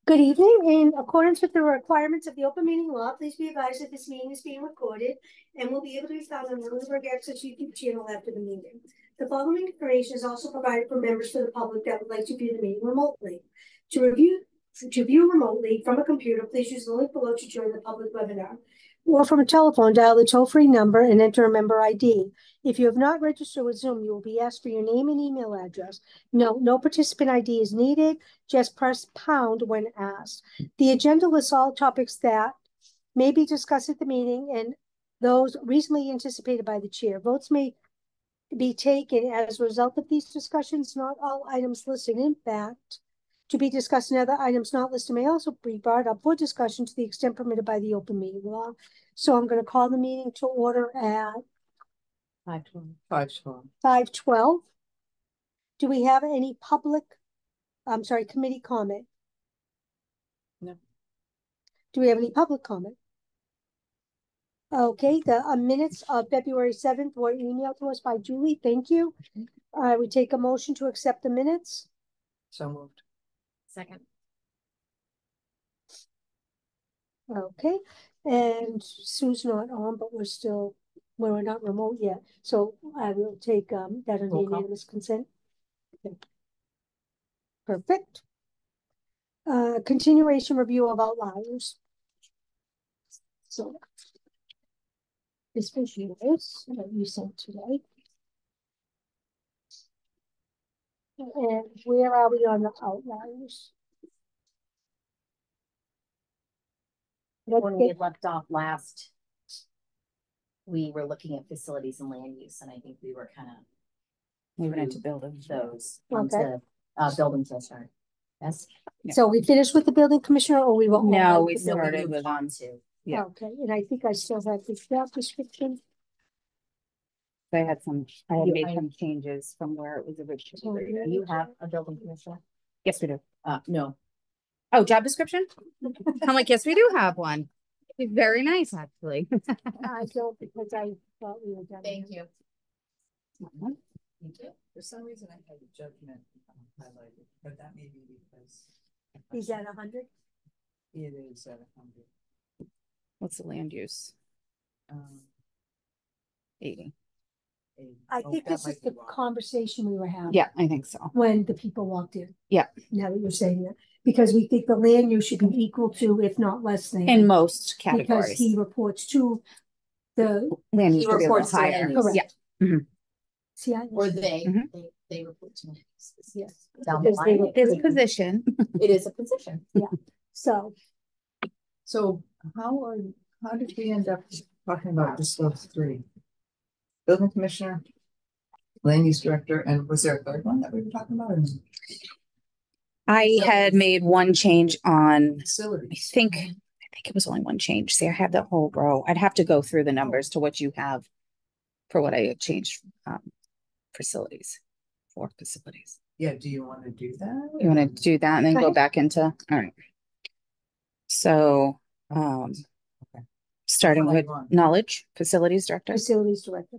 Good evening. In accordance with the requirements of the open meeting law, please be advised that this meeting is being recorded and will be able to be found on the Lunenburg Access YouTube channel after the meeting. The following information is also provided for members of the public that would like to view the meeting remotely. To view remotely from a computer, please use the link below to join the public webinar. Or from a telephone, dial the toll-free number and enter a member ID. If you have not registered with Zoom, you will be asked for your name and email address. No participant ID is needed. Just press pound when asked. The agenda lists all topics that may be discussed at the meeting and those reasonably anticipated by the chair. Votes may be taken as a result of these discussions. Not all items listed, in fact, to be discussed, and other items not listed may also be brought up for discussion to the extent permitted by the open meeting law. So I'm going to call the meeting to order at 5:12. Do we have any committee comment? No. Do we have any public comment? Okay, the minutes of February 7th were emailed to us by Julie. Thank you. I would take a motion to accept the minutes. So moved. Second. Okay, and Sue's not on, but we're not remote yet. So I will take that under unanimous consent. Okay. Perfect. Continuation review of outliers. So this was yours that you sent today. And where are we on the outliers? When we had left off last, we were looking at facilities and land use, and I think we were kind of moving into building those Okay. onto buildings. I'm sorry. Yes. Yeah. So we finished with the building commissioner, or we won't? No, we started with on to. Yeah. Okay, and I think I still have the job description. I had made some changes from where it was originally. Do you have a building commissioner? Yes, we do. No. Oh, job description? I'm like, yes, we do have one. It's very nice, actually. I don't, because I thought we were done. Thank you. Thank you. For some reason, I had a judgment highlighted, but that may be because Is that 100? it is at 100. What's the land use? 80. I think this is the conversation we were having. Yeah, I think so. When the people walked in. Yeah. Now that you're saying that, because we think the land use should be equal to, if not less than. In most Because categories. he reports to the. Land use He should be a little reports to higher. land use. Correct. Yeah. Mm-hmm. See, Or they report to me. Yes. Down the Because they line. were- His position. It is a position. So So how did we end up talking about just those three? Building commissioner, land use director, and was there a third one that we were talking about? I had made one change on, Facility. I think it was only one change. See, I have that whole row. I'd have to go through the numbers to what you have for what I had changed facilities. Yeah, do you want to do that? You want to do that and then Go go ahead. back into, all right. So, starting What do with you want? knowledge, facilities director. facilities director.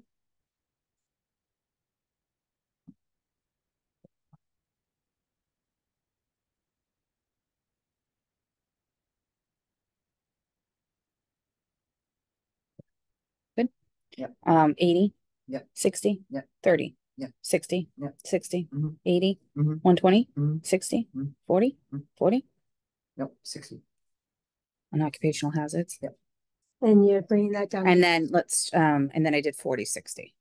Good. Yep. 80. Yep. 60. Yep. 30. Yep. 60. Yep. 60. Mhm. 80. Mhm. 120. Mhm. 60. Mhm. 40. Mhm. 40. Nope, 60. On occupational hazards. Yep. And you're bringing that down. And then and then I did 40, 60.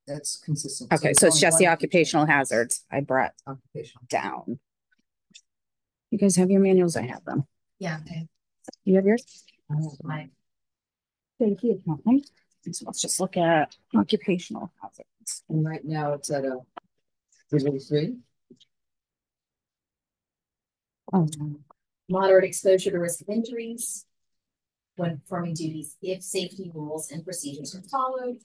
That's consistent. Okay, so it's just the occupational hazards I brought Occupational. down. You guys have your manuals? I have them. Yeah. You have yours? My Thank you. Okay. So let's just look at occupational hazards. And right now it's at a 3. moderate exposure to risk of injuries when performing duties if safety rules and procedures are followed.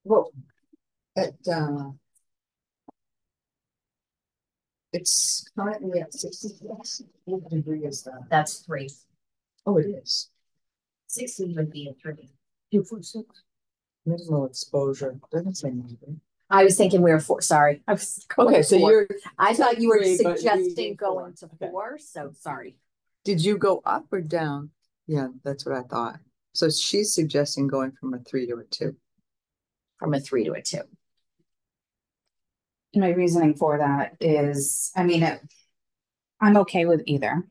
Well, it's currently at 60. What degree is that? That's 3. Oh, it is. 60 would be a 3. 246. Minimal exposure, doesn't say anything. I was thinking we were four, sorry. I was going Okay, so four. you're, I thought you were 3, but we suggesting did going 4. to Okay. 4, so sorry. did you go up or down? Yeah, that's what I thought. So she's suggesting going from a 3 to a 2. From a 3 to a 2. My reasoning for that is, I mean, I'm okay with either.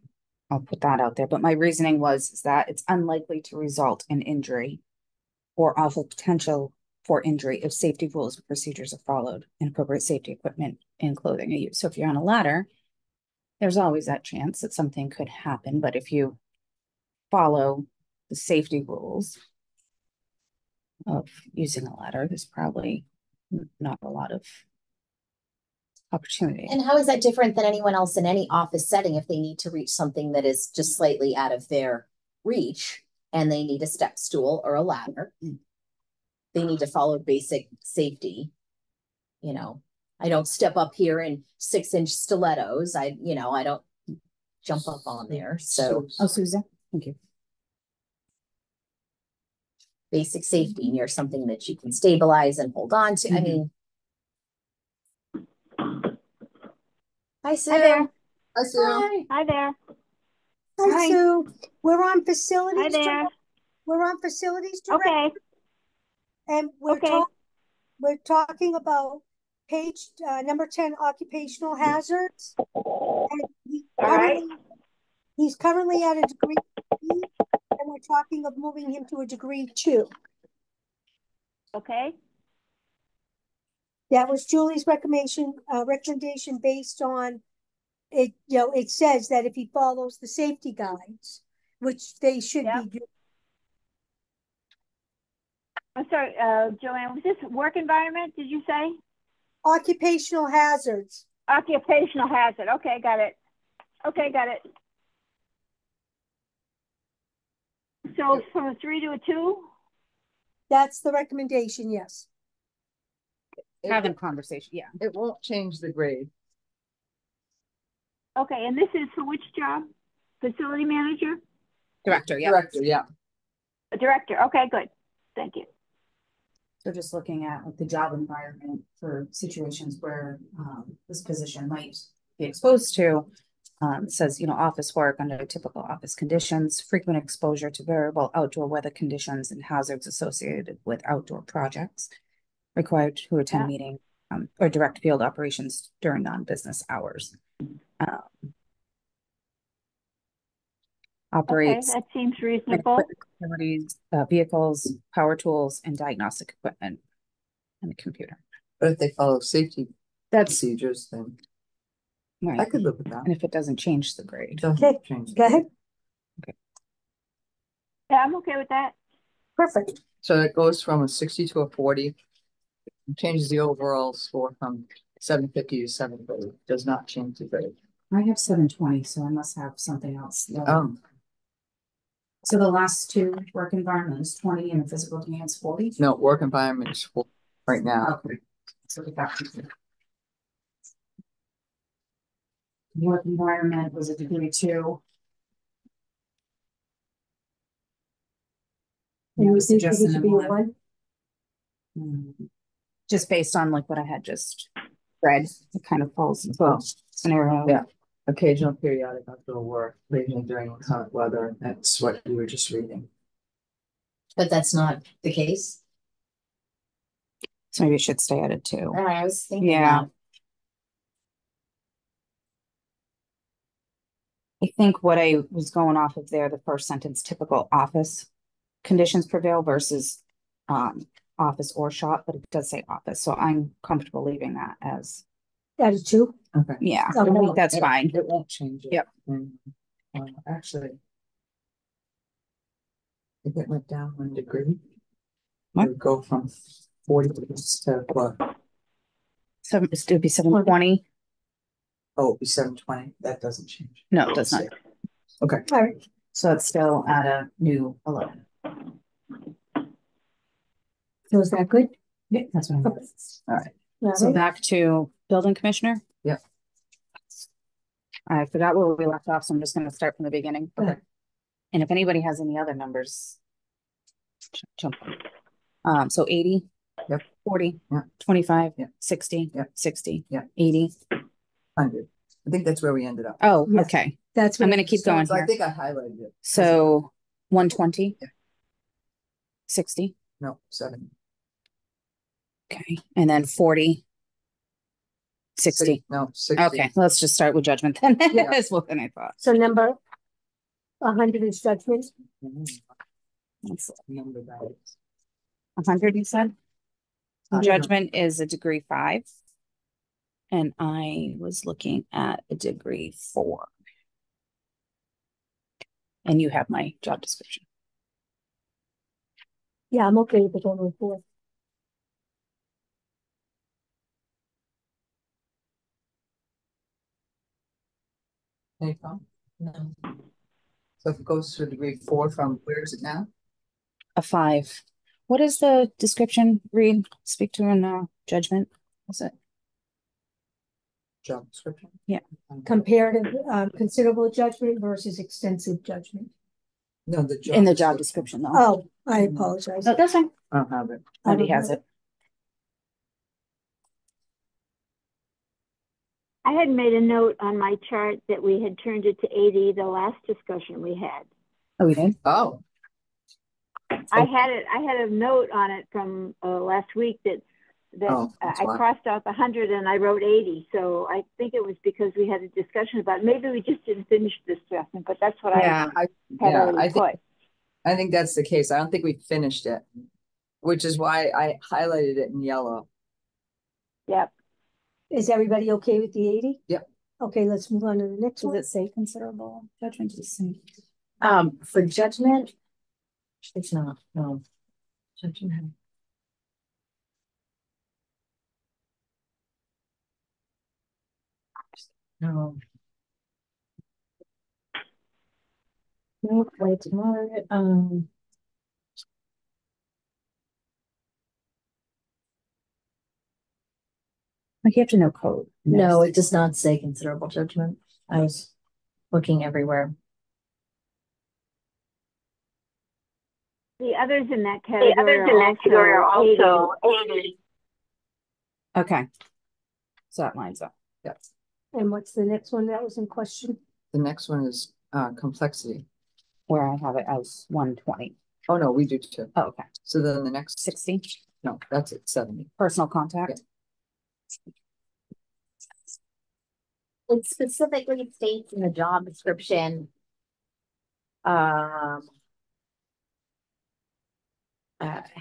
I'll put that out there, but my reasoning is that it's unlikely to result in injury or awful potential for injury if safety rules and procedures are followed and appropriate safety equipment and clothing are used. So if you're on a ladder, there's always that chance that something could happen, but if you follow the safety rules of using a ladder, there's probably not a lot of opportunity. And how is that different than anyone else in any office setting if they need to reach something that is just slightly out of their reach and they need a step stool or a ladder? They need to follow basic safety. You know, I don't step up here in 6-inch stilettos. I don't jump up on there. So Oh, Susan, thank you. basic safety near something that you can stabilize and hold on to. I mean, hi, Sue. Hi there. Hi, Sue. Hi. Hi there. Hi, Hi. Sue. We're on Hi facilities. there. We're on facilities director, Okay. and Okay. we're talking about page number 10, occupational hazards. And right. he's currently at a degree 3, and we're talking of moving him to a degree 2. Okay. That was Julie's recommendation based on it. You know, it says that if he follows the safety guides, which they should Yep. be doing. I'm sorry, Joanne, was this work environment, did you say? Occupational hazards. Occupational hazard. Okay, got it. Okay, got it. So from a 3 to a 2? That's the recommendation, yes. Having conversation, yeah. It won't change the grade. Okay, and this is for which job? Facility manager? Director, yeah. Director, yeah. A director. Okay, good. Thank you. So just looking at like the job environment for situations where this position might be exposed to, it says, office work under typical office conditions, frequent exposure to variable outdoor weather conditions and hazards associated with outdoor projects, required to attend Yeah. meeting or direct field operations during non-business hours. Okay, Operates that seems reasonable. facilities, vehicles, power tools, and diagnostic equipment, and a computer. But if they follow safety That's procedures, then I right. could live with that. And if it doesn't change the It grade. doesn't Okay, change. go ahead. Yeah, I'm okay with that. Perfect. So it goes from a 60 to a 40. It changes the overall score from 750 to 730. Does not change the grade. I have 720, so I must have something else. Um, So the last two work environments, 20 and physical demands 40. no, work environment is full right now. Okay. So the back. Work environment was a degree 2. And Yeah, we was think it suggesting should be a a 1. Just based on like what I had just read, it kind of falls into a scenario. Yeah. Occasional periodic outdoor work, occasionally during hot weather. That's what you were just reading. But that's not the case. So maybe it should stay at a 2. All right, I was thinking Yeah. that. I think what I was going off of there, the first sentence, typical office conditions prevail versus office or shop, but it does say office. So I'm comfortable leaving that as, That is 2. Okay. yeah, Okay. I think that's fine. It won't change it. Yep. And, actually, if it went down 1 degree, What? it would go from 40 to what? So it would be 720. Oh, it'd be 720. That doesn't change. No, it does not. Okay. All right. So it's still at a new 11. So is that good? Yeah, that's what I'm. Okay. All right. All So right. back to building commissioner. Yep. I forgot where we left off, so I'm just going to start from the beginning. Okay. And if anybody has any other numbers, jump on. So 80. Yep. 40. Yeah. 25. Yeah. 60. Yeah. 60. Yeah. 80. 100. I think that's where we ended up. Oh, Yeah. okay. That's I'm what gonna keep going So I here. think I highlighted it. So 120. Yeah. 60. No, 70. Okay. And then 40. 60. No, 60. Okay, let's just start with judgment then. Yeah. That's what I thought. So number 100 is judgment. That's Number that is. 100, you said? Yeah. Judgment is a degree 5. And I was looking at a degree 4. And you have my job description. Yeah, I'm okay with the total 4. Any problem? No. So if it goes to a degree 4 from where is it now? A 5. What does the description read? Speak to in judgment. Is it? Job description? Yeah. Comparative, considerable judgment versus extensive judgment. No, the job. In the job description, though. Oh, I apologize. Oh, that's fine. I don't have it. Andy has it. I had made a note on my chart that we had turned it to 80 the last discussion we had. Oh, we did? Oh, I had a note on it from last week that Oh, that's I why. crossed out the 100 and I wrote 80. So I think it was because we had a discussion about it. Maybe we just didn't finish this discussion, but that's what Yeah. I had already put. I think that's the case. I don't think we finished it, which is why I highlighted it in yellow. Yep. Is everybody okay with the 80? Yep. Okay, let's move on to the next Does one. it say considerable judgment? Does it say? For judgment, it's not, no. Judgment. No. No, wait, tomorrow, Like you have to know code. no, it does not say considerable judgment. I was looking everywhere. The others in that category are also 80. Okay. So that lines up. Yes. And what's the next one that was in question? The next one is complexity. Where I have it as 120. Oh, no, we do too. Oh, okay. So then the next, 60. no, that's it, 70. Personal contact. It specifically states in the job description.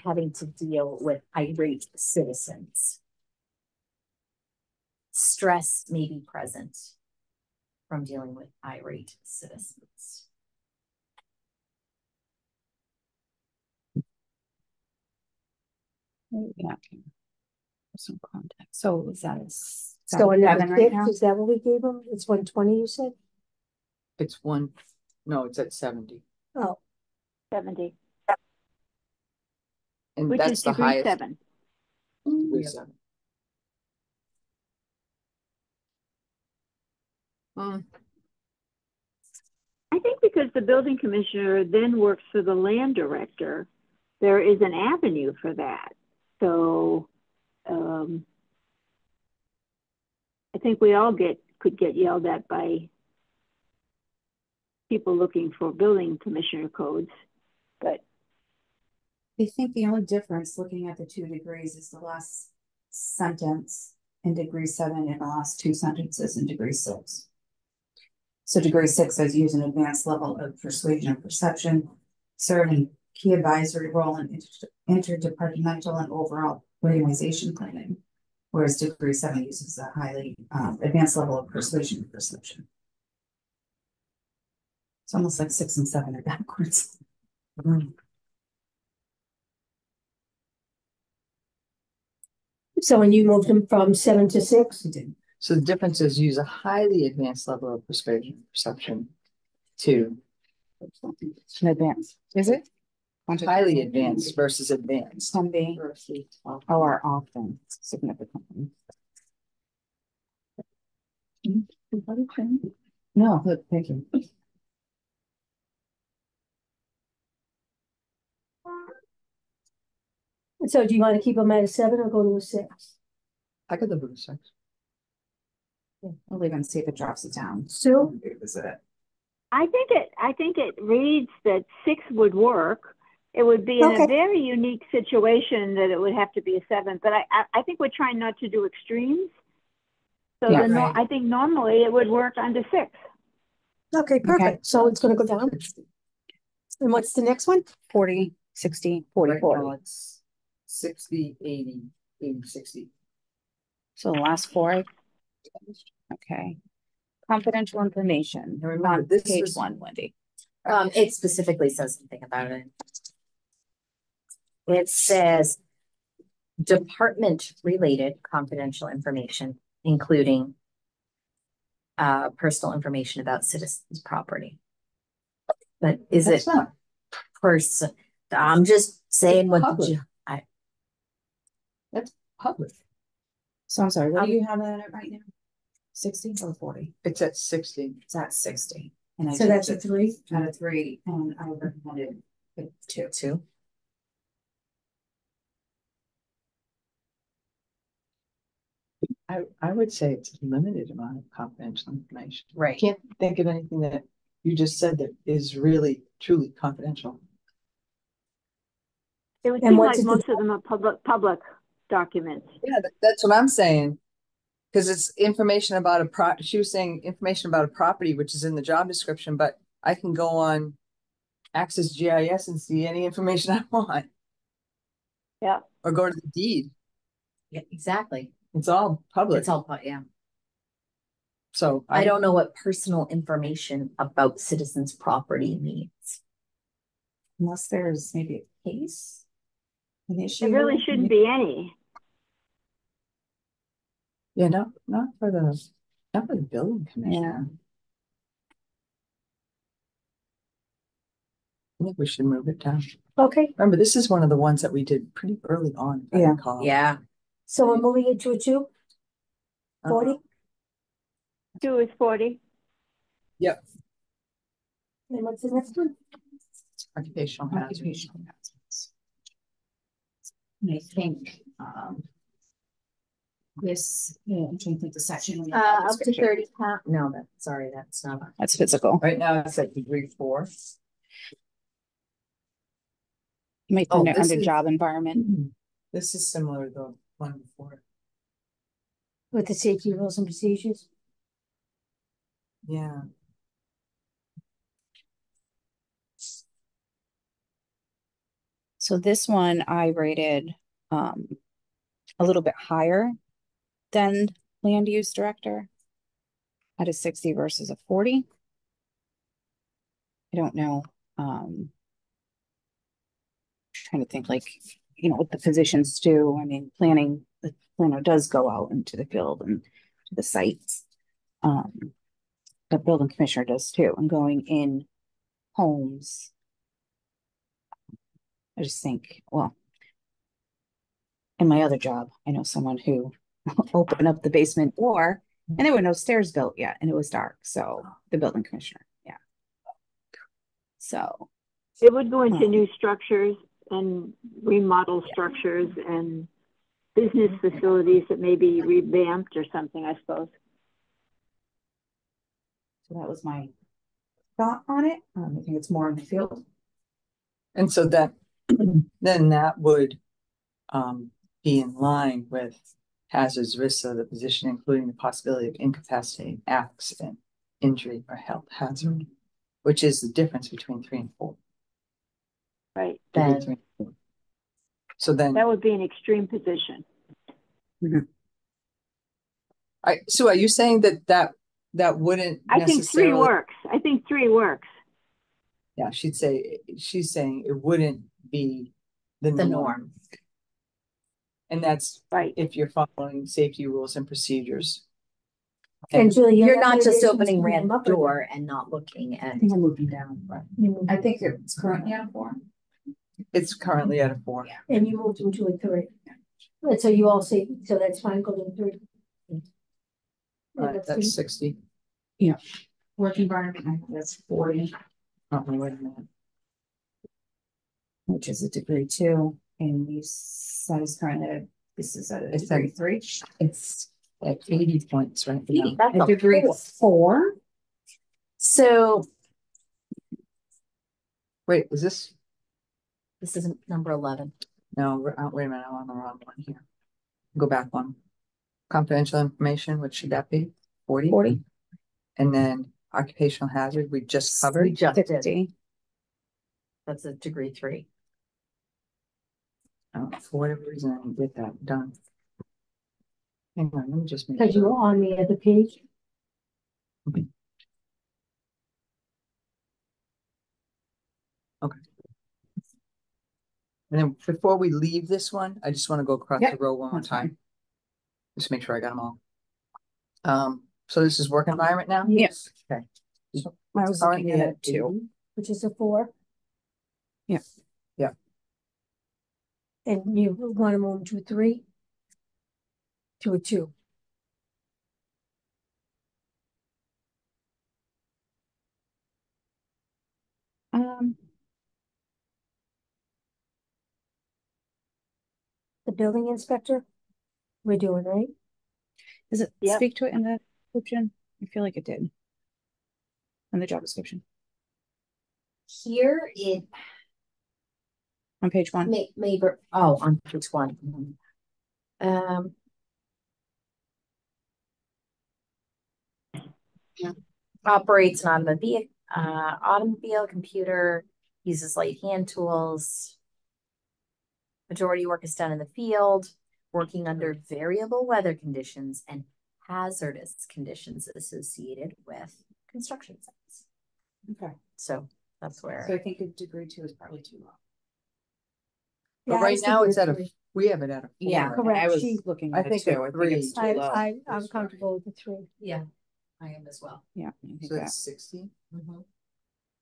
Having to deal with irate citizens. Stress may be present from dealing with irate citizens. Yeah. Personal contact. So is that So in seven number right 6, now? is that what we gave them? It's 120, you said? It's one, no, it's at 70. Oh, 70, And which that's is the degree highest. 7. Degree 7. I think because the building commissioner then works for the land director, there is an avenue for that. So I think we all could get yelled at by people looking for building commissioner codes, but I think the only difference looking at the 2 degrees is the last sentence in degree 7 and the last 2 sentences in degree 6. So degree 6 says use an advanced level of persuasion and perception, serving key advisory role in interdepartmental and overall organization planning. Whereas degree 7 uses a highly advanced level of persuasion and perception. It's almost like 6 and 7 are backwards. so when you moved them from 7 to 6? We did. So the difference is use a highly advanced level of persuasion and perception to In advance. Is it? highly advanced versus advanced. Can be or often significantly. No, good, thank you. So do you want to keep them at a 7 or go to a 6? I could live with a 6. I'll leave and see if it drops it down. Sue? Is it? I think it reads that 6 would work. It would be in Okay. a very unique situation that it would have to be a 7, but I think we're trying not to do extremes. So Yeah, right. I think normally it would work under 6. Okay, perfect. So it's gonna go down. And what's the next one? 40, 60, 40, Right 40. now it's 60, 80, 80, 60. So the last 4. Okay. Confidential information. Now remember, On this page was- 1, Wendy. It specifically says something about it. It says department-related confidential information, including personal information about citizens' property. But is That's it not person? I'm just saying what public. I public. So I'm sorry, what Um, do you have that at right now? 60 or 40? It's at 60. It's at 60. And I So that's a took 3. it out of 3 and I recommended 2. two. I would say it's a limited amount of confidential information. I Right. can't think of anything that you just said that is really truly confidential. It would And seem what's like it- most of them are public documents. Yeah, that's what I'm saying. Because it's information about she was saying information about a property, which is in the job description, but I can go on Access GIS and see any information I want. Yeah. Or go to the deed. Yeah, exactly. It's all public. It's all, yeah. So I don't know what personal information about citizens' property means. Unless there's maybe a case. An issue. There really shouldn't be any. Yeah, not for the building commissioner. I think we should move it down. Okay, Remember, this is one of the ones that we did pretty early on. If I Yeah. recall. Yeah. so we're moving it to a 2? 40? 2 is 40. Yep. And what's the next one? Occupational hazard. Occupational hazards. And I think, this, I'm trying to think the section. Up to 30 pounds. No, that's not. That's physical. Right now it's at degree 4. You might Oh, find it this under is- job environment. This is similar to the one before. With the safety rules and procedures? Yeah. So this one I rated a little bit higher than land use director at a 60 versus a 40. I don't know. Trying to think like, what the positions do. I mean, planning, the planner does go out into the field and to the sites. The building commissioner does too, and going in homes. I just think, well, in my other job, I know someone who opened up the basement door and there were no stairs built yet and it was dark. So the building commissioner, yeah. So, It would go into Hmm. new structures and remodel structures and business facilities that may be revamped or something, I suppose. so that was my thought on it. I think it's more in the field. And so that then that would be in line with hazards, risks of the position, including the possibility of incapacitating accident, injury, or health hazard, which is the difference between 3 and 4. Right. Degree Then- 3 and 4. So then, That would be an extreme position. Sue, are you saying that wouldn't I think 3 necessarily? works. I think 3 works. Yeah, she's saying it wouldn't be the The norm. norm. And that's Right. if you're following safety rules and procedures. And Julie, You're not just recommendations opening came ran up or- door and not looking at. I think I'm moving down. Right. You moved- I think it's currently on 4. It's currently at a 4. And you moved them to a 3. And so you all say, so that's fine, go to a 3. That's 60. Work environment, I think that's 40, Oh, wait a minute. which is a degree 2. And you said it's currently, this is a It's degree a- 3. It's at 80 points right now. That's A a degree 4. 4. So Wait, is this? this isn't number 11. No, wait a minute, I'm on the wrong one here. Go back one. Confidential information, what should that be? 40? 40. And then occupational hazard, we just We covered. just did. 60. That's a degree 3. Oh, for whatever reason, I didn't get that done. Hang on, let me just make Cause you were sure. on the other page. And then before we leave this one, I just want to go across Yep, the row one more that's fine. time. Just make sure I got them all. So this is work environment now? Yes. Okay. I was looking Currently at at it too. 80. Which is a 4. Yeah. Yeah. And you want to move to 3? To a 2. The building inspector? We're doing, right? Does it Yep. speak to it in the description? I feel like it did. In the job description Here it on page 1. may on page 1. Operates an automobile, computer, uses light hand tools. Majority work is done in the field, working under variable weather conditions and hazardous conditions associated with construction sites. Okay. So that's where. So I think a degree 2 is probably too low. But Yeah, I right was now thinking it's at a, three. we have it at a 4. Yeah, right? Correct. I was She- looking I at it think too. at I think it's 3. too low. I'm comfortable with the 3. Yeah, I am as well. Yeah, I think So that, it's 60.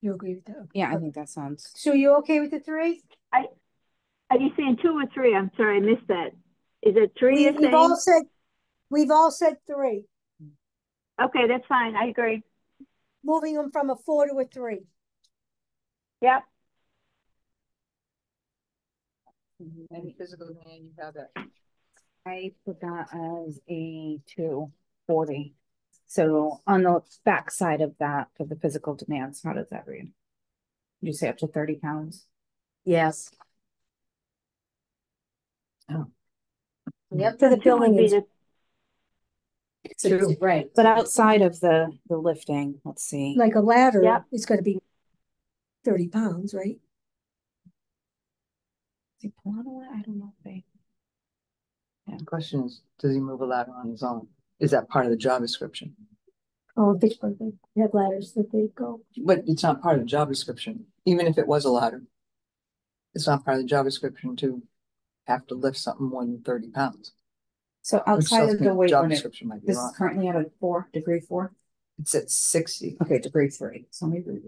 You agree with that? yeah, I think that sounds. So you okay with the 3? Are you saying 2 or 3? I'm sorry, I missed that. Is it 3 you're We've all saying? we've all said 3, Okay, that's fine. I agree. moving them from a 4 to a 3. Yep. And physical demand, you have that. I put that as a 240. So on the back side of that, for the physical demands, how does that read? You say up to 30 pounds? Yes. Oh. Yep. For the 2 would building be ins- the, Right. But outside of the lifting, let's see. like a ladder, Yep. it's gonna be 30 pounds, right? Is he pulling a lot? I don't know if they. The question is, does he move a ladder on his own? Is that part of the job description? Oh, in Fitchburg, they have ladders that they go. But it's not part of the job description, even if it was a ladder. It's not part of the job description to have to lift something more than 30 pounds. So Which outside tells of me the weight job limit, description might be this is wrong. currently at a 4, degree 4. It's at 60. Okay, degree 3. So maybe.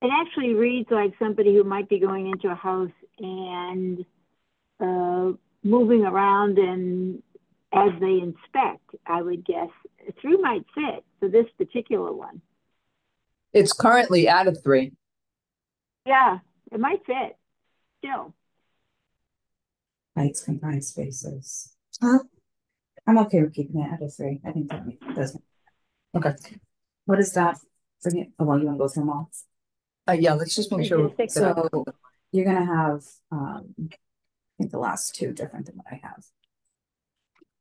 it actually reads like somebody who might be going into a house and moving around and as they inspect, I would guess 3 might fit for this particular one. It's currently at a 3. Yeah, it might fit still. Heights, confined spaces. Huh? I'm okay with keeping it at a 3. I think that doesn't. Okay. What is that? Bring it. Oh, well, you want to go through them all? Yeah, let's just make Is sure. it six? that I- So you're gonna have, I think the last 2 different than what I have.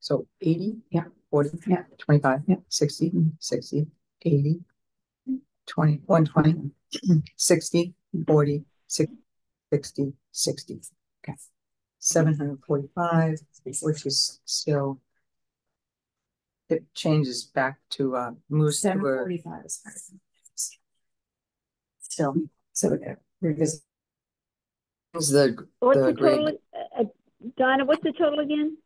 So 80? Yeah. 40? Yeah. 25? Yeah. 60? 60? 80? 20? 120? 60? 40? 60? 60? Okay. 745, which is still. It changes back to, moves to a, 745 is higher. Still. So we're gonna revisit. is the What's The the grade. total? Donna, what's the total again?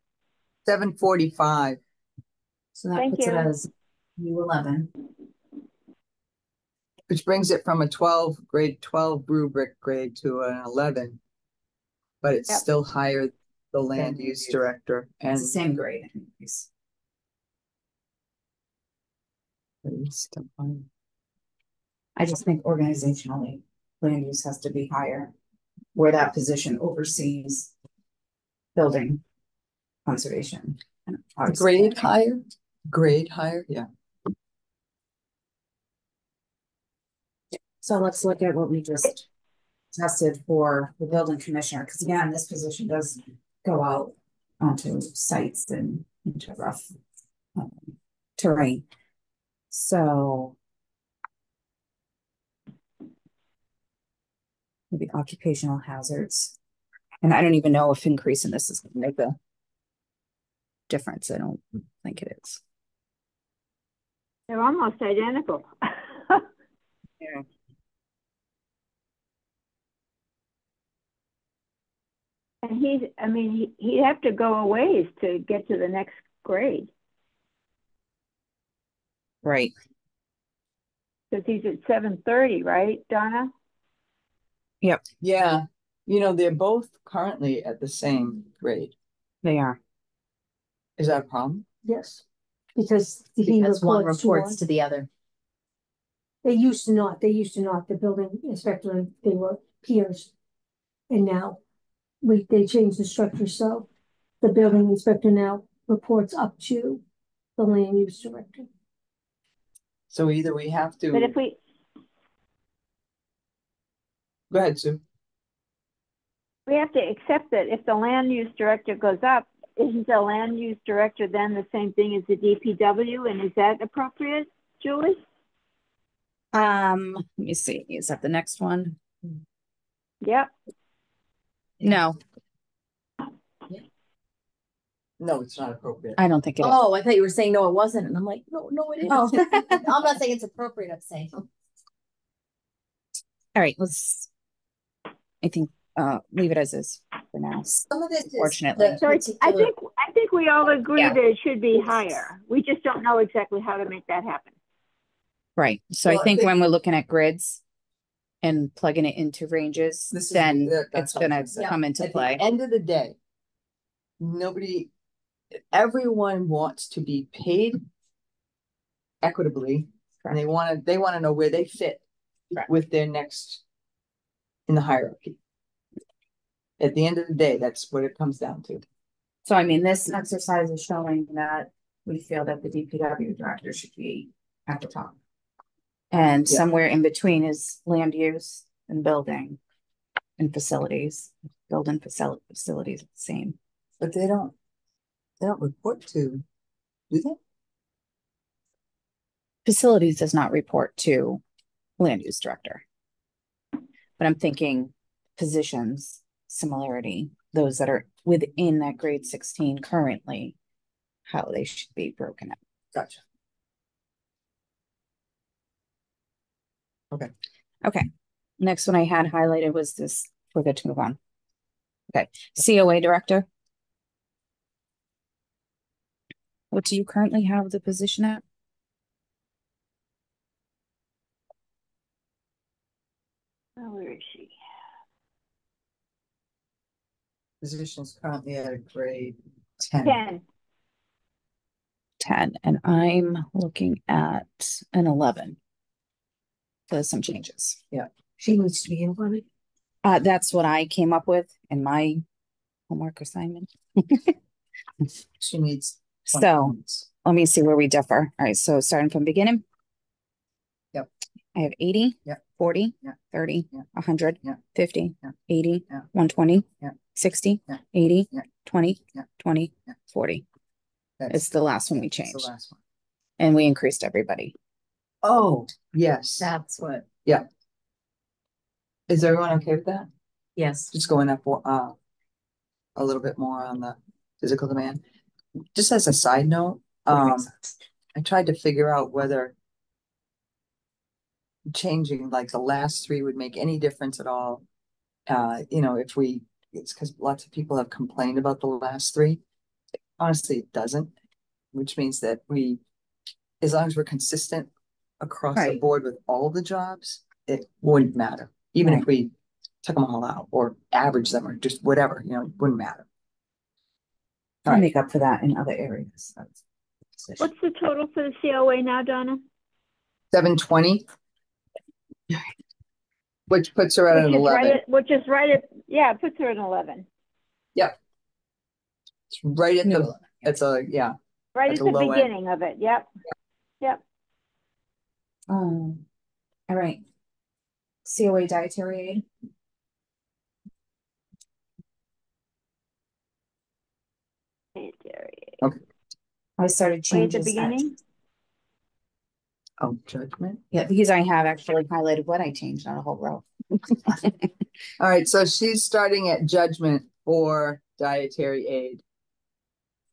745. So that Thank puts it you. as U11. Which brings it from a 12 grade 12 rubric grade to an 11. But it's Yep. still higher the land Than use use. director and It's the same grade anyways. it's still higher. I just think organizationally, land use has to be higher where that position oversees building conservation. and obviously- Grade higher, yeah. So let's look at what we just tested for the building commissioner, because again, this position does go out onto sites and into rough terrain. So maybe occupational hazards. And I don't even know if increasing this is gonna make a difference. I don't think it is. They're almost identical. Yeah. And he'd have to go a ways to get to the next grade, Right. because he's at 7:30, right, Donna? Yeah, they're both currently at the same grade. They are. Is that a problem? Yes. Because Because one reports to the other. They used to not, the building inspector, and they were peers. And now they changed the structure, so the building inspector now reports up to the land use director. So either we have to. But if we, Go ahead, Sue. we have to accept that if the land use director goes up, isn't the land use director then the same thing as the DPW? And is that appropriate, Julie? Let me see. Is that the next one? Yep. No, No, it's not appropriate. I don't think it is. Oh, I thought you were saying no, it wasn't. And I'm like, no, it is. Oh. I'm not saying it's appropriate. I'm saying. All right, I think, leave it as is for now. Some of it is. Fortunately. So I think we all agree Yeah. that it should be higher. We just don't know exactly how to make that happen. Right, so Well, I I think think- when we're looking at grids and plugging it into ranges, This is- then that's it's what I was gonna gonna say. come into At play. the end of the day, everyone wants to be paid equitably, and they want to know where they fit Correct. with their next in the hierarchy. At the end of the day, that's what it comes down to. So I mean, this exercise is showing that we feel that the DPW director should be at the top. And Yeah. somewhere in between is land use and building and facilities, building facilities, the same. But they don't report to, do they? Facilities does not report to land use director. But I'm thinking positions, similarity, those that are within that grade 16 currently, how they should be broken up. Gotcha. Okay, next one I had highlighted was this, we're good to move on. Okay, COA director. What do you currently have the position at? Oh, where is she? Position is currently at a grade 10. 10. 10, and I'm looking at an 11. There's some changes. She needs to be in on it. That's what I came up with in my homework assignment. She needs 20 So points. let me see where we differ. All right, so starting from beginning. Yep. I have 80, Yep. 40, Yep. 30, Yep. 100, Yep. 50, Yep. 80, Yep. 120, Yep. 60, Yep. 80, Yep. 20, Yep. 20, Yep. 40. That's It's the last one we that's the changed. last one. And we increased everybody. Oh, yes. That's what. Is everyone okay with that? Yes. Just going up a little bit more on the physical demand. Just as a side note, I tried to figure out whether changing like the last three would make any difference at all. It's because lots of people have complained about the last three. Honestly, it doesn't, which means that as long as we're consistent across the Right. board with all the jobs, it wouldn't matter. Even if we took them all out or average them or just whatever, it wouldn't matter. I'll Right. make up for that in other areas. What's the total for the COA now, Donna? 720. Which puts her at an 11. Which is right at, yeah, it puts her at 11. It's right at No, the, it's a, yeah. Right At at the the low end. beginning of it, yep. Yep, all right. COA dietary aid. I started right at the changes. beginning. Oh, judgment. Yeah, because I have actually highlighted what I changed on a whole row. All right, so she's starting at judgment for dietary aid.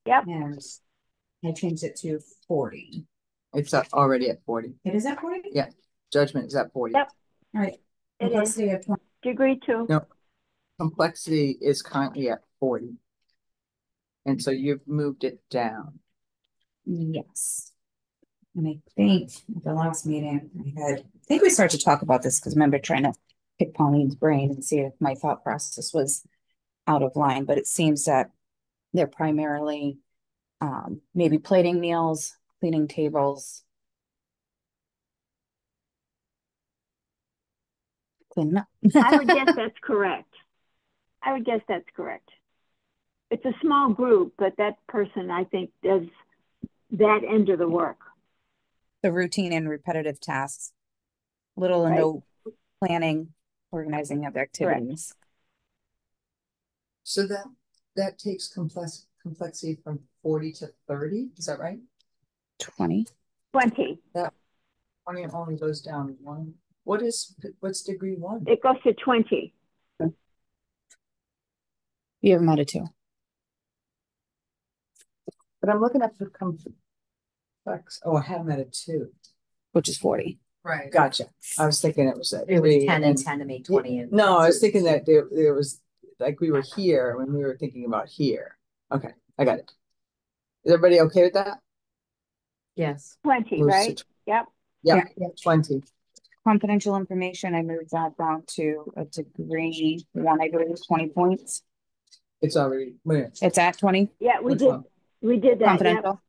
Yep, And I changed it to 40. It's already at 40. It is at 40? Yeah, judgment is at 40. Yep. All right. It is. Complexity of 20. Degree 2. No, complexity is currently at 40. And so you've moved it down. Yes. And I think at the last meeting I think we started to talk about this because I remember trying to pick Pauline's brain and see if my thought process was out of line, but it seems that they're primarily maybe plating meals, cleaning tables, cleaning up. I would guess that's correct. I would guess that's correct. It's a small group, but that person, I think, does that end of the work. The routine and repetitive tasks, little and Right. no planning, organizing of activities. So that takes complexity from 40 to 30. Is that right? 20. 20. 20 only goes down one. What's degree 1? It goes to 20. You have them out of 2. But I'm looking at the complex. Oh, I have them at a 2. Which is 40. Right. Gotcha. I was thinking it was at It was 3 10 and 10 to make 20. And no, I was thinking that there was like we were here when we were thinking about here. Okay, I got it. Is everybody okay with that? yes. 20, Moves to right? Yep. Yeah, 20. Confidential information, I moved that down to a degree 1, I believe, 20 points. It's already where? It's at 20 Yeah, we Which did. one? We did that. Yep. confidential.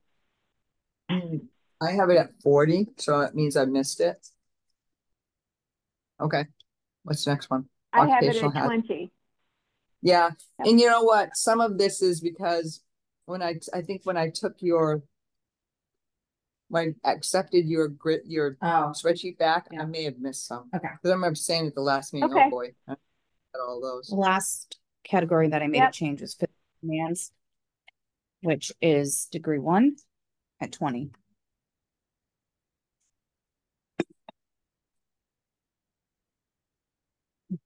I have it at 40, so that means I missed it. Okay. What's the next one? I have it Occupational at hazard. 20. Yeah. Yep. And you know what? Some of this is because when I think when I took when I accepted your Oh, spreadsheet back, Yeah. I may have missed some. okay. Because I remember saying at the last meeting, Okay. oh boy, I got all those. The last category that I made a Yep. change was physical demands, which is degree 1 at 20.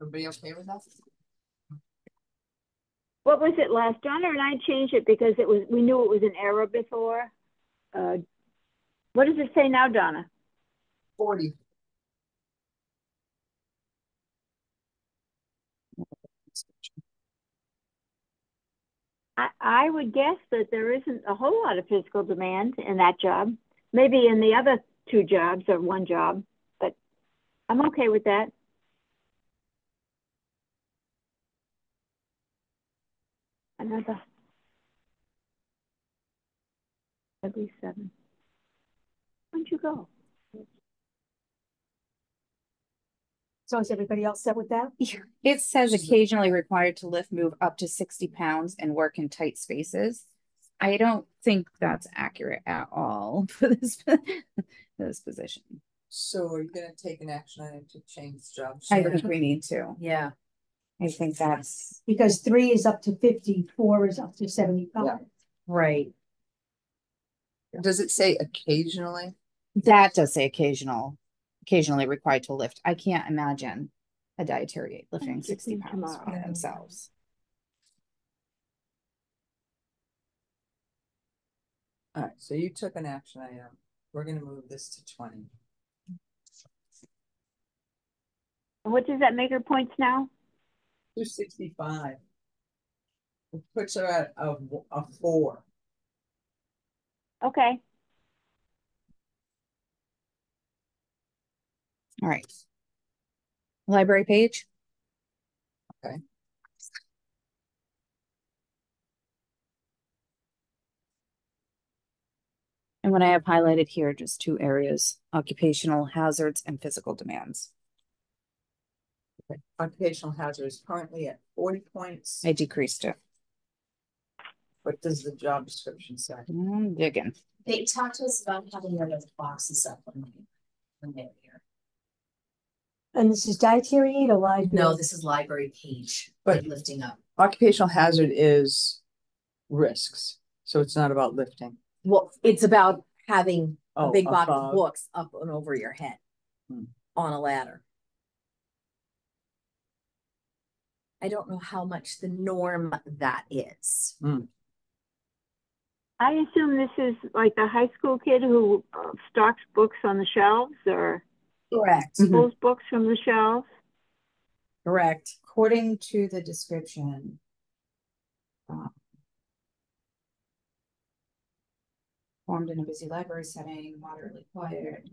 Everybody okay with that? What was it last? Donna and I changed it because we knew it was an error before. What does it say now, Donna? 40. I would guess that there isn't a whole lot of physical demand in that job. Maybe in the other 2 jobs or 1 job, but I'm okay with that. Another. Every 7. Where'd you go? So is everybody else set with that? It says occasionally required to lift, move up to 60 pounds and work in tight spaces. I don't think that's accurate at all for this position. So are you gonna take an action item to change the job? I think we need to. Yeah. I think that's Because 3 is up to 50, 4 is up to 75. Yeah. Right. Does it say occasionally? that does say occasionally required to lift. I can't imagine a dietary aide lifting 60 pounds by Tomorrow. themselves. All right, so you took an action item. We're gonna move this to 20. And what does that make her points now? 265. It puts her at a 4. Okay. All right. Library page. Okay. And what I have highlighted here, just 2 areas, occupational hazards and physical demands. Occupational hazard is currently at 40 points. I decreased it. What does the job description say? Digging. They talked to us about having one of those boxes up when they were here. And this is dietary aid or library? No, this is library page, But- like lifting up. Occupational hazard is risks, so it's not about lifting. Well, it's about having a Oh, big box above. of books up and over your head on a ladder. I don't know how much the norm that is. I assume this is like the high school kid who stocks books on the shelves or Correct. pulls books from the shelves. Correct. According to the description. Formed in a busy library setting, moderately quiet,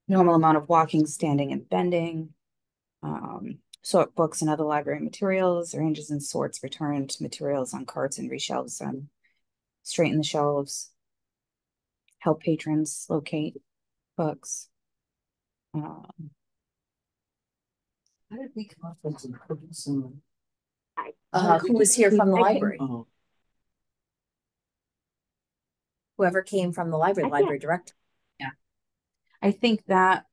normal amount of walking, standing, and bending. Sort books and other library materials, arranges and sorts returned materials on carts and reshelves them. Straighten the shelves. Help patrons locate books. How did we come up with some? Who was here from the library? Oh, Whoever came from the library, I can't- library director. I think that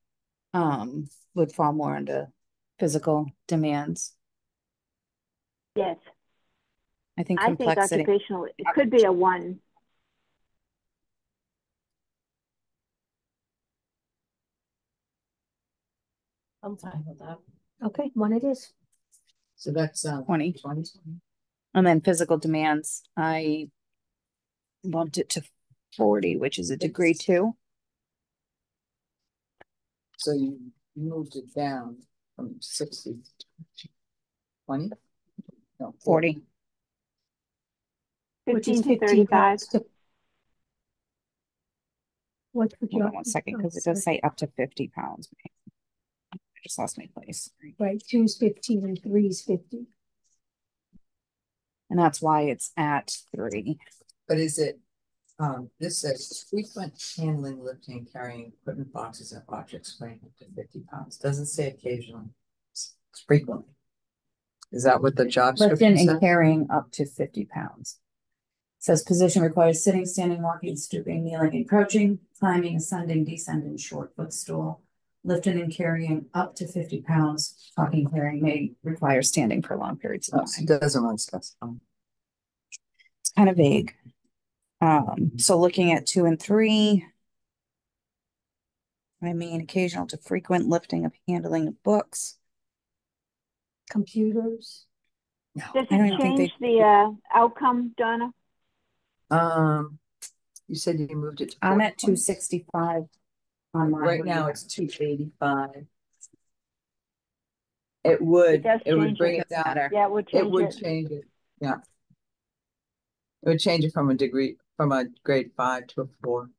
would fall more into physical demands. Yes, I think I think complexity. occupational, it could be a 1. I'm fine with that. Okay, 1 it is. so that's 20. 20. And then physical demands, I bumped it to 40, which is a degree 2. So you moved it down from 60 to 20? No, 40. Which is 15 to 15 35. pounds. What's the Hold on job? 1 second, because it does say up to 50 pounds. I just lost my place. Right, 2 is 15 and 3 is 50. And that's why it's at 3. But is it, this says frequent handling, lifting, carrying equipment, boxes and objects weighing up to 50 pounds. Doesn't say occasionally. It's frequently. Is that what the job Lifting description and says? carrying up to 50 pounds. Says position requires sitting, standing, walking, stooping, kneeling, and crouching, climbing, ascending, descending, short footstool. Lifting and carrying up to 50 pounds. Talking, carrying may require standing for long periods of Oh, time. it doesn't want to specify. It's kind of vague. So looking at 2 and 3. I mean, occasional to frequent lifting of handling of books. Computers. Does I don't it even think change the outcome, Donna? You said you moved it to I'm 40 at 265 on my. Right now it's 285. It would, does it would change bring it. it down. Matter. Yeah, it would It change would it. change it, yeah. It would change it from a degree, from a grade 5 to a 4.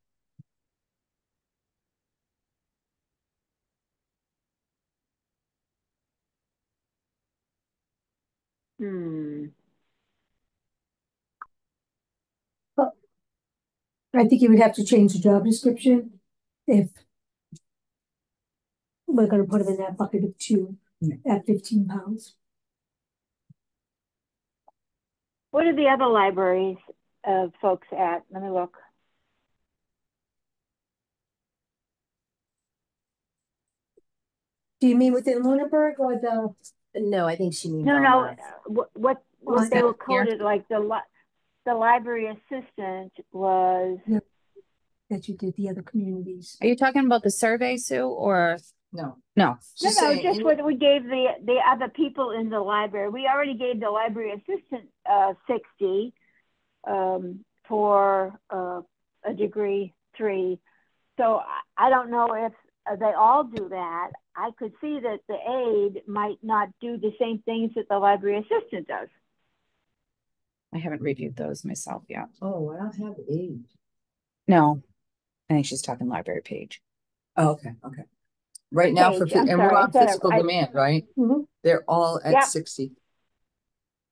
I think you would have to change the job description if we're gonna put them in that bucket of 2 at 15 pounds. What are the other libraries folks at? Let me look. Do you mean within Lunenburg or the? No, I think she means. No, on no. the- What they that were here? quoted, like the library assistant was. That you did the other communities. Are you talking about the survey, Sue, or No. no? She's No, saying just any- what we gave the other people in the library. We already gave the library assistant 60 for a degree 3. So I don't know if they all do that. I could see that the aide might not do the same things that the library assistant does. I haven't reviewed those myself yet. Oh, I don't have 8. No, I think she's talking library page. Oh, okay, okay. Right now for, Page, I'm and we're sorry, I on said it- physical I- demand, right? Mhm. They're all at Yep. 60.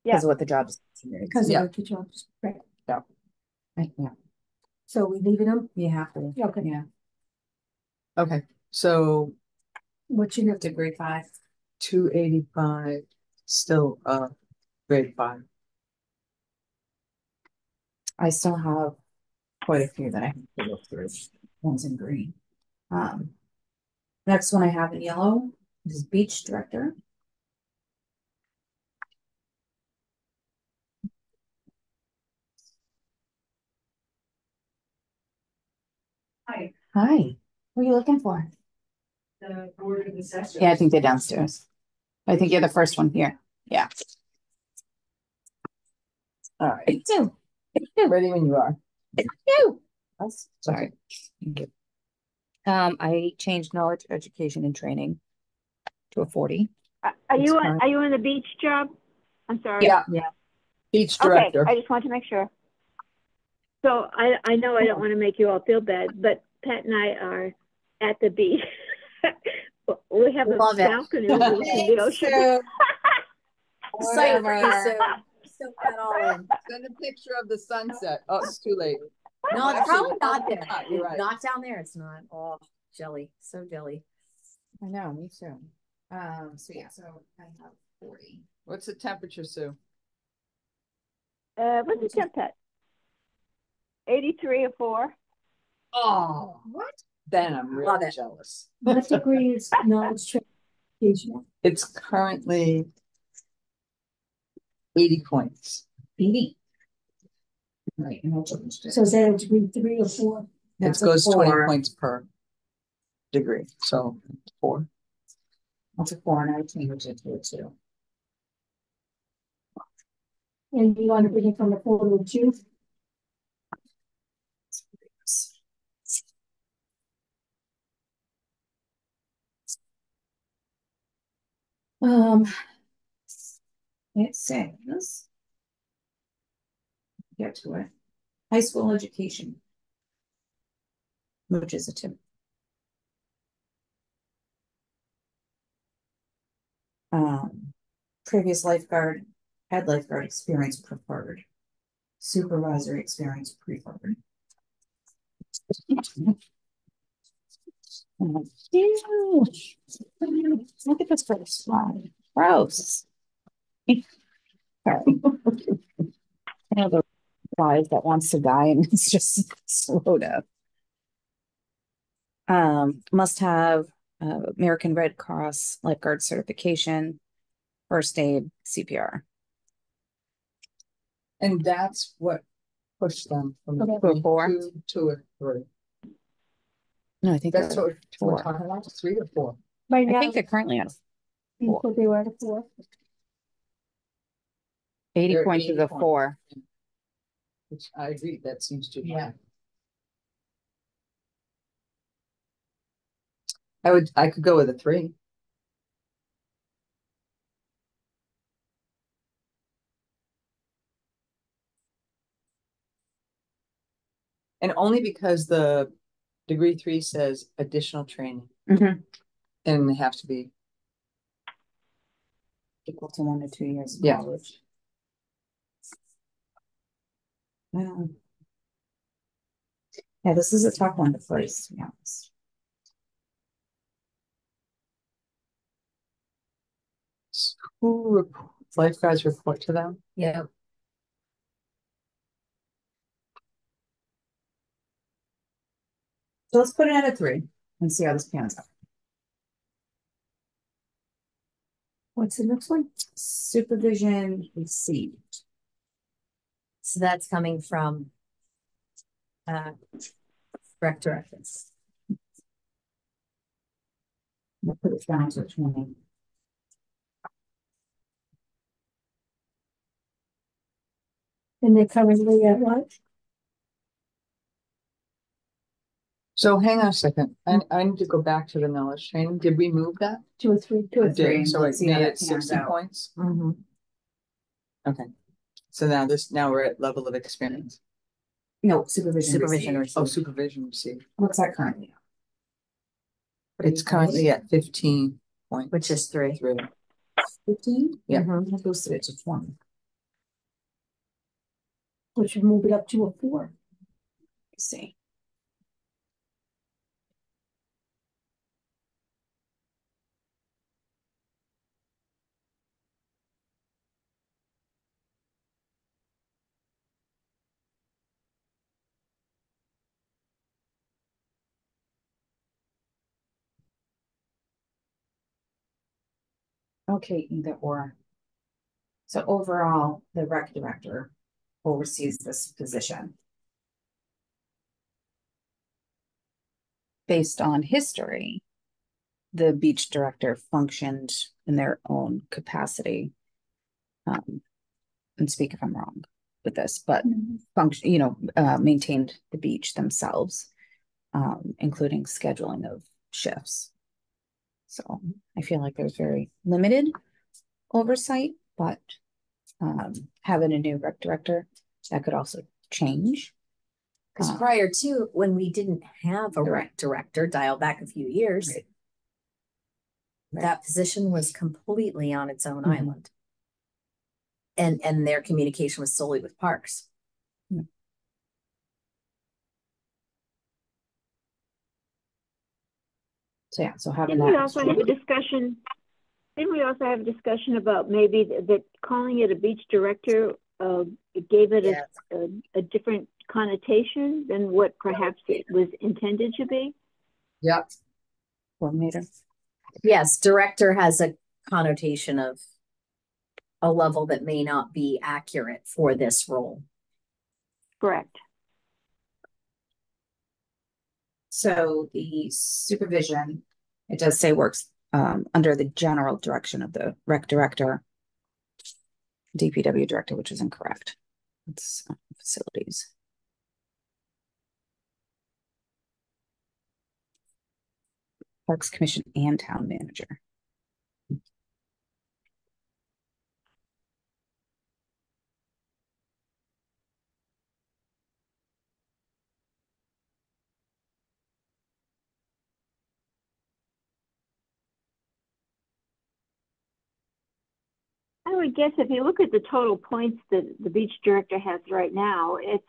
Yeah. Because of what the job description is. Because Yeah. of the jobs, right? Yeah, So we leaving them? you have to. Okay. Yeah, Okay, so What's your next? degree 5. 285, still grade 5. I still have quite a few that I have to look through. One's in green. Next one I have in yellow is beach director. Hi, Hi, what are you looking for? the board of assessors. Yeah, I think they're downstairs. I think you're the first one here. Yeah. All right, Me too. ready when you are. You. Sorry. Thank you. I changed knowledge, education, and training to a 40. Are you It's fine. are you in the beach job? I'm sorry. Yeah. Yeah. Beach Okay, director. I just want to make sure. So I know I don't want to make you all feel bad, but Pat and I are at the beach. We have a Love it. balcony overlooking the ocean. Excited for you, Whatever. Sue. Soak that all in. Send a picture of the sunset. Oh, it's too late. No, it's Actually, probably not there. you're right. Not down there, it's not. Oh, jelly, so jelly. I know, me too. So yeah, so I have 40. What's the temperature, Sue? What's the temp, Pat? 83 or 4. Oh, What? then I'm Love really it. jealous. What degree is knowledge education? It's currently 80 points. 80. Right. And I'll change this. So is that a degree 3 or 4? It That's a goes 20 4. points per degree, so 4. That's a 4, and I changed it to a 2. And you want to bring it from a 4 to a 2? It says, get to it, high school education, which is a 2. Previous lifeguard, head lifeguard experience preferred, supervisory experience preferred. Oh, ew. Look at this first slide. Gross. Sorry. I know the guy that wants to die and it's just slowed up. Must have American Red Cross lifeguard certification, first aid, CPR. And that's what pushed them from Okay. a 4. 2 to a 3. No, I think That's what we're 4. talking about, 3 or 4. Right I now, think they're currently at you put they were at a 4. 80 They're points is 80 a 4. Which I agree, that seems too Yeah. high. I could go with a 3. And only because the degree 3 says additional training Mhm. and they have to be, Equal to 1 to 2 years of Yeah. college. Yeah. Yeah, this is a tough one to place, to be honest. lifeguards report to them. Yeah. So let's put it at a 3 and see how this pans out. What's the next one? Supervision received. So that's coming from director ethics. We'll put it down to 20. And they're currently at what? So hang on a second. I need to go back to the knowledge training. Did we move that? 2 or 3? 2 To or a 3. 3. So Let's it see how made that it pans 60 out. points. Mm-hmm. Okay. So now we're at level of experience. No, supervision Supervision received. Oh, received. supervision received. What's that currently? It's currently at 15 points. Which is 3. 15? Yeah. Mhm. I posted it to 20. We should move it up to a 4. Let's see. okay, either or. So overall, the rec director oversees this position. Based on history, the beach director functioned in their own capacity. And speak if I'm wrong with this, but maintained the beach themselves, including scheduling of shifts. So I feel like there's very limited oversight, but having a new rec director, that could also change. Because prior to when we didn't have a rec director, dial back a few years, Right. that position was completely on its own island. And their communication was solely with parks. So yeah, so having Didn't we that. also have a discussion? Didn't we also have a discussion about maybe that calling it a beach director gave it a different connotation than what perhaps it was intended to be? Yep. Coordinator. Yes, director has a connotation of a level that may not be accurate for this role. Correct. So the supervision, it does say works under the general direction of the rec director, DPW director, which is incorrect. It's facilities. Parks Commission and town manager. I would guess if you look at the total points that the beach director has right now, it's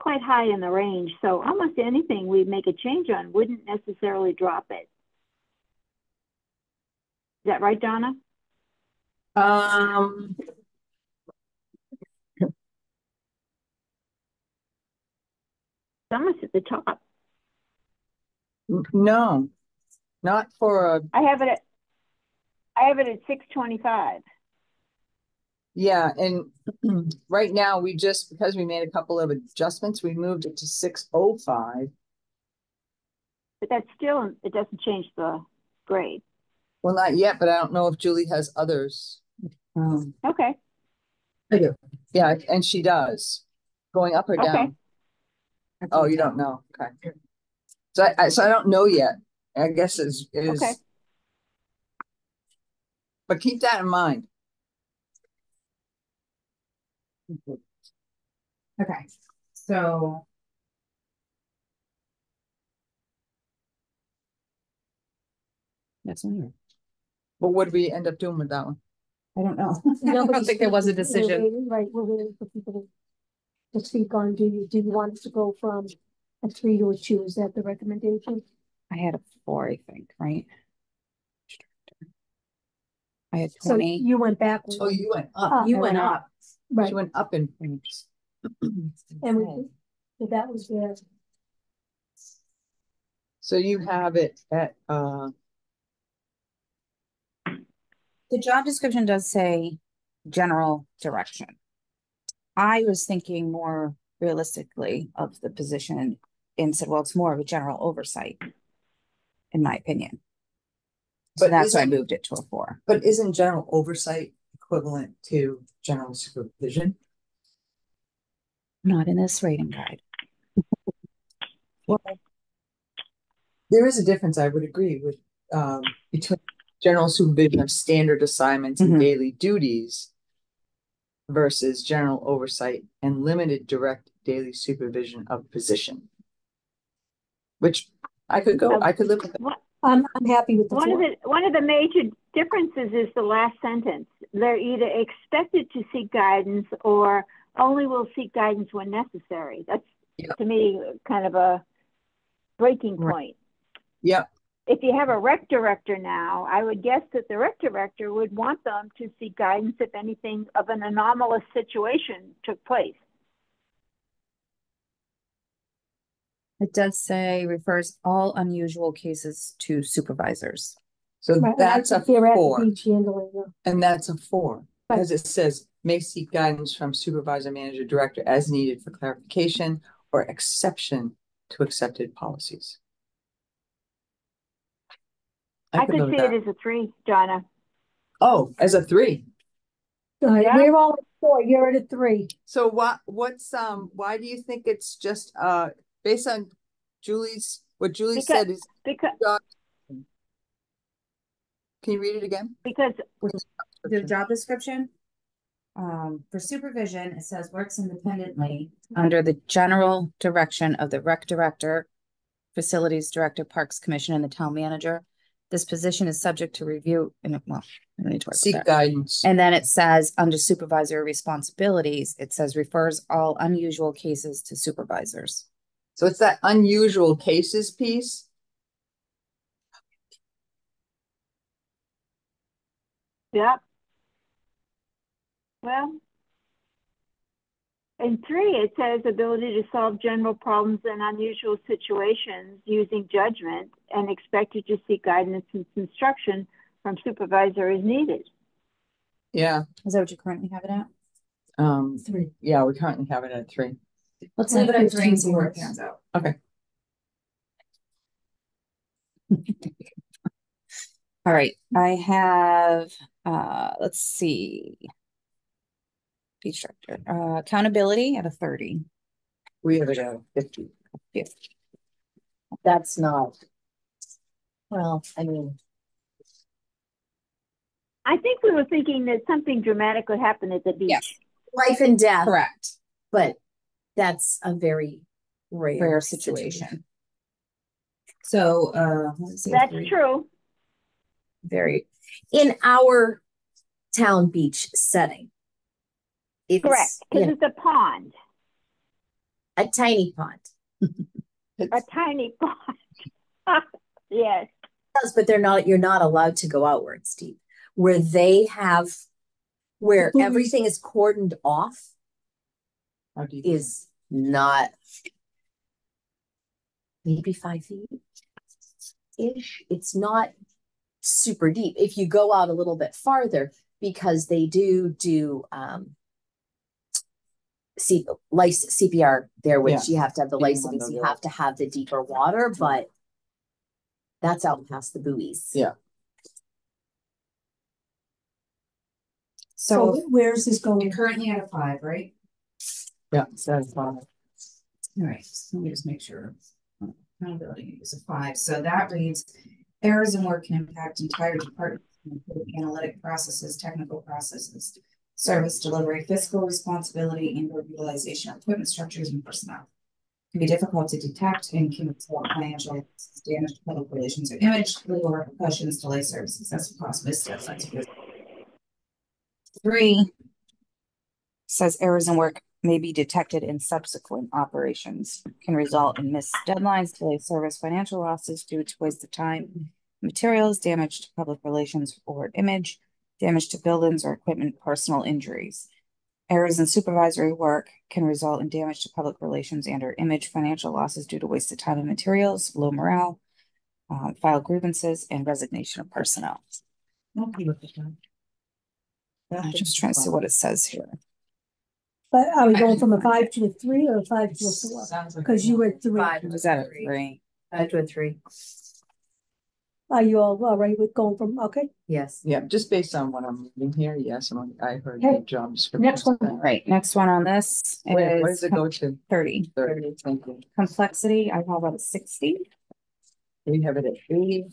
quite high in the range. So almost anything we make a change on wouldn't necessarily drop it. Is that right, Donna? It's almost at the top. No, not for a, I have it at 625. yeah, and right now we just, because we made a couple of adjustments, we moved it to 605. But that's still, it doesn't change the grade. Well, not yet, but I don't know if Julie has others. Okay. I do. Yeah, and she does. Going up or Okay. down? Oh, you don't know. Okay. So I don't know yet. I guess it is. Okay. But keep that in mind. Okay, so. That's on here. But what did we end up doing with that one? I don't know. I don't think there was a decision. Right, we're waiting for people to speak on, do you want us to go from a 3 to a 2? Is that the recommendation? I had a 4, I think, right? I had So 20. you went backwards. Oh, you went up. You I went went up. Right, She went up in. and so that was the, So you have it at The job description does say general direction. I was thinking more realistically of the position and said, well, it's more of a general oversight, in my opinion. So But that's why I isn't- moved it to a 4. But isn't general oversight equivalent to general supervision? Not in this rating guide. Well, there is a difference, I would agree with, between general supervision of standard assignments and Mhm. daily duties versus general oversight and limited direct daily supervision of position. Which I could live with that. I'm happy with the One 4. of the major differences is the last sentence. They're either expected to seek guidance or only will seek guidance when necessary. That's to me kind of a breaking point. Yep. If you have a rec director now, I would guess that the rec director would want them to seek guidance if anything of an anomalous situation took place. It does say refers all unusual cases to supervisors. So Right, that's a if you're at the 4, beach handling them. and that's a 4. Because it says may seek guidance from supervisor, manager, director as needed for clarification or exception to accepted policies. I go could with see that. it as a 3, Donna. Oh, as a 3. Yeah. We're all at 4, you're at a 3. So why do you think it's just based on what Julie Because- said is Because, can you read it again? because The job description. For supervision, it says works independently under the general direction of the rec director, facilities director, parks commission, and the town manager. This position is subject to review and well, I don't need to worry Seek about that. guidance. And then it says under supervisory responsibilities, it says refers all unusual cases to supervisors. So it's that unusual cases piece. yeah. Well, in 3, it says ability to solve general problems in unusual situations using judgment and expected to seek guidance and instruction from supervisor as needed. Yeah. Is that what you currently have it at? 3. Yeah, we currently have it at 3. Let's leave it at 3 and see where it 15 pans out. Okay. All right, I have, let's see. Beach director, accountability at a 30. We have it at 50. Yeah. That's not. Well, I mean, I think we were thinking that something dramatic would happen at the beach. Yes. life and death, Correct. but that's a very Rare situation. So, let's see. That's true. Very, In our town beach setting. It's, Correct. you Because know, it's a pond, a tiny pond. a tiny pond. Yes. Yes, but you're not allowed to go outwards deep. Where they have, where everything is cordoned off How deep is not maybe 5 feet ish. It's not super deep. If you go out a little bit farther, because they do CPR there, which you have to have the Yeah, license, you have to have the deeper water, but that's out past the buoys. Yeah. So so where's this you're going? currently at a 5, right? Yeah, so that's fine. All right, so let me just make sure. Accountability is a 5, so that reads, errors in work can impact entire departments, including analytic processes, technical processes, service delivery, fiscal responsibility, and or utilization of equipment, structures, and personnel. Can be difficult to detect and can result in financial damage to public relations or image, legal repercussions, delay services. That's a cost missteps. 3 says errors in work may be detected in subsequent operations, can result in missed deadlines, delayed service, financial losses due to waste of time, materials, damage to public relations or image, damage to buildings or equipment, personal injuries. Errors in supervisory work can result in damage to public relations and or image, financial losses due to waste of time and materials, low morale, file grievances, and resignation of personnel. I'm just trying to see what it says here. But are we going from a 5 to a 3 or a 5 to a 4? Because you were at 3. Was that a 3? 5 to a 3. Are you all right with going from, okay? Yes. Yeah, just based on what I'm reading here, yes, I heard Okay. the job description. Next one. All right, next one on this Wait, what is does it go to? 30. 30, thank you. Complexity, I have it at 60. We have it at 80.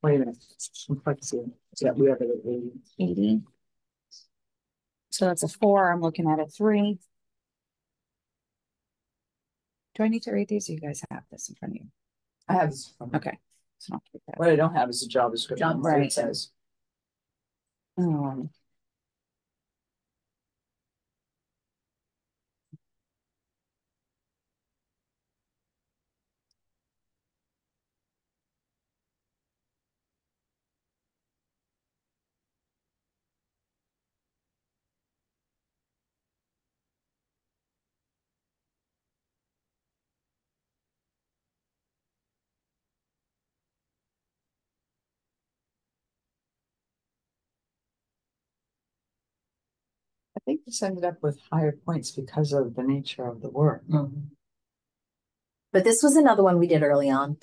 Wait a minute. Complexity. Yeah, we have it at 80. 80. So that's a 4. I'm looking at a 3. Do I need to read these? Or you guys have this in front of you? I have this. Okay. So I'll keep that. What I don't have is a job description. Job What it right. says. Um, think this ended up with higher points because of the nature of the work. But this was another one we did early on.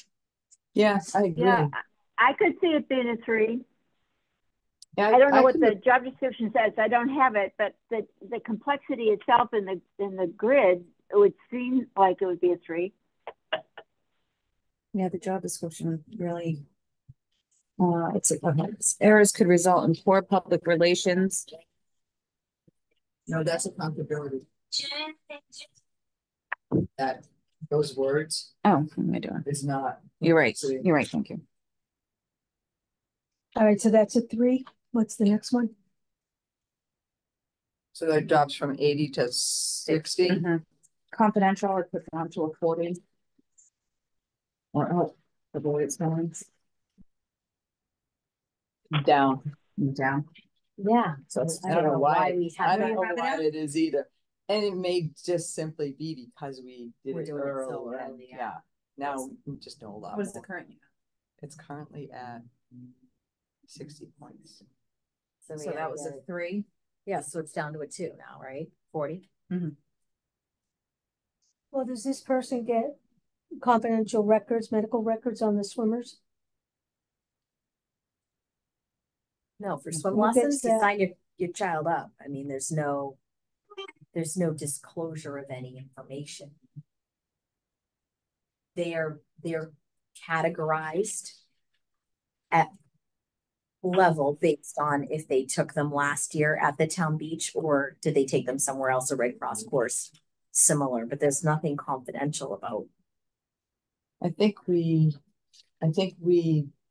Yes, I agree. Yeah, I could see it being a 3. Yeah, I don't know what can- the job description says. I don't have it, but the complexity itself in the grid, it would seem like it would be a 3. Yeah, the job description really. Errors could result in poor public relations. No, that's accountability. That, those words Oh, what am I doing? is not. You're right. You're right. Thank you. All right, so that's a 3. What's the next one? So that drops from 80 to 60. Mhm. Confidential, I put down to a 40. Or, oh, the way it's going. Down. Down. Yeah, so it's, I don't know why. we I have don't it. know have it why out? it is either. And it may just simply be because we did We're it doing it so early. And early, yeah. Now we just know a lot What is the more. current? It's currently at 60 points. So that was a 3. Yeah, so it's down to a 2 now, right? 40. Well, does this person get confidential records, medical records on the swimmers? No, for swim Who gets lessons, you that? sign your child up. I mean, there's no disclosure of any information. They're categorized at level based on if they took them last year at the town beach or did they take them somewhere else, a Red Cross course similar, but there's nothing confidential about. I think we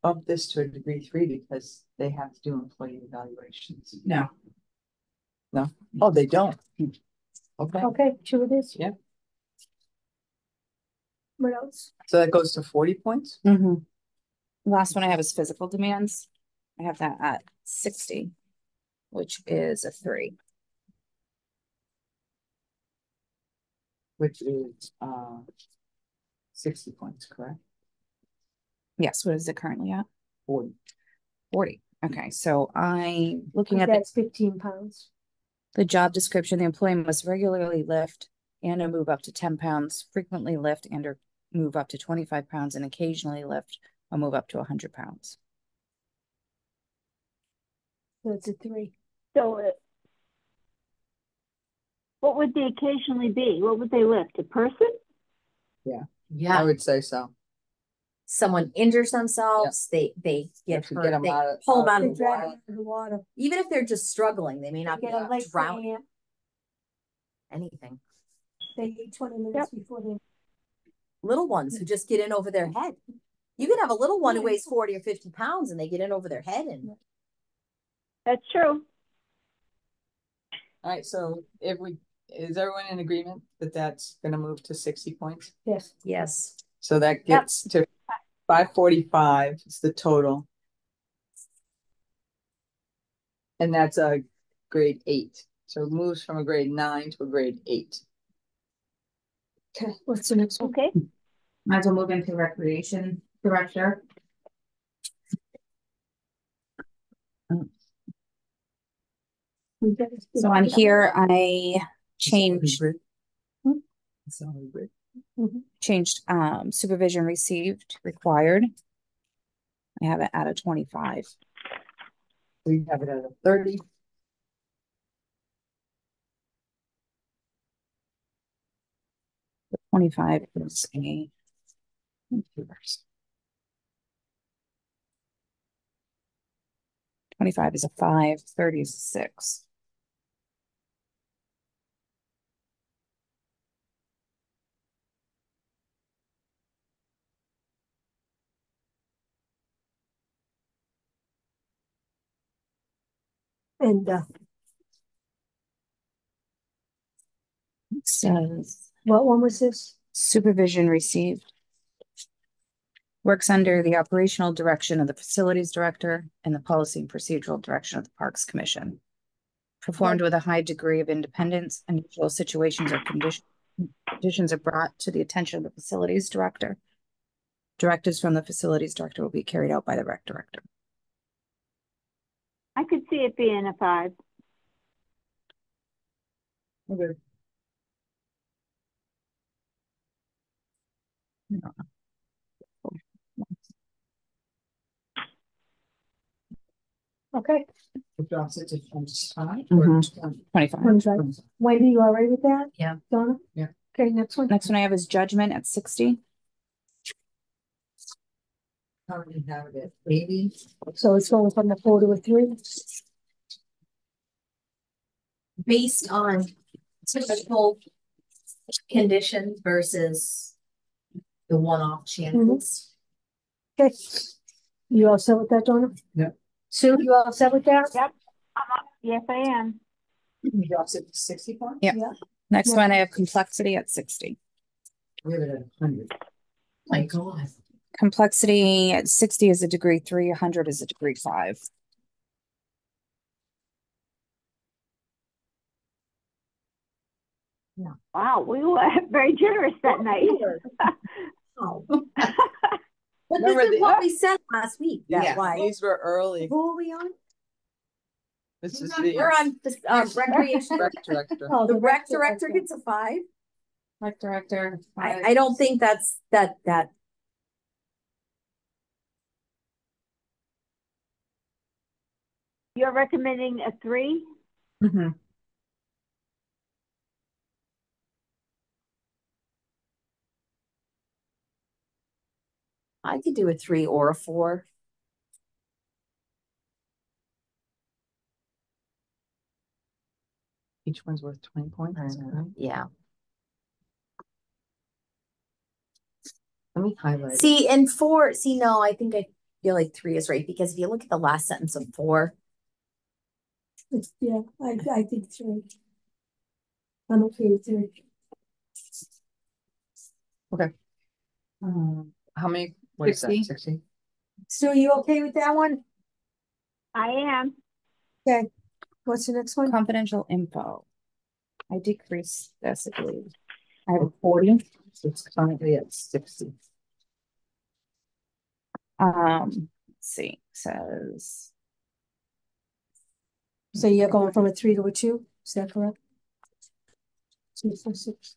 bumped this to a degree 3 because they have to do employee evaluations. No. No? Oh, they don't. Okay. Okay, sure it is. Yeah. What else? So that goes to 40 points? Last one I have is physical demands. I have that at 60, which is a 3. Which is 60 points, correct? Yes, what is it currently at? 40. 40. Okay, so looking at That's 15 pounds. the job description, the employee must regularly lift and or move up to 10 pounds, frequently lift and or move up to 25 pounds, and occasionally lift or move up to 100 pounds. So it's a 3. So what would they occasionally be? What would they lift? A person? I Yeah, would say so. someone injures themselves, they You get have to hurt, get them they out of, pull them out They of the drag water. it into the water. Even if they're just struggling, they may not be Get a leg drowning, cramp. anything. They eat 20 minutes before they. Little ones who just get in over their head. You can have a little one who weighs 40 or 50 pounds and they get in over their head and That's true. All right, so is everyone in agreement that that's gonna move to 60 points? Yes. yes. So that gets to 545 is the total. And that's a grade 8. So it moves from a grade 9 to a grade 8. Okay, what's the next one? Okay. Might as well move into recreation director. So on here, I changed supervision received required. I have it at a 25. We have it at a 30. The 25 is a 25 is a 5, 30 is a 6. And It says what one was this? supervision received. Works under the operational direction of the facilities director and the policy and procedural direction of the Parks Commission. Performed with a high degree of independence, unusual situations or conditions are brought to the attention of the facilities director. Directives from the facilities director will be carried out by the rec director. I could see it being a 5. Okay. Okay, It drops it to 25 Mhm. or 20. 25. 25. Wendy, you all right with that? Yeah. Donna? Yeah. Okay, next one. Next one I have is judgment at 60. Currently have it at 80. So it's going from a 4 to a 3. Based on typical conditions versus the one-off chances. Okay. You all set with that, Donna? Yeah. Sue, you all set with that? Yep. Yes, I am. It drops it to 60 points. Yeah. Yeah. Next Yeah. one I have complexity at 60. We have it at 100. My God. Complexity at 60 is a degree 3, 100 is a degree 5. Wow, we were very generous that night. Oh. But Remember this is the- what we said last week, Yeah, that why. these were early. Who are we on? This is We're the on the recreation. rec director. Oh, The rec director gets a 5. Rec director. I don't think that's that. You're recommending a 3? Mhm. I could do a 3 or a 4. Each one's worth 20 points. Yeah. Let me highlight it. See, and 4, no, I think I feel like 3 is right, because if you look at the last sentence of 4, Yeah, I think 3. I'm okay with 3. How many? What is that? 60? 60? Sue, you okay with that one? I am. Okay. What's the next one? Confidential info. I decreased this, I believe. I have a 40. It's currently at 60. Let's see, says So you're going from a 3 to a 2, is that correct? 2, 4, 6.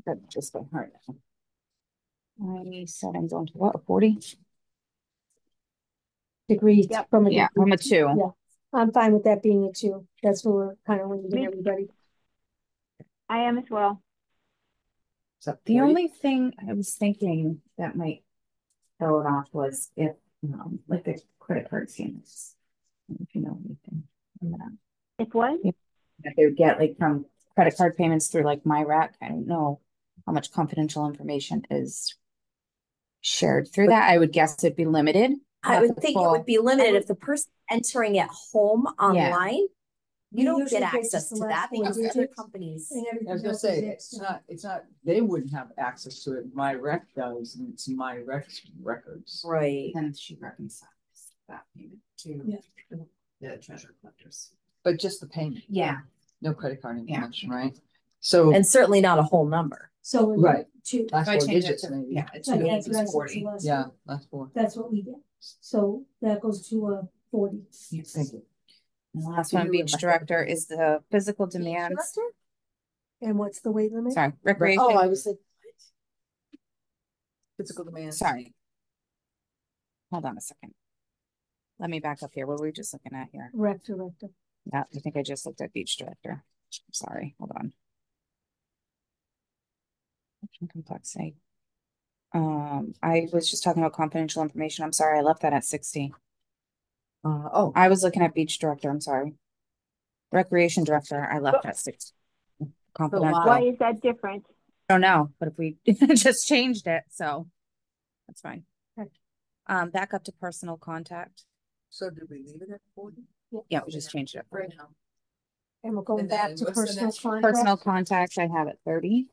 that just by heart. I said I'm going to what, 40? Degrees Yep. from a Yeah, degree. I'm a 2. Yeah. I'm fine with that being a 2. That's what we're kind of limiting Me- everybody. I am as well. Is that The 40? only thing I was thinking that might throw it off was if, like the credit card payments. If you know anything on that. If what? That they would get like from credit card payments through like MyRac. I don't know how much confidential information is shared through that. I would guess it'd be limited. I Not would the think it full- would be limited if the person entering at home online. We You don't usually get get access just the to last that four because other digits. companies. And everything I was gonna else say, is it's not, they wouldn't have access to it. My rec does, and it's my rec's records. Right. And she reconciles that payment to the treasure collectors. But just the payment, Yeah. no credit card information, right? So, And certainly not a whole number. So in Right. 2. last So I four changed it digits to- maybe. Yeah, it's Like, two that's what I equals said 40. to last Yeah, week. last four. That's what we get. So that goes to a 40. Thank you. And the last Can one, you beach repeat? director, is the physical demands. And what's the weight limit? Sorry, recreation. Oh, I was like, Physical demands. Sorry. Hold on a second. Let me back up here. What were we just looking at here? Rec director. Yeah, I think I just looked at beach director. Sorry, hold on. Complexity. I was just talking about confidential information. I'm sorry, I left that at 60. Oh, I was looking at beach director, I'm sorry. Recreation director, I left at 60. Confidential. Why is that different? I don't know, but if we just changed it, so that's fine. Okay. Back up to personal contact. so did we leave it at 40? Yeah, we just changed it. Right now. And we're going And back then to what's the personal next one? contact. Personal contact, I have at 30.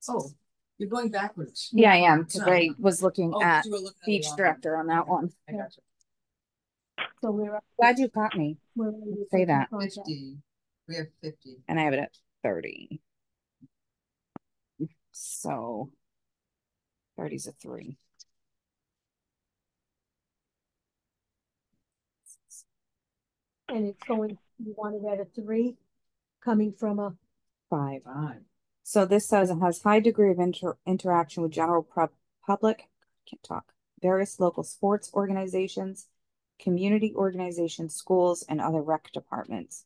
Oh, you're going backwards. Yeah, I am, because No. I was looking Oh, at you were looking at the beach wrong one. director on that one. I got So we're up. Glad you caught me, We're ready to Say take that. the you. contract. 50. We have 50. and I have it at 30. So 30 is a 3. And it's going You want it at a 3, coming from a, 5. Fine. So this says it has high degree of interaction with general public, can't talk, various local sports organizations, community organizations, schools, and other rec departments.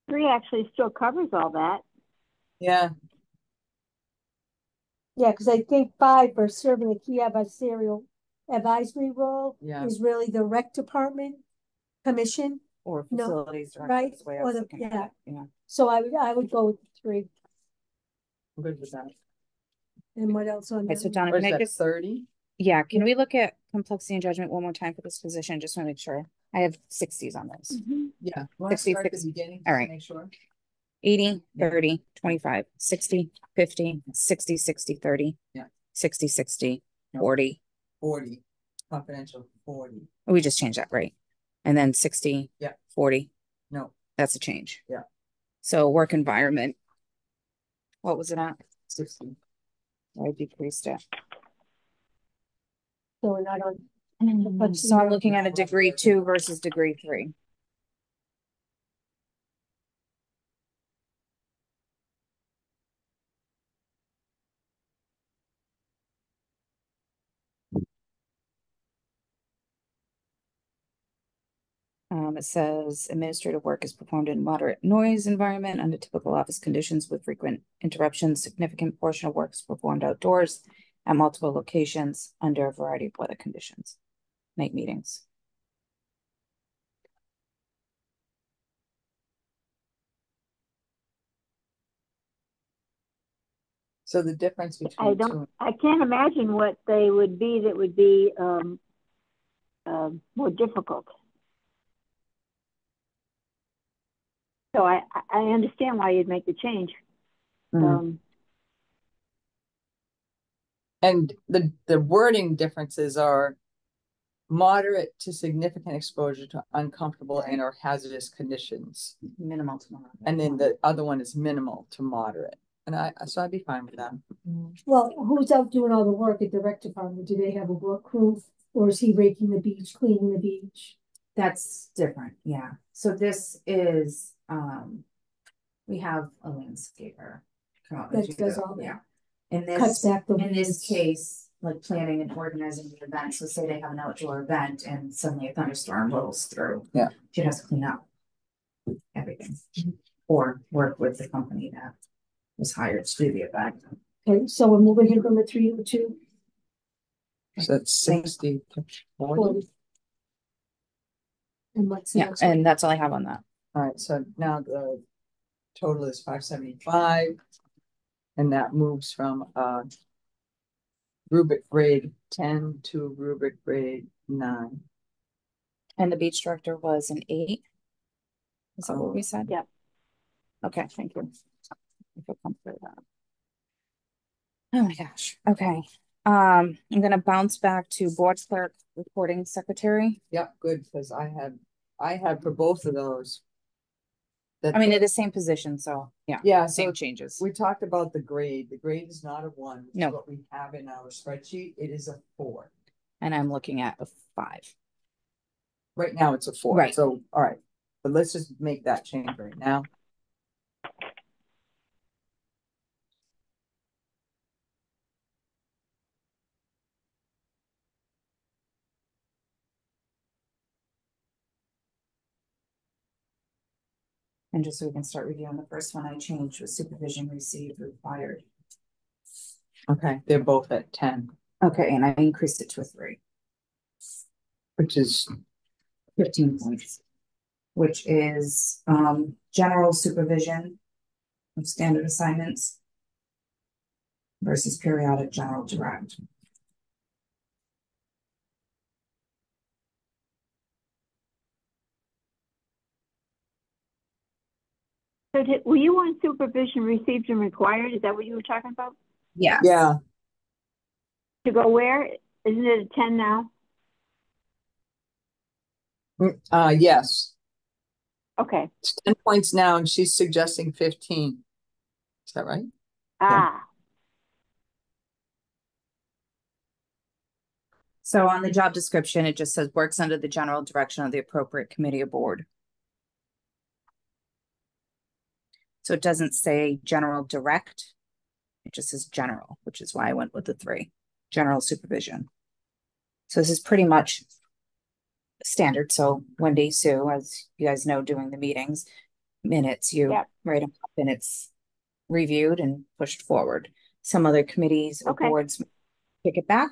Three actually still covers all that. Yeah, yeah, because I think 5 for serving a key adversarial advisory role Yeah. is really the rec department commission. Or No, facilities director, right, is the way I or was the- looking at yeah. it, yeah. So I would go with 3. I'm good with that. And what else on Okay, so that? Donna, Or can is I that just, 30? yeah, can we look at complexity and judgment one more time for this position? Just want to make sure. I have 60s on this. Yeah. You want to 60, start at the 60. beginning? All just to right. Make sure. 80, Yeah. 30, 25, 60, 50, 60, 60, 30. Yeah. 60, 60, No. 40. 40, confidential 40. We just changed that, right? And then 60, Yeah. 40. No, That's a change. Yeah. So work environment. What was it at? 60. I decreased it. So we're not on. So I'm looking at a degree 2 versus degree 3. It says administrative work is performed in moderate noise environment under typical office conditions with frequent interruptions. Significant portion of work is performed outdoors at multiple locations under a variety of weather conditions. Night meetings. So the difference between I can't imagine what they would be that would be more difficult. So I understand why you'd make the change. and the wording differences are moderate to significant exposure to uncomfortable and or hazardous conditions. Minimal to moderate. And then the other one is minimal to moderate. And so I'd be fine with that. Well, who's out doing all the work at the rec department? Do they have a work crew, or is he raking the beach, cleaning the beach? That's different, yeah. So this is, we have a landscaper. come out and That do does the- all that. Yeah. In Cuts this, back the in this weeds. case, like planning and organizing the event, so say they have an outdoor event and suddenly a thunderstorm rolls through. Yeah. She has to clean up everything, or work with the company that was hired to do the event. Okay, so we're moving him from a 3 to a 2. So that's 60 to 40. 40. And what's the Yeah, next one? and that's all I have on that. All right, so now the total is 575. And that moves from rubric grade 10 to rubric grade 9. And the beach director was an 8. Is that what we said? Yep. Okay, thank you. I feel comfortable with that. Oh my gosh, okay. I'm gonna bounce back to board clerk, reporting secretary. Yep, good, because I had for both of those. That I mean, they're the same position, so yeah, yeah, same so changes. we talked about the grade. The grade is not a 1, which No. is what we have in our spreadsheet. It is a 4. And I'm looking at a 5. Right now it's a 4. Right. So, all right, but let's just make that change right now. And just so we can start reviewing, the first one I changed was supervision received required. Okay, they're both at 10, Okay, and I increased it to a 3. which is 15 points. Which is general supervision of standard assignments versus periodic general direct. So were you on supervision received and required? Is that what you were talking about? Yeah. yeah. To go where? Isn't it a 10 now? Yes. Okay, It's 10 points now, and she's suggesting 15. Is that right? ah, So on the job description, it just says works under the general direction of the appropriate committee or board. So it doesn't say general direct. It just says general, which is why I went with the 3. General supervision. So this is pretty much standard. So Wendy, Sue, as you guys know, doing the meetings, minutes, you Yep. write them up and it's reviewed and pushed forward. Some other committees or Okay. boards pick it back.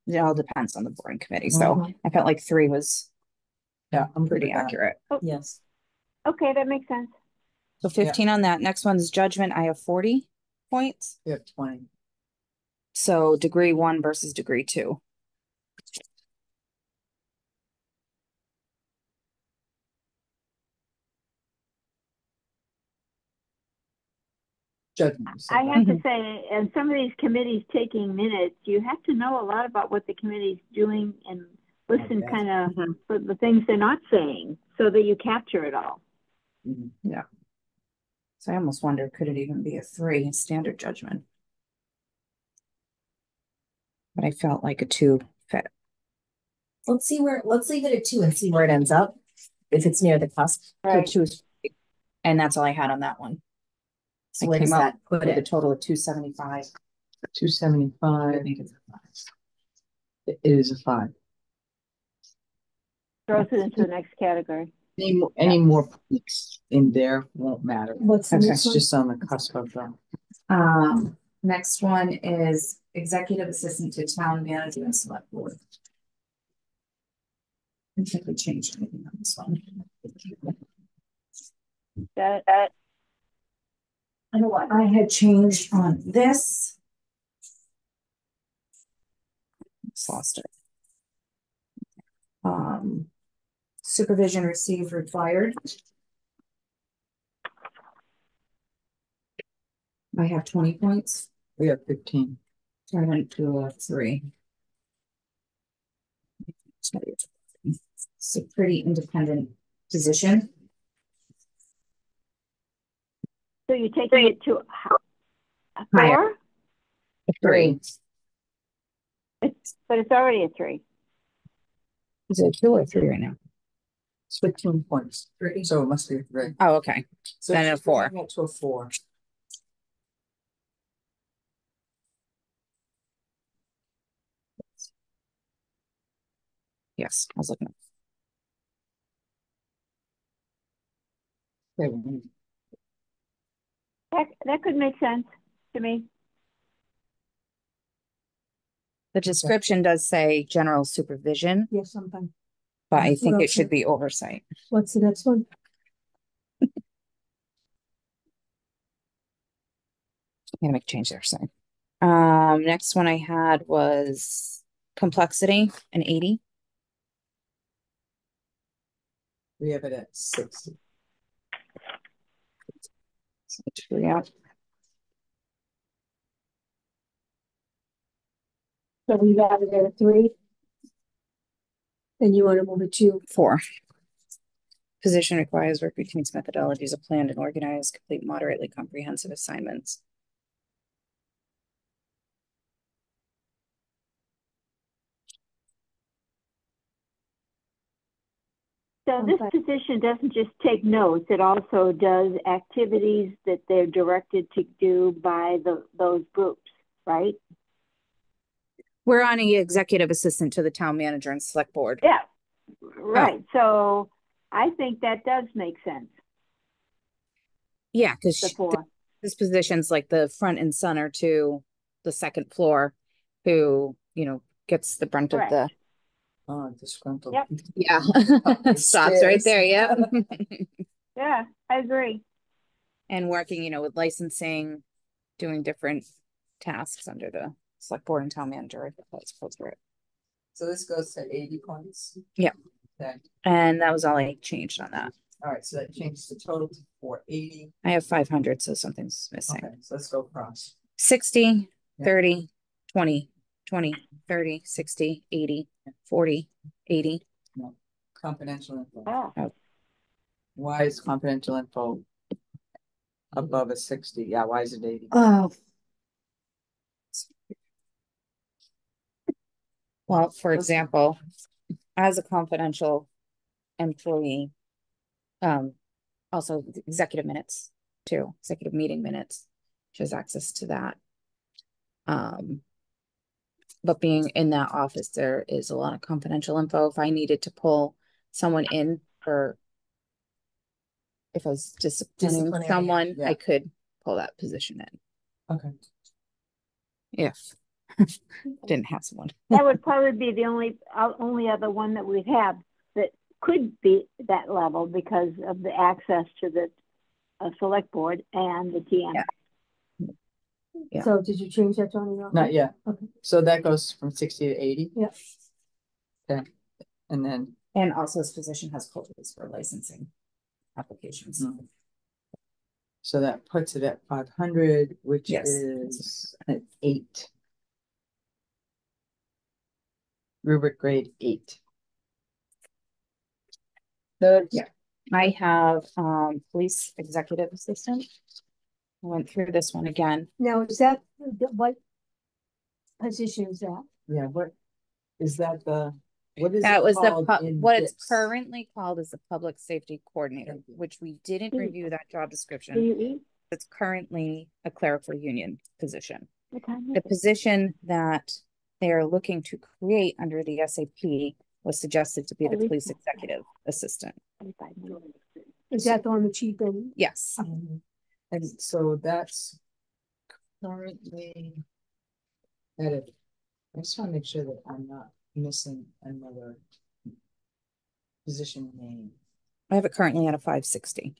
It all depends on the board and committee. So I felt like 3 was Yeah, I'm good pretty with that. accurate. Yes. okay, that makes sense. So 15 on that. Next one's judgment. I have 40 points. We have 20. So degree 1 versus degree 2. Judgment. I have to say, and some of these committees taking minutes, you have to know a lot about what the committee's doing and listen bet. kind of Mhm. for the things they're not saying so that you capture it all. Yeah. So I almost wondered, could it even be a 3 standard judgment? But I felt like a 2 fit. Let's leave it at 2 and see where it ends up. If it's near the cusp. So Right. 2 is, and that's all I had on that one. So I where does came up that put with a it? total of 275. 275. think it's a 5. It is a 5. Throws it into the next category. Any more points in there won't matter. What's the Okay. next It's one? just on the cusp of the. Next one is executive assistant to town manager and select board. I don't think we changed anything on this one. That I know what I had changed on this. Just lost it. Supervision received required. I have 20 points. We have 15. So I went to a 3. It's a pretty independent position. so you're taking it to a Higher. 4, A 3. but it's already a 3. Is it a 2 or a 3 right now? It's 15 points. So it must be a 3. Oh, okay. So Then a she's 4. bringing it to a 4. Yes, I was looking. Okay. That could make sense to me. The description does say general supervision, Yes, something. but I What think it else? should be oversight. What's the next one? I'm gonna make a change there, sorry. Next one I had was complexity, an 80. We have it at 60. So 2 out. So we got it at a 3. Then you want to move it to 4. Position requires work routines, methodologies, a planned and organized, complete, moderately comprehensive assignments. So this Okay. position doesn't just take notes, it also does activities that they're directed to do by those groups, right? We're on the executive assistant to the town manager and select board. Yeah, right. So I think that does make sense, Yeah, because the 4. this position's like the front and center to the second floor, who, gets the brunt of the, Correct. Oh, disgruntled. Yep. yeah, Up the stops right stairs. there, yeah. Yeah, I agree. And working, with licensing, doing different tasks under the select board and town manager, I think that's appropriate. So this goes to 80 points. Yeah. Okay. And that was all I changed on that. All right. So that changes the total to 480. I have 500, so something's missing. Okay. So let's go across. 60, Yeah. 30, 20, 20, 30, 60, 80, 40, 80. Confidential info. Oh, Why is confidential info above a 60? Yeah, why is it 80? Oh. Well, for example, as a confidential employee, also the executive minutes too, executive meeting minutes, she has access to that. But being in that office, there is a lot of confidential info. If I needed to pull someone in for, if I was disciplining Disciplinary, someone, yeah. I could pull that position in Okay. if didn't have someone. That would probably be the only other one that we'd have that could be that level because of the access to the select board and the TM. Yeah. Yeah. So did you change that, Tony? Not yet. Okay. So that goes from 60 to 80? Yeah. Okay. And then, And also his position has quotas for licensing applications. so that puts it at 500, which Yes. is an 8. Rubric grade 8. Third, yeah. I have police executive assistant. I went through this one again. Now, is that, what position is that? Yeah, what is that what is That it was called the in what it's this? currently called is the public safety coordinator, Thank you. which we didn't Mm. review that job Do description. you eat? It's currently a clerical union position. What time is The it? position that they are looking to create under the SAP was suggested to be the At least police not executive assistant. 45 minutes. Is that the one the chief and? Yes. And so that's currently at it. I just want to make sure that I'm not missing another position name. I have it currently at a 560.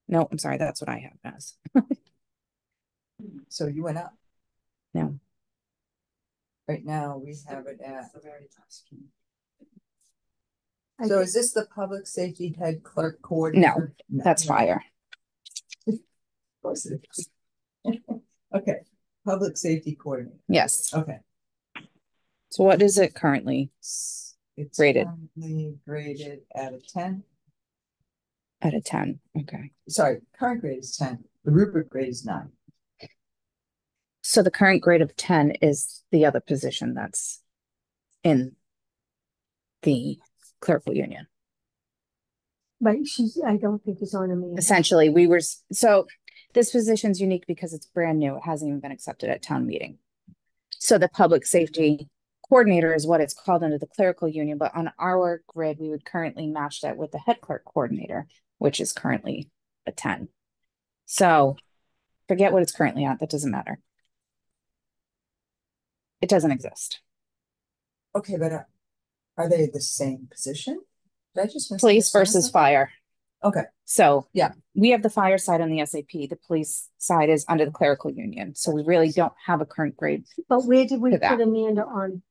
No, I'm sorry, that's what I have as. So you went up. No. Right now we have it at. I So think- is this the public safety head clerk coordinator? No, That's fire. Of course it is. Okay, public safety coordinator. Yes. Okay. So what is it currently It's Graded. currently graded at a 10. at a 10? Okay. Sorry, current grade is 10. The rubric grade is 9. So the current grade of 10 is the other position that's in the clerical union. But I don't think it's on a me. Essentially, so this position's unique because it's brand new. It hasn't even been accepted at town meeting. So the public safety coordinator is what it's called under the clerical union, but on our grid, we would currently match that with the head clerk coordinator, which is currently a 10. So forget what it's currently at. That doesn't matter. It doesn't exist. Okay, but are they the same position? Did I just Police versus fire. Okay. So Yeah. we have the fire side on the SAP. The police side is under the clerical union. So we really don't have a current grade. But where did we To that. put Amanda on?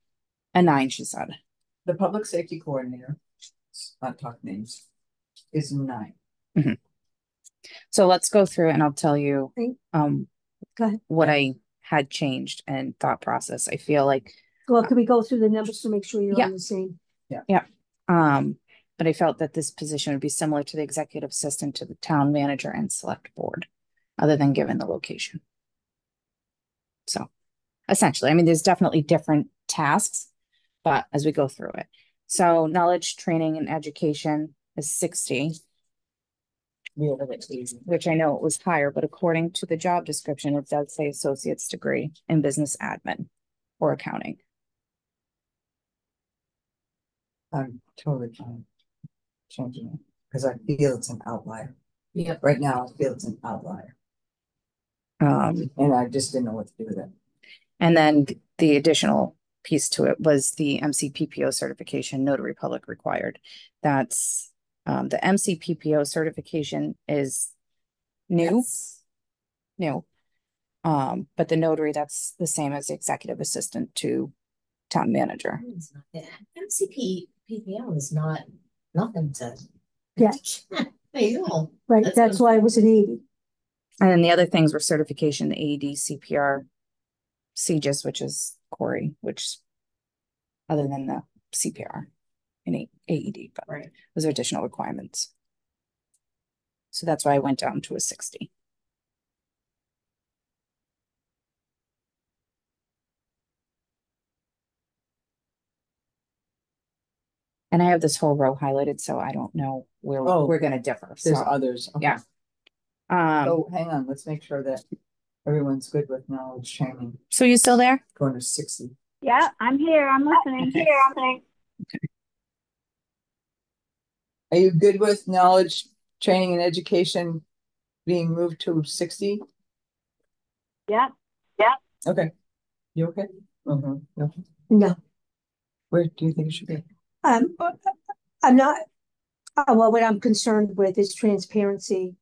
A 9, she said. The public safety coordinator, not talk names, is 9. So let's go through and I'll tell you Okay. Go ahead. what I had changed and thought process. I feel like Well, can we go through the numbers to make sure you're Yeah. on the same? but I felt that this position would be similar to the executive assistant to the town manager and select board, other than given the location. So essentially, I mean, there's definitely different tasks, but as we go through it. So knowledge, training, and education is 60, We have it at 80. which I know it was higher, but according to the job description, it does say associate's degree in business admin or accounting. I'm totally fine changing it because I feel it's an outlier. Yep. Right now, I feel it's an outlier, and I just didn't know what to do with it. And then the additional piece to it was the MCPPO certification, notary public required. That's the MCPPO certification is new. But the notary, that's the same as the executive assistant to town manager. MCP PPL is not nothing to. Yeah. Hey, no. Right, That's that's why it was an 80. And then the other things were certification, the AED, CPR, CGIS, which is Corey, which other than the CPR and AED, but Right. those are additional requirements. So that's why I went down to a 60. And I have this whole row highlighted, so I don't know where Oh, we're gonna differ, There's so, others. Okay. yeah. So hang on, let's make sure that everyone's good with knowledge training, So you still there? going to 60. Yeah, I'm here, I'm listening. Okay. Are you good with knowledge training and education being moved to 60? Yeah, Okay. You okay? No. No, Where do you think it should be? I'm not, well, what I'm concerned with is transparency,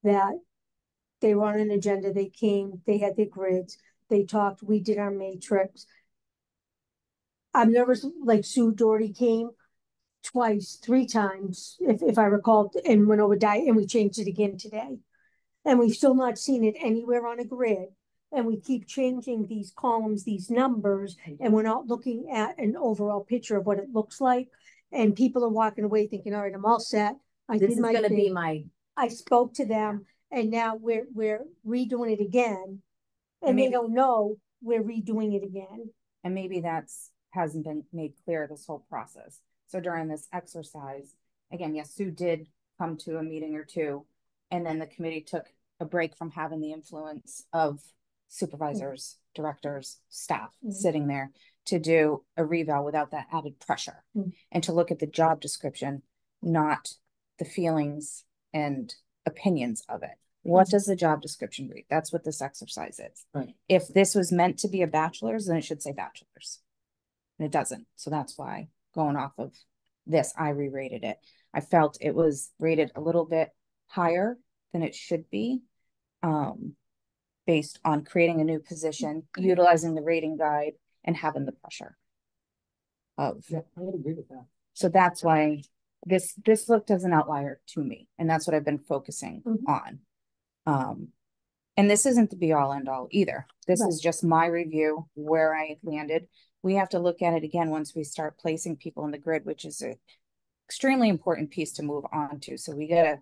that they were on an agenda, they came, they had their grids, they talked, we did our matrix. I'm nervous, like Sue Doherty came twice, 3 times, if I recall, and went over diet, and we changed it again today. And we've still not seen it anywhere on a grid. And we keep changing these columns, these numbers, and we're not looking at an overall picture of what it looks like. And people are walking away thinking, all right, I'm all set. I This did is my gonna be thing. my, I spoke to them, and now we're redoing it again. And And they maybe- don't know we're redoing it again. And maybe hasn't been made clear this whole process. So during this exercise, again, yes, Sue did come to a meeting or two, and then the committee took a break from having the influence of supervisors, directors, staff sitting there to do a reval without that added pressure and to look at the job description, not the feelings and opinions of it. What does the job description read? That's what this exercise is. Right. If this was meant to be a bachelor's, then it should say bachelor's. And it doesn't. So that's why, going off of this, I re-rated it. I felt it was rated a little bit higher than it should be, based on creating a new position, utilizing the rating guide, and having the pressure of. Yeah, I would agree with that. So that's why this looked as an outlier to me, and that's what I've been focusing on. And this isn't the be all end all either. This is just my review, where I landed. We have to look at it again once we start placing people in the grid, which is a extremely important piece to move on to. So we gotta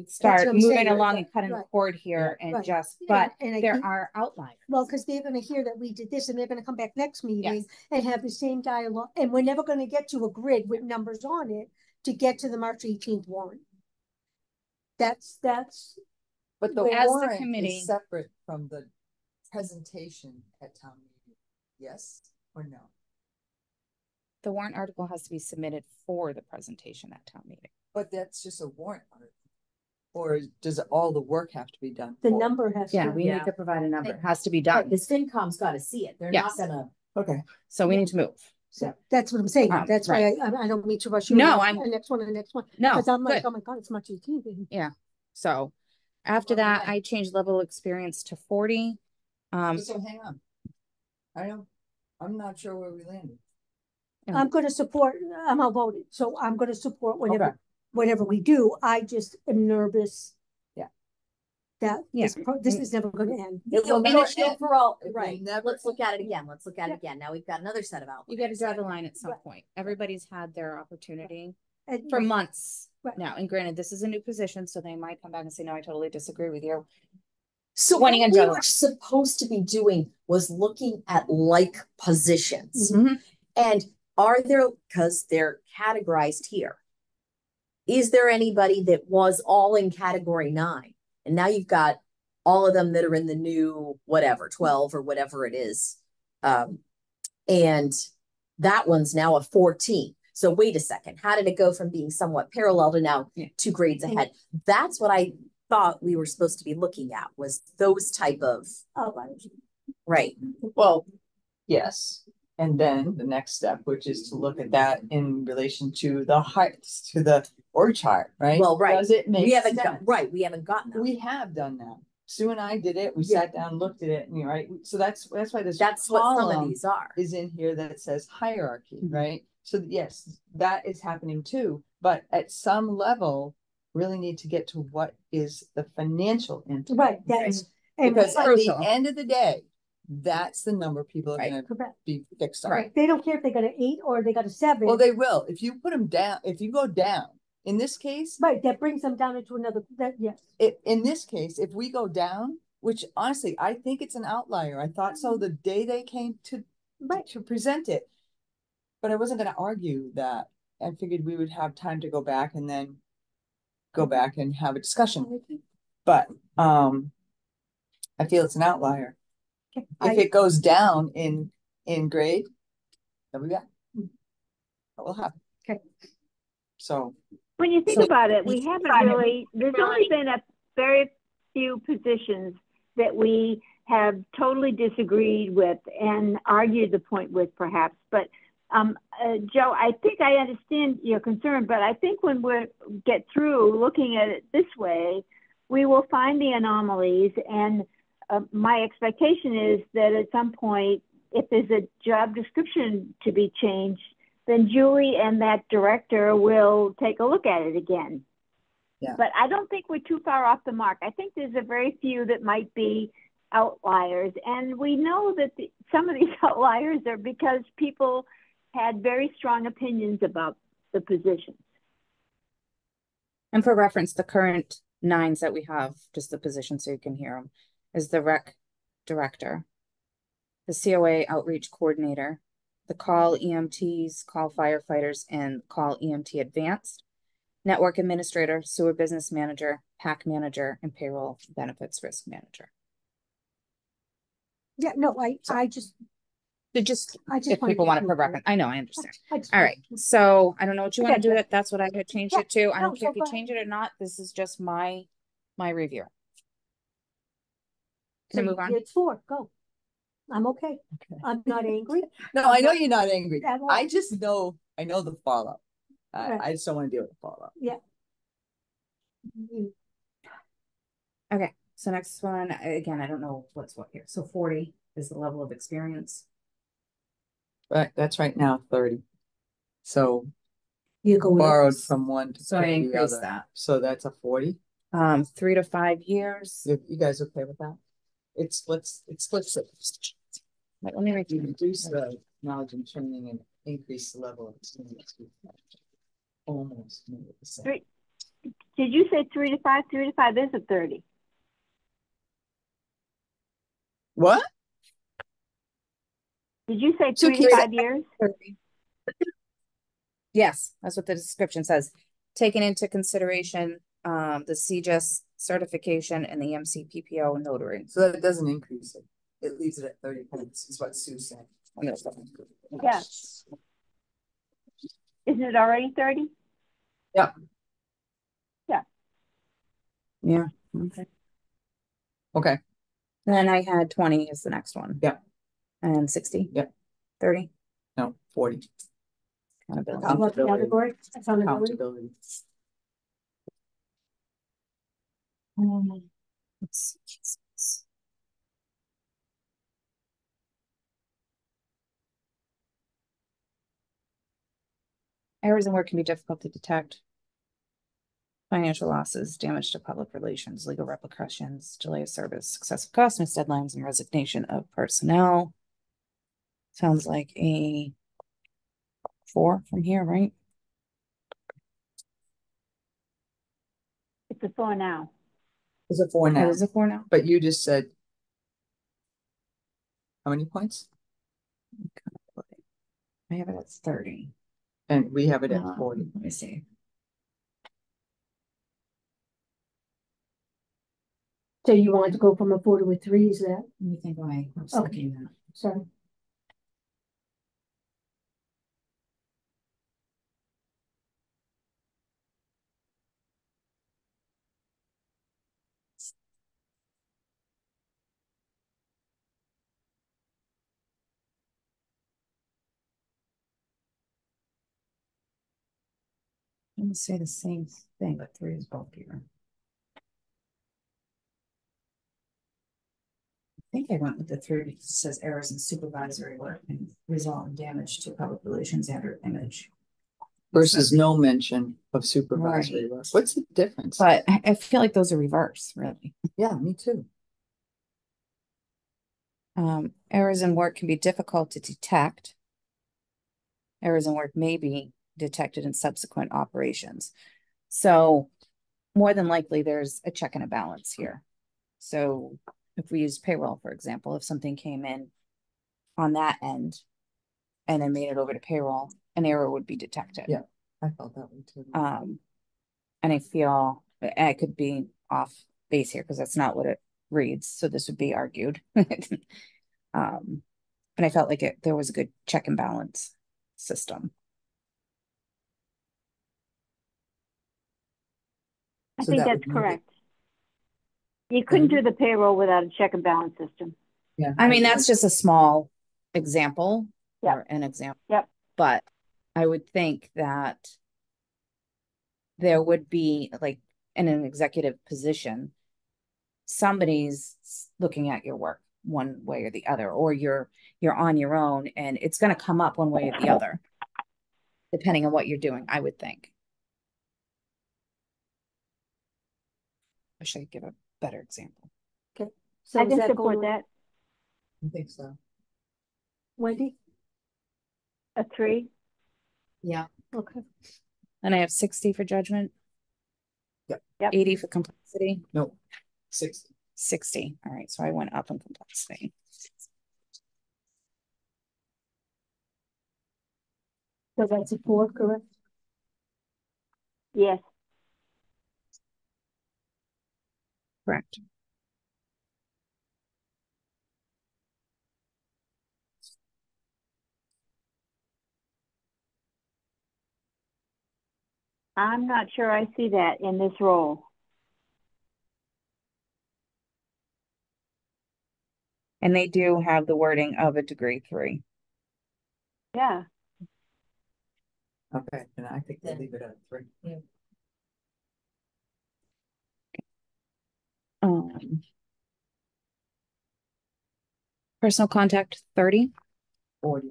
start what I'm moving saying, along right, and cutting the right. cord here and Right. just, but And I there keep- are outliers. Well, because they're gonna hear that we did this, and they're gonna come back next meeting Yes. and have the same dialogue, and we're never gonna get to a grid with numbers on it to get to the March 18th warrant. That's, But the Wait, as the warrant committee- is separate from the presentation at town meeting, yes or no? The warrant article has to be submitted for the presentation at town meeting. But that's just a warrant article. Or does all the work have to be done? the for it? number has to. Yeah, we need to provide a number. It has to be done. the FinCom's gotta see it. They're not Yes. gonna, Okay, So we need to move. So that's what I'm saying. That's why I don't mean to rush you. No, on I'm- The next one, No, because I'm like, good. oh my God, it's March 18th. So after that, I changed level of experience to 40. so hang on. I'm not sure where we landed. I'm gonna support, I'm outvoted, so I'm gonna support Okay. whatever we do. I just am nervous. Yeah. That Yeah. this is never gonna end. it will will never, never end. overall, It will right, never let's look at it again, let's look at it Yeah. again. Now we've got another set of You outliers. gotta draw the line at some Right. point. Everybody's had their opportunity And- for months Right. now. And granted, this is a new position, so they might come back and say, no, I totally disagree with you. So Pointing what and we drawing. were supposed to be doing was looking at like positions. Mhm. And are there, because they're categorized here, is there anybody that was all in category 9? And now you've got all of them that are in the new whatever, 12 or whatever it is. And that one's now a 14. So wait a second, how did it go from being somewhat parallel to now Yeah. 2 grades ahead? That's what I thought we were supposed to be looking at, was those type of, outliers. right. Well, yes. And then the next step, which is to look at that in relation to the heights, to the org chart, right? Well, right. Does it make We haven't sense? we haven't gotten that. We have done that. Sue and I did it. We Yeah. sat down, looked at it, and you're right. So that's why this That's what some of column these are. is in here that says hierarchy, Mhm. right? So yes, that is happening too. But at some level, really need to get to what is the financial impact. Right, that's, and Because at Crucial. the end of the day, that's the number people are Right. gonna correct. be fixed on. Right. They don't care if they got an 8 or they got a 7. Well, they will. If you put them down, if you go down, in this case, Right, that brings them down into another, that, yes. in this case, if we go down, which honestly, I think it's an outlier. I thought so the day they came Right. to present it. But I wasn't gonna argue that. I figured we would have time to go back and then go back and have a discussion. But I feel it's an outlier. Okay, If it goes down in grade, then we got what will happen. Okay. So When you think about it, we haven't really, there's only been a very few positions that we have totally disagreed with and argued the point with perhaps. But Joe, I think I understand your concern, but I think when we get through looking at it this way, we will find the anomalies. And my expectation is that at some point, if there's a job description to be changed, then Julie and that director will take a look at it again. Yeah. But I don't think we're too far off the mark. I think there's a very few that might be outliers. And we know that some of these outliers are because people had very strong opinions about the positions. And for reference, the current 9s that we have, just the position so you can hear them, is the rec director, the COA outreach coordinator, the call EMTs, call firefighters, and call EMT advanced, network administrator, sewer business manager, PAC manager, and payroll benefits risk manager. Yeah, no, I just If people want it for reference, I know, I understand. All All right, so I don't know what you want to do Okay. it. That's what I had changed Yeah, it to. I no, don't care so if you go ahead. change it or not. This is just my review. Can I move on? It's 4, go. I'm okay. I'm not angry. no, I know you're not angry. At all. I just know I know the fallout. Right. I just don't want to deal with the fallout. Yeah. Okay, so next one, again, I don't know what's what here. So 40 is the level of experience. But that's right now 30. So You go borrowed from one to So I put the increased other. that. So that's a 40. 3 to 5 years. You guys okay with that? It splits it. Let me read You reduce the knowledge and training and increase the level of experience. Almost the same. Did you say 3 to 5? 3 to 5 is a 30. What? Did you say So 3 to keep it- 5 years? Yes, that's what the description says. Taking into consideration the CGIS certification and the MCPPO notary. So that doesn't increase it. It leaves it at 30 points, is what Sue said. Yeah. Isn't it already 30? Yeah. Okay. Okay. Then I had 20 is the next one. Yeah. And 60. Yeah. 30. No, 40. Accountability. How about the category? Accountability. Accountability. Let's see. Errors in work can be difficult to detect. Financial losses, damage to public relations, legal repercussions, delay of service, excessive costs, missed deadlines, and resignation of personnel. Sounds like a 4 from here, right? It's a 4 now. It's a 4 now. It is a 4 now. But you just said how many points? I have it at 30. And we have it at 40. Let me see. So you want to go from a 4 to a 3, is that? Let me think why I'm Okay. looking at. Sorry. I'm gonna say the same thing, but 3 is bulkier. I think I went with the 3 because it says errors in supervisory work and result in damage to public relations and or image. Versus no mention of supervisory work. What's the difference? But I feel like those are reverse, really. Yeah, me too. Errors in work can be difficult to detect. Errors in work may be detected in subsequent operations. So more than likely, there's a check and a balance here. So if we use payroll, for example, if something came in on that end and then made it over to payroll, an error would be detected. Yeah. I felt that way too. And I feel I could be off base here because that's not what it reads. So this would be argued. And I felt like there was a good check and balance system. I So think that that's would make it- correct. You couldn't do the payroll without a check and balance system. Yeah. I mean, that's just a small example Yep. or an example. Yep. But I would think that there would be, like, in an executive position, somebody's looking at your work one way or the other, or you're on your own and it's going to come up one way or the other, depending on what you're doing, I would think. I should give a better example. So I is can that support going, that. I think so. Wendy? A 3. Yeah. Okay. And I have 60 for judgment. Yep. Yep. 80 for complexity. No, 60. 60. All right. So I went up in complexity. So that's a 4, correct? Yes. Correct. I'm not sure I see that in this role. And they do have the wording of a degree 3. Yeah. Okay, and I think they leave it at 3. Personal contact 30. 40.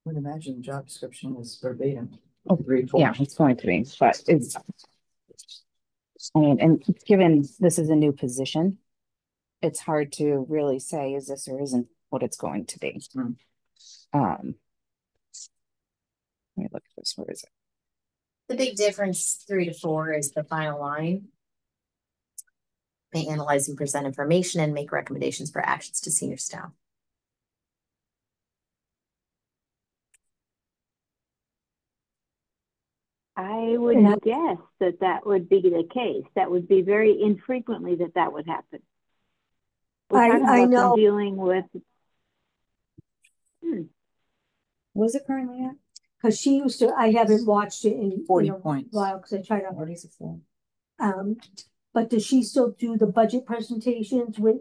Would imagine the job description is verbatim. Oh, 3, 4. Yeah, it's going to be, but it's, I mean, and given this is a new position, it's hard to really say is this or isn't what it's going to be. Mm. Let me look at this. Where is it? The big difference, 3 to 4, is the final line. May analyze and present information and make recommendations for actions to senior staff. I would guess that would be the case. That would be very infrequently that would happen. We're talking I about them know. dealing with. Was it currently at? Because she used to, I haven't watched it in 40 a points. while because I try to, 40 is a 4. but does she still do the budget presentations with,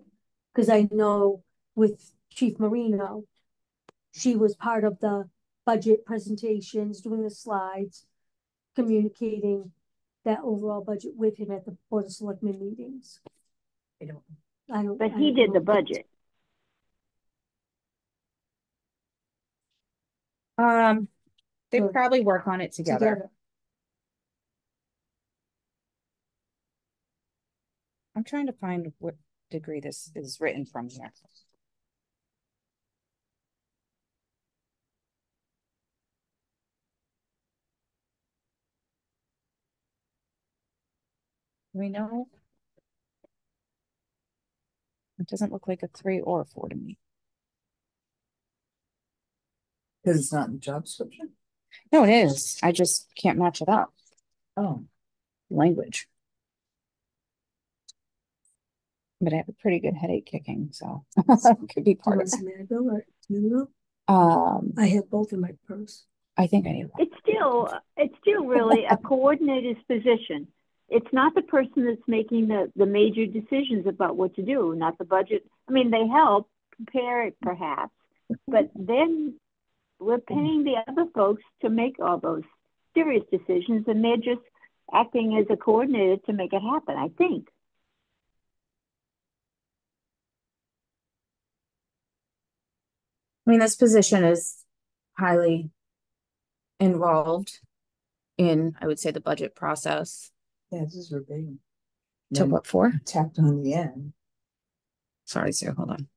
because I know with Chief Marino, she was part of the budget presentations, doing the slides, communicating that overall budget with him at the Board of Selectmen meetings. I don't. I But he don't did know the if budget. They Sure. probably work on it together. I'm trying to find what degree this is written from here. Do we know? It doesn't look like a 3 or a 4 to me. Because it's not in the job description. No, it is. I just can't match it up. Oh, Language. But I have a pretty good headache kicking, so could be part of it. I have both in my purse. I think I need It's still really a coordinator's position. It's not the person that's making the major decisions about what to do, not the budget. I mean, they help prepare it perhaps, but then we're paying the other folks to make all those serious decisions, and they're just acting as a coordinator to make it happen, I think. I mean, this position is highly involved in, I would say, the budget process. Yeah, this is verbatim. To Then what for? tacked on the end, Sorry, Sue, hold on.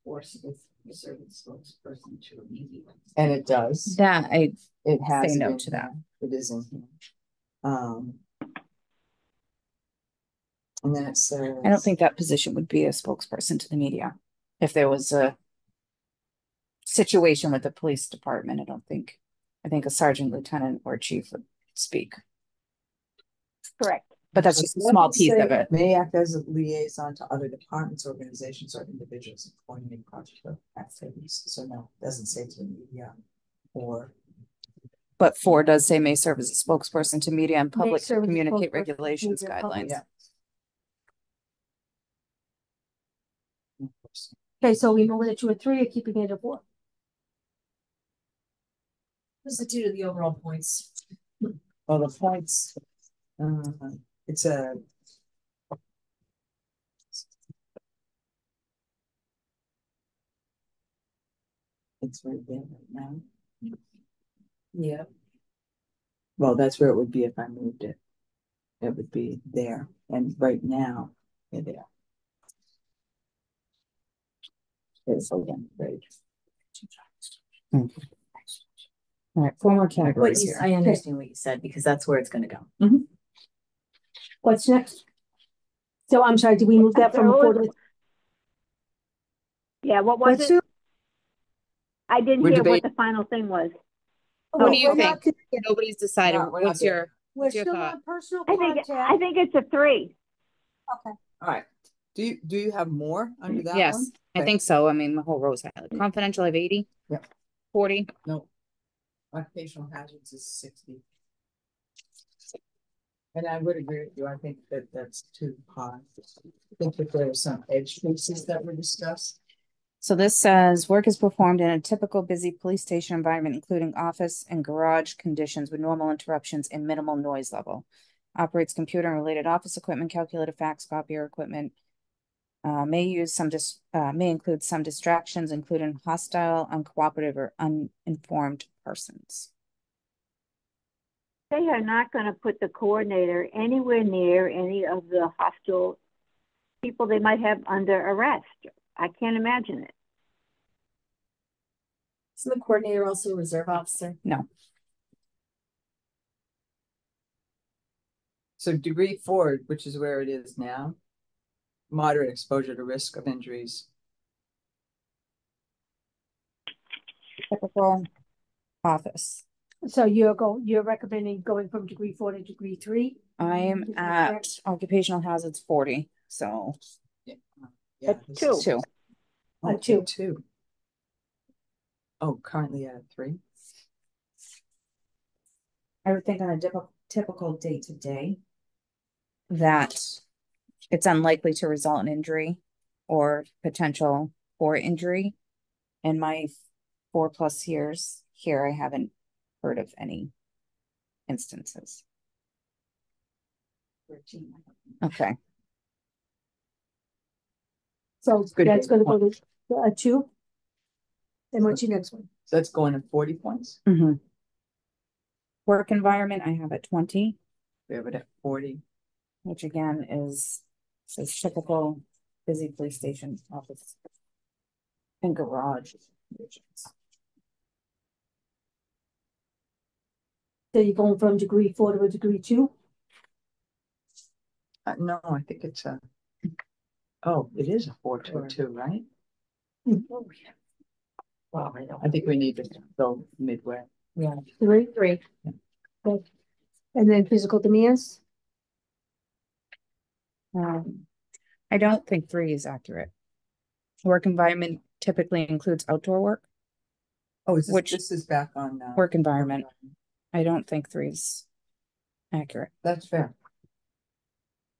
Force with the service spokesperson to immediately. and it does. That It has say it no in to that. here. It is in here. And then it says. I don't think that position would be a spokesperson to the media. If there was a situation with the police department, I think a sergeant, lieutenant, or chief would speak. Correct. But that's just a small piece of it. May act as a liaison to other departments, organizations, or individuals in coordinating project activities. So no, it doesn't say to the media or. But 4 does say may serve as a spokesperson to media and May public to serve as a communicate spokesperson to regulations, media and public. guidelines. Yeah. Okay, so we move it to a 3 or keeping it a 4? What's the due to the overall points? Well, the points, it's a. It's right there right now. Yeah. Well, that's where it would be if I moved it. It would be there, and right now, they're there. It's again, right. All right, 4 more What categories you, here. I understand what you said, because that's where it's gonna go. What's next? So I'm sorry, did we move that from a 4 to? Yeah, what was What's it? Sue? I didn't We're hear what debating. the final thing was. What do you We're not think? there. Nobody's decided. No, we're not What's there. your We're your still thought? on personal I contact. think it's a 3. Okay. All right. Do you have more under that one? Yes, I think so. I mean, the whole row's highlighted. Confidential, I have 80. Yep. 40. No. Occupational hazards is 60. And I would agree with you. I think that that's too high. I think that there are some edge cases that were discussed. So this says work is performed in a typical busy police station environment, including office and garage conditions with normal interruptions and minimal noise level. Operates computer and related office equipment, calculator, fax, copier equipment. May include some distractions, including hostile, uncooperative, or uninformed persons. They are not gonna put the coordinator anywhere near any of the hostile people they might have under arrest. I can't imagine it. Isn't the coordinator also a reserve officer? No. So degree 4, which is where it is now. Moderate exposure to risk of injuries. Typical office. So you're recommending going from degree 4 to degree 3? I am Is that at correct? occupational hazards 40, so Yeah, It's this is- 2. Oh, A 2. 2. Oh, currently at 3. I would think on a typical day-to-day that it's unlikely to result in injury or potential for injury. In my 4+ years here, I haven't heard of any instances. 13. Okay. So Good. that's gonna go to a 2? And what's your next one? So that's going to 40 points. Work environment, I have at 20, We have it at 40. which again is typical busy police station office and garage. So you're going from degree 4 to a degree 2? No, I think it's a. Oh, it is a 4 to a 2, right? Well, I don't. I think we need to go midway. Yeah. 3? 3. Okay. And then physical demands? I don't think 3 is accurate. Work environment typically includes outdoor work. Oh, Which- this is back on Work environment. I don't think 3 is accurate. That's fair.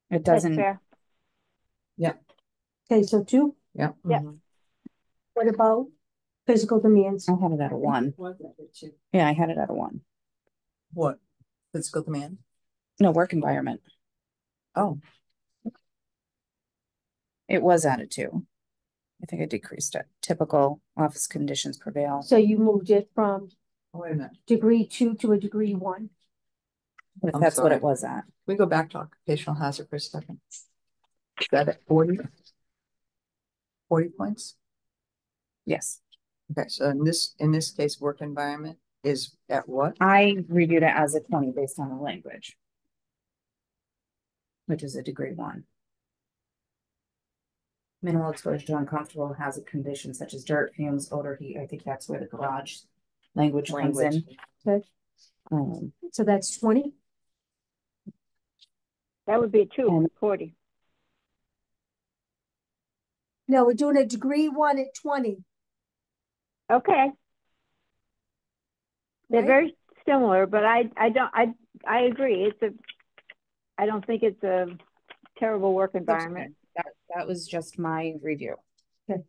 It That's doesn't. fair. Okay, so 2? Yeah. Yeah. What about physical demands? I had it at a 1. Yeah, I had it at a 1. What? Physical demand? No, work environment. Oh, It was at a 2. I think I decreased it. Typical office conditions prevail. So you moved it from Oh, wait a minute. degree 2 to a degree 1. If I'm that's what sorry. it was at. We go back to occupational hazard for a second. Is that at 40? 40 points? Yes. Okay, so in this case, work environment is at what? I reviewed it as a 20 based on the language, which is a degree 1. Minimal exposure to uncomfortable hazard conditions such as dirt, fumes, odor, heat. I think that's where the garage language comes in. Okay. So that's 20. That would be a 2, And- 40. No, we're doing a degree 1 at 20. Okay. They're Right. very similar, but I agree. I don't think it's a terrible work environment. That was just my review. And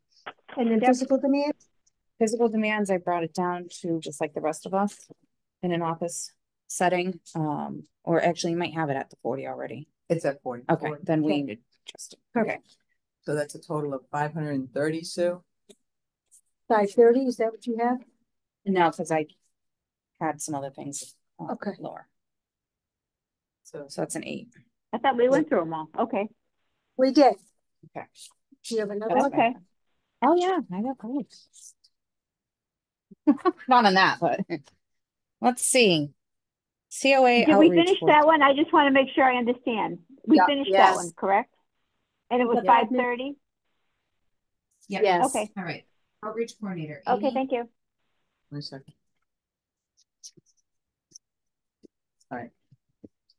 then Yep. physical demands. Physical demands, I brought it down to just like the rest of us in an office setting. Or actually you might have it at the 40 already. It's at 40. Okay, then we Okay. need to just, okay. So that's a total of 530, Sue? 530, is that what you have? No, because I had some other things Okay. lower. So So that's an 8. I thought we went through them all. Okay. We did. Okay. Do you have another That's one? Okay. Oh, yeah, I got points. Not on that, but let's see. COA Did we outreach finish board. that one? I just want to make sure I understand. We Yeah. finished Yes. that one, correct? And it was Yeah. 5:30? Yeah. Yes. Okay. All right. Outreach coordinator. Okay, 80. thank you. 1 second. All right.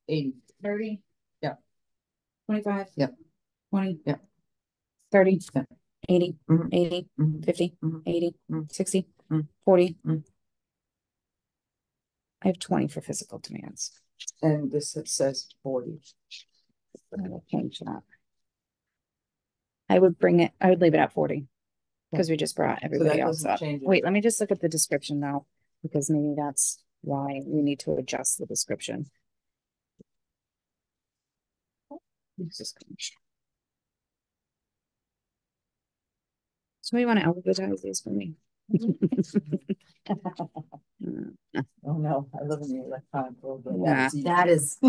80. 30. Yep. 25. Yep. 20. Yep. 30. Yep. 80. Mhm. 80. Mhm. 50. Mhm. 80. Mhm. 60. Mhm. 40. Mhm. I have 20 for physical demands. And this it says 40. I will change that. I would leave it at 40. Because we just brought everybody that else doesn't up. change it. Wait, let me just look at the description now, because maybe that's why we need to adjust the description. So we want to alphabetize these for me. Oh, no, I live in the electronic world. but Yeah. that's easy. That is,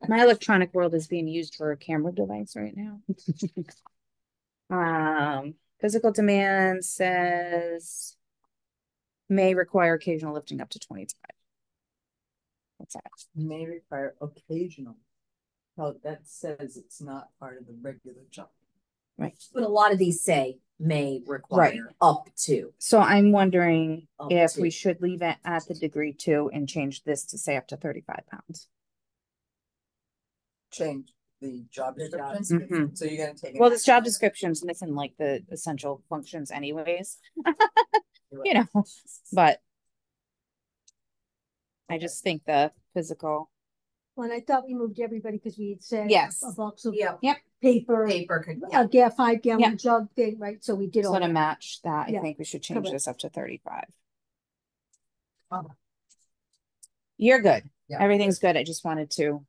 My electronic world is being used for a camera device right now. Physical demand says may require occasional lifting up to 25. What's that? May require occasional. Well, that says it's not part of the regular job. but a lot of these say may require up to. So I'm wondering Up if to. we should leave it at the degree 2 and change this to say up to 35 pounds. Change the job The job description. So you're gonna take it. Well, this job description's missing like the essential functions anyways. You know, but I just think the physical, Well, and I thought we moved everybody because we had said. Yes. A box of Yep. paper, Paper could, a 5-gallon Yeah. jug thing, right? So we did all so to that. match that, I Yeah, think we should change correct. this up to 35. Oh. You're good. Yeah. Everything's good. I just wanted to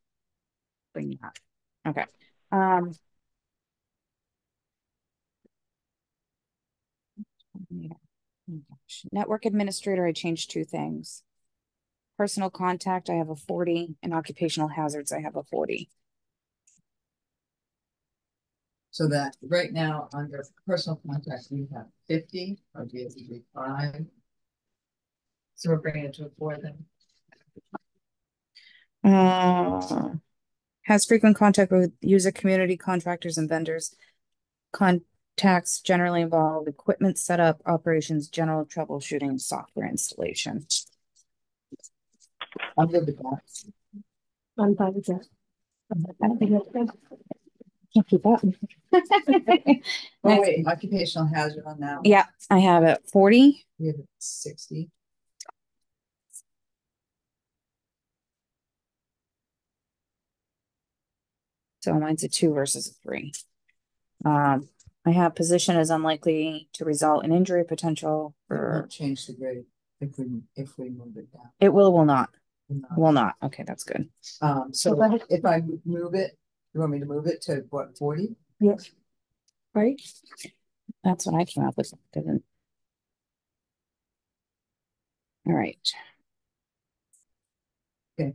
bring that. Okay. Network administrator, I changed 2 things. Personal contact, I have a 40, and occupational hazards, I have a 40. So that right now under personal contact, we have 50 or do you have to do 5? So we're bringing it to a 4 then. Has frequent contact with user community contractors and vendors. Contacts generally involve equipment setup, operations, general troubleshooting, software installation. I'm good with that. I'm fine with that. I don't think that's- Can't keep up. Oh, Next. wait, occupational hazard on that one. Yeah, I have it 40. We have 60. So mine's a 2 versus a 3. I have position is unlikely to result in injury potential It for, won't change the grade if we move it down. it will not, Will not. will not. Okay, that's good. So go ahead. if I move it, you want me to move it to what, 40? Yes. Right? That's what I came up with. Didn't. All right. Okay.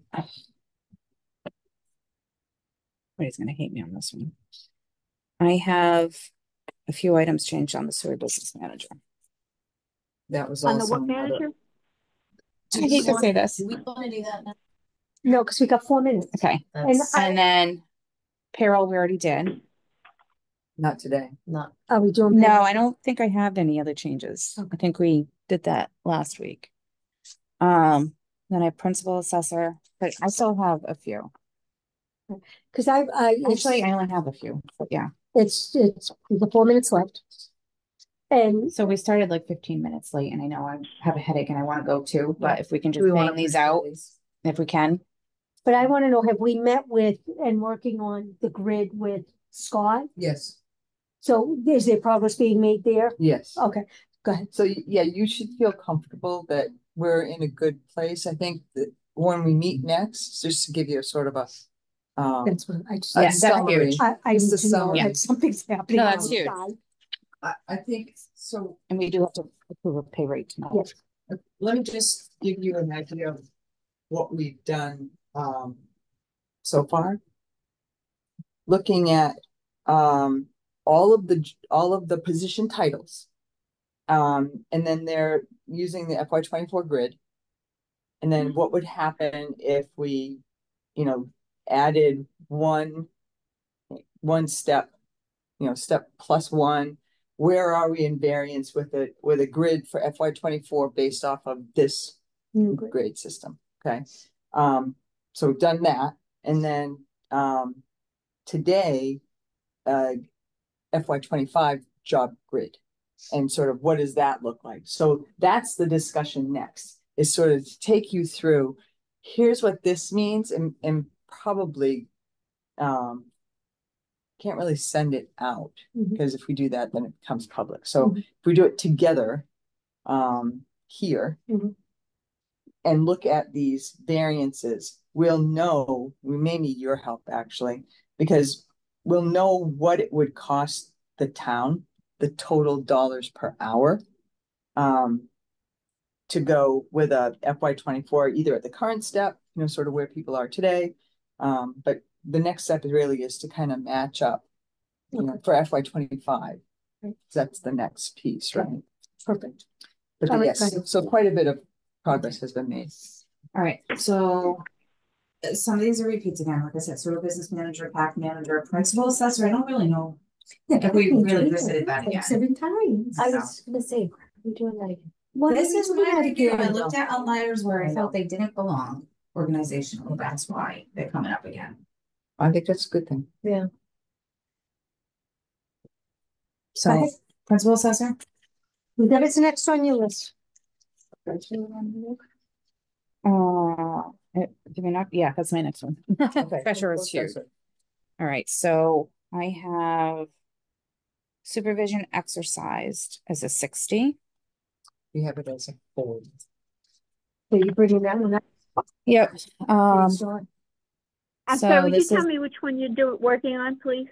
Everybody's gonna hate me on this one. I have a few items changed on the sewer business manager. That was On the also what manager? I hate to say this. Do we want to do that now? No, because we got 4 minutes. Okay. And And then payroll we already did. Not today. Not, are we doing? No, payroll? I don't think I have any other changes. I think we did that last week. Then I have principal assessor, but I still have a few. Because Actually, I only have a few, but yeah. it's the 4 minutes left. And So we started like 15 minutes late and I know I have a headache and I want to go too, but if we can Do just we wanna bang these pursue out, these? if we can. but I want to know, have we met with and working on the grid with Scott? Yes, So is there progress being made there? Yes. Okay, go ahead. So yeah, you should feel comfortable that we're in a good place. I think that when we meet next, just to give you a sort of a That's what I just. a Yeah, that's summary. huge. I Just need a to know summary. that something's happening. No, that's huge. outside. I think, so And we do have to approve a pay rate tonight. Yes. let me just give you an idea of what we've done, so far. Looking at all of the position titles. And then they're using the FY24 grid. And then what would happen if we, added one step, step plus one. Where are we in variance with a grid for FY24 based off of this New grid. grade system? Okay. So we've done that. And then today, FY25 job grid. And sort of what does that look like? So that's the discussion next, is sort of to take you through, here's what this means, and probably can't really send it out, because if we do that, then it becomes public. So if we do it together here and look at these variances, we'll know, we may need your help actually, because we'll know what it would cost the town, the total dollars per hour, to go with a FY24, either at the current step, sort of where people are today. But the next step really is to kind of match up, for FY25. That's the next piece, right? Perfect. But All right, yes, go ahead. so quite a bit of progress has been made. All right, so some of these are repeats again, like I said, sort of business manager, pack manager, principal assessor. I don't really know if we really visited that again. 7 times. I was gonna say, we're doing that again. This is what my review. I looked at outliers where I felt they didn't belong organizationally. That's why they're coming up again. I think that's a good thing. Yeah. So, Okay. principal assessor? Whatever's next on your list. Do we not? Yeah, that's my next one. Treasurer is huge. All right, so I have supervision exercised as a 60. we have it as a 4. So you bringing that one up? Yep. I'm So sorry, would you this tell is- me which one you're working on, please?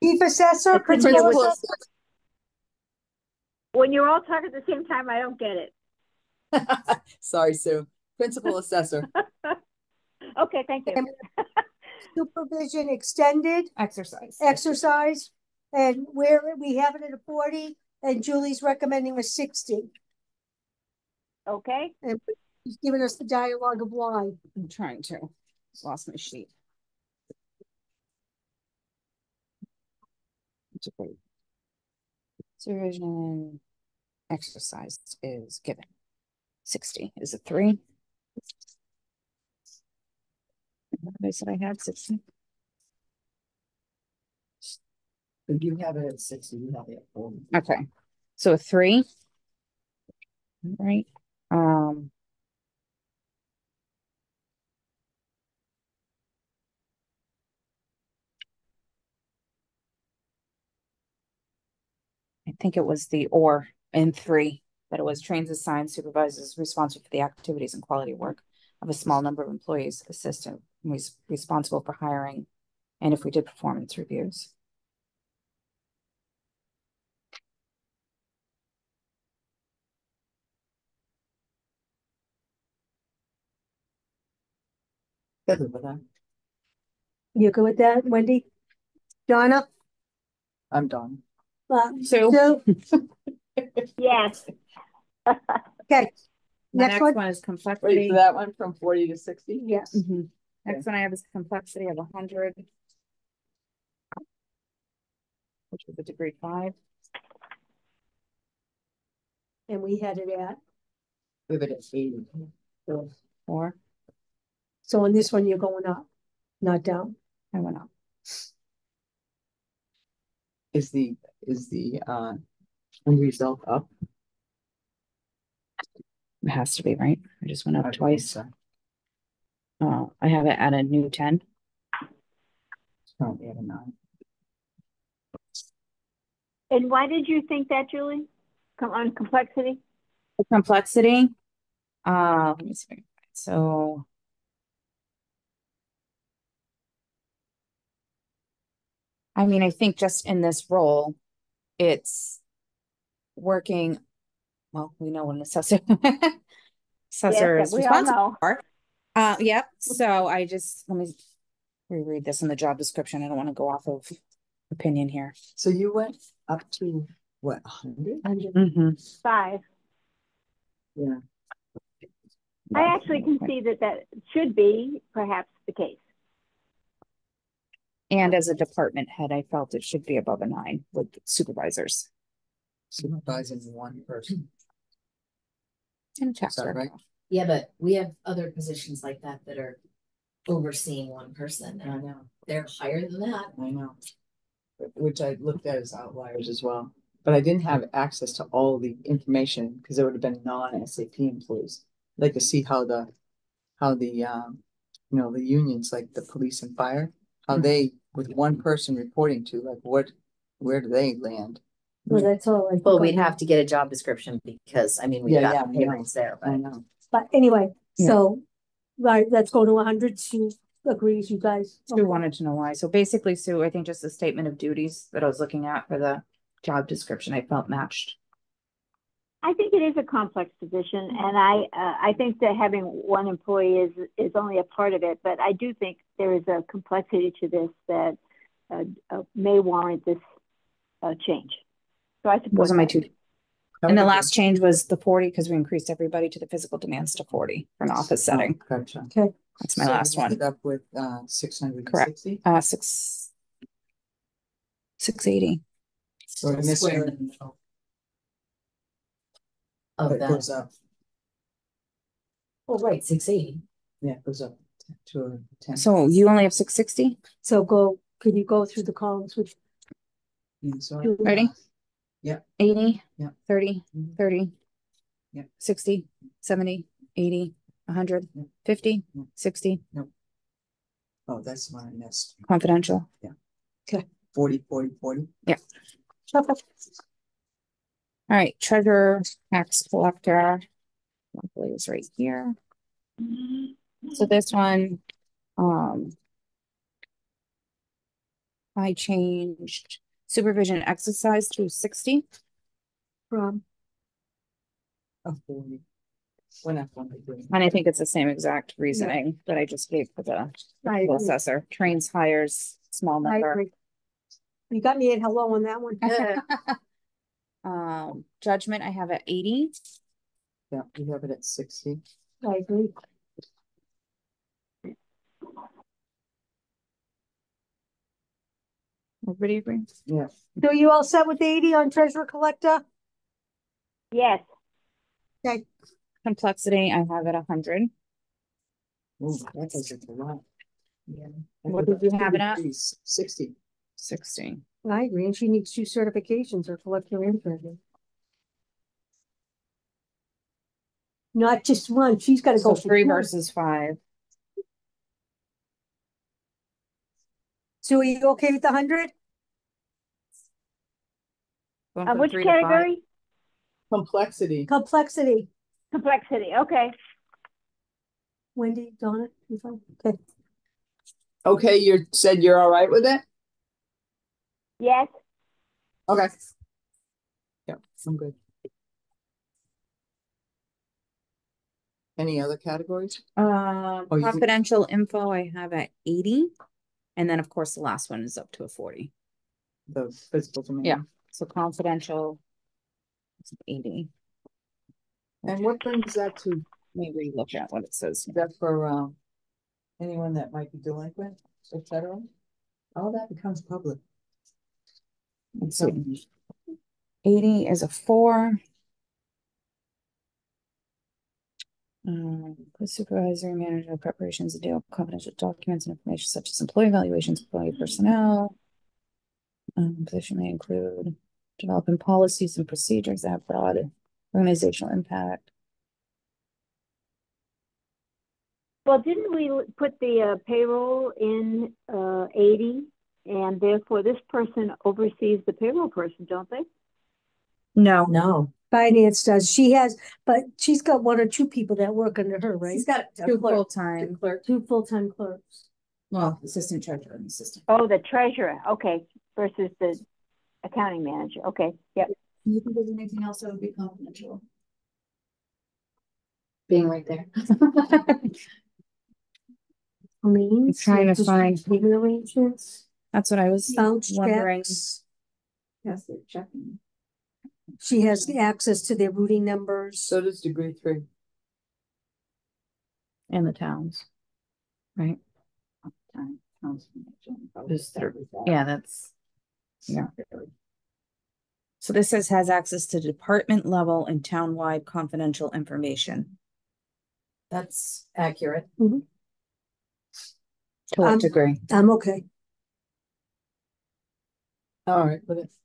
Chief assessor, I couldn't hear principal what- assessor. When you're all talking at the same time, I don't get it. Sorry, Sue. Principal assessor. Okay, thank you. Supervision extended exercise. and where we have it at a 40 and Julie's recommending a 60. Okay, And he's giving us the dialogue of why. I'm trying to. Lost my sheet. Supervision exercise is given. 60 is a 3. They said I had 60. If you have it at 60, you have it at 4. Okay, so a 3. Right. I think it was the or in 3, that it was trains assigned supervisors responsible for the activities and quality work of a small number of employees, assistant responsible for hiring, and if we did performance reviews. Good with that. You good with that, Wendy? Donna? I'm done. Sue? Sue? Yes. Okay, The next one? one is Wait, complexity. so that went from 40 to 60? Yes. Mhm. Next one I have is complexity of 100. Which is a degree 5. And we had it at, Leave it at 80. 4. so on this one, you're going up, not down. I went up. Is the end result up? It has to be, right? I just went up I believe twice. so. I have it at a new 10. It's currently at a 9. And why did you think that, Julie? Come on, complexity? The complexity. Let me see. So I mean, I think just in this role, it's working. Well, we know what an assessor assessor Yes, is we all responsible know. for. Yep. So I just let me reread this in the job description. I don't want to go off of opinion here. So you went up to what, 100? Mm-hmm. 5. Yeah. I actually can see that should be perhaps the case. And as a department head, I felt it should be above a 9 with supervisors. Supervising one person. And Is that chapter. right? Yeah, but we have other positions like that that are overseeing one person, I and know, they're higher than that. I know. Which I looked at as outliers as well. But I didn't have access to all the information because it would have been non-SAP employees. I'd like to see how the the unions like the police and fire, how they, with one person reporting to, like where do they land? Well, that's all. I Well, think we'd on have to get a job description because, I mean, we've Yeah, got the yeah, I know. payrolls there, I but know. But anyway, Yeah. so, right, let's go to 100. Sue agrees, you guys. Sue wanted to know why. So basically, Sue, I think just the statement of duties that I was looking at for the job description, I felt matched. I think it is a complex position, and I think that having one employee is only a part of it, but I do think there is a complexity to this that may warrant this change. So I support Those are my that. 2. And the last change was the 40 because we increased everybody to the physical demands to 40 for an office setting. Oh, gotcha. Okay, That's my So last you one. ended up with 660. 680. So we're square in missing, the middle but of it that. goes up. Oh, right, 680. Yeah, it goes up to a 10. So you only have 660? so can you go through the columns with? Yeah, so Julie? Ready? Yeah. 80, Yeah. 30, Mhm. 30, Yeah. 60, 70, 80, 100, Yeah. 50, Yeah. 60, Oh, that's the one I missed. confidential. 40, 40, 40. Okay. All right, treasurer, tax collector. Monthly is right here. So this one, I changed supervision exercise to 60. From, Oh, 40. Went up 1. And I think it's the same exact reasoning that I just gave for the I legal agree. assessor. Trains, hires, small I number. agree. You got me at hello on that one. Judgment, I have at 80. Yeah, we have it at 60. I agree. Everybody agree? Yeah. So you all set with 80 on treasurer collector? Yes. Okay, Complexity, I have at 100. Ooh, that takes it a lot. Yeah. What did you have it at? 60. 60. I agree, and she needs 2 certifications or collector and treasurer. Not just one, she's gotta So go for 3 2. versus 5. So are you okay with the 100? Going from Which 3 to 5. category? Complexity. Complexity. Complexity. Okay. Wendy, Donna, you fine? Okay. Okay, you said you're all right with it? Yes. Okay. Yeah, I'm good. Any other categories? you- Confidential info I have at 80. And then of course the last one is up to a 40. The physical domain? Yeah. So confidential is 80. And what brings that to, Let me relook at what it says. is that for, anyone that might be delinquent, et cetera? All that becomes public. Let's see. 80 is a 4. The supervisor, manager, preparations, deal with confidential documents and information such as employee evaluations, employee personnel. Position may include developing policies and procedures that have broad organizational impact. Well, didn't we put the payroll in 80, and therefore this person oversees the payroll person, don't they? No, No. Finance does. She has, but she's got 1 or 2 people that work under her, right? He's got a 2 clerk, full-time, clerk. 2 full-time clerks. well, assistant treasurer and assistant. Oh, the treasurer, okay, versus the accounting manager, okay, yep. Do you think there's anything else that would be confidential? Being right there. Means. trying to just find- payment arrangements. That's what I was Bounce wondering. checks. Yes, they're checking. She has access to their routing numbers. So does degree 3. In the towns. Right? Yeah, that's, yeah. So this says has access to department level and town-wide confidential information. That's accurate. To what degree? I'm okay. All right, but it's,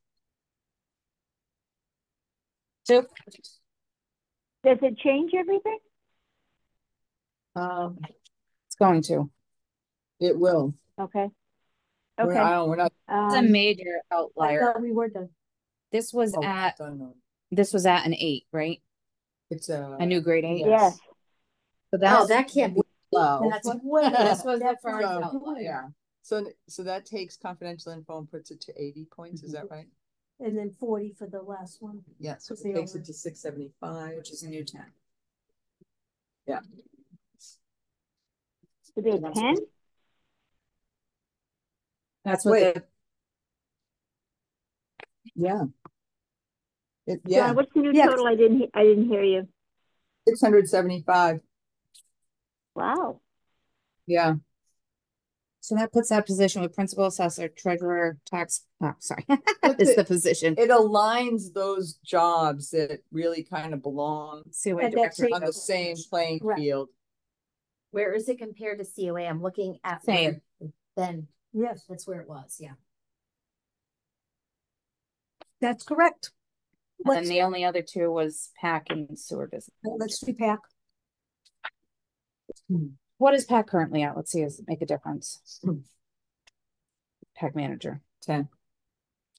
Two. Does it change everything? It's going to. it will. Okay. We're, Okay. we're not. It's a major I outlier. thought we were done. This was oh, at, done on- this was at an 8, right? It's A new grade 8? Yes, So Oh, that's that can't be low. That's way, this was the That's first right. outlier. So that takes confidential info and puts it to 80 points, is that right? And then 40 for the last one. Yeah, so Because they it takes over- it to 675. Which is a new 10. to be a 10? That's what Wait. the, Yeah. Yeah, John, what's the new Yeah. total? I didn't hear you. 675. Wow. Yeah, so that puts that position with principal assessor, treasurer, tax, oh, sorry. Puts Is it- the position. it aligns those jobs that really kind of belong COA And that's director. it. on the same playing Correct. field. Where is it compared to COA? I'm looking at. Same. Then Yes, that's where it was, yeah. that's correct. And then Let's, the only other 2 was PAC and sewer business. let's repack. What is PAC currently at? Let's see, does it make a difference? PAC manager. 10.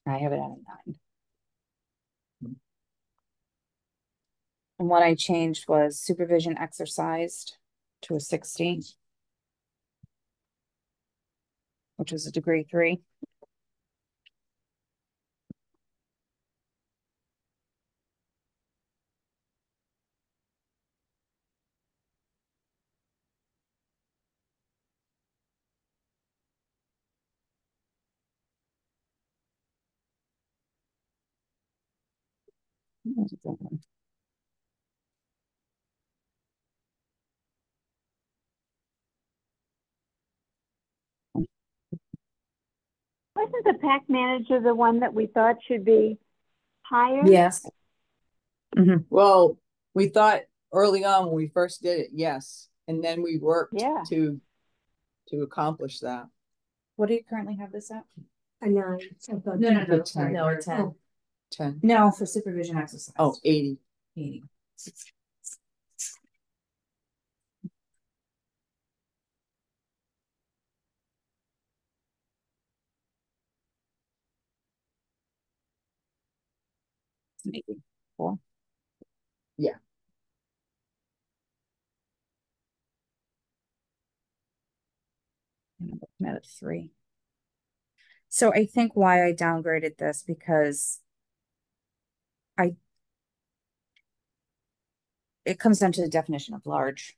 I have it at a 9. And what I changed was supervision exercised to a 60. Which is a degree 3. Wasn't the PAC manager the one that we thought should be higher? Yes. Well, we thought early on when we first did it, yes, and then we worked Yeah. to accomplish that. What do you currently have this at? A 9. No, sorry. No, it's 10. Oh, 10. No, for supervision exercise. Oh, 80. 80. Maybe 4. Yeah. And I'm looking at a 3. So I think why I downgraded this because it comes down to the definition of large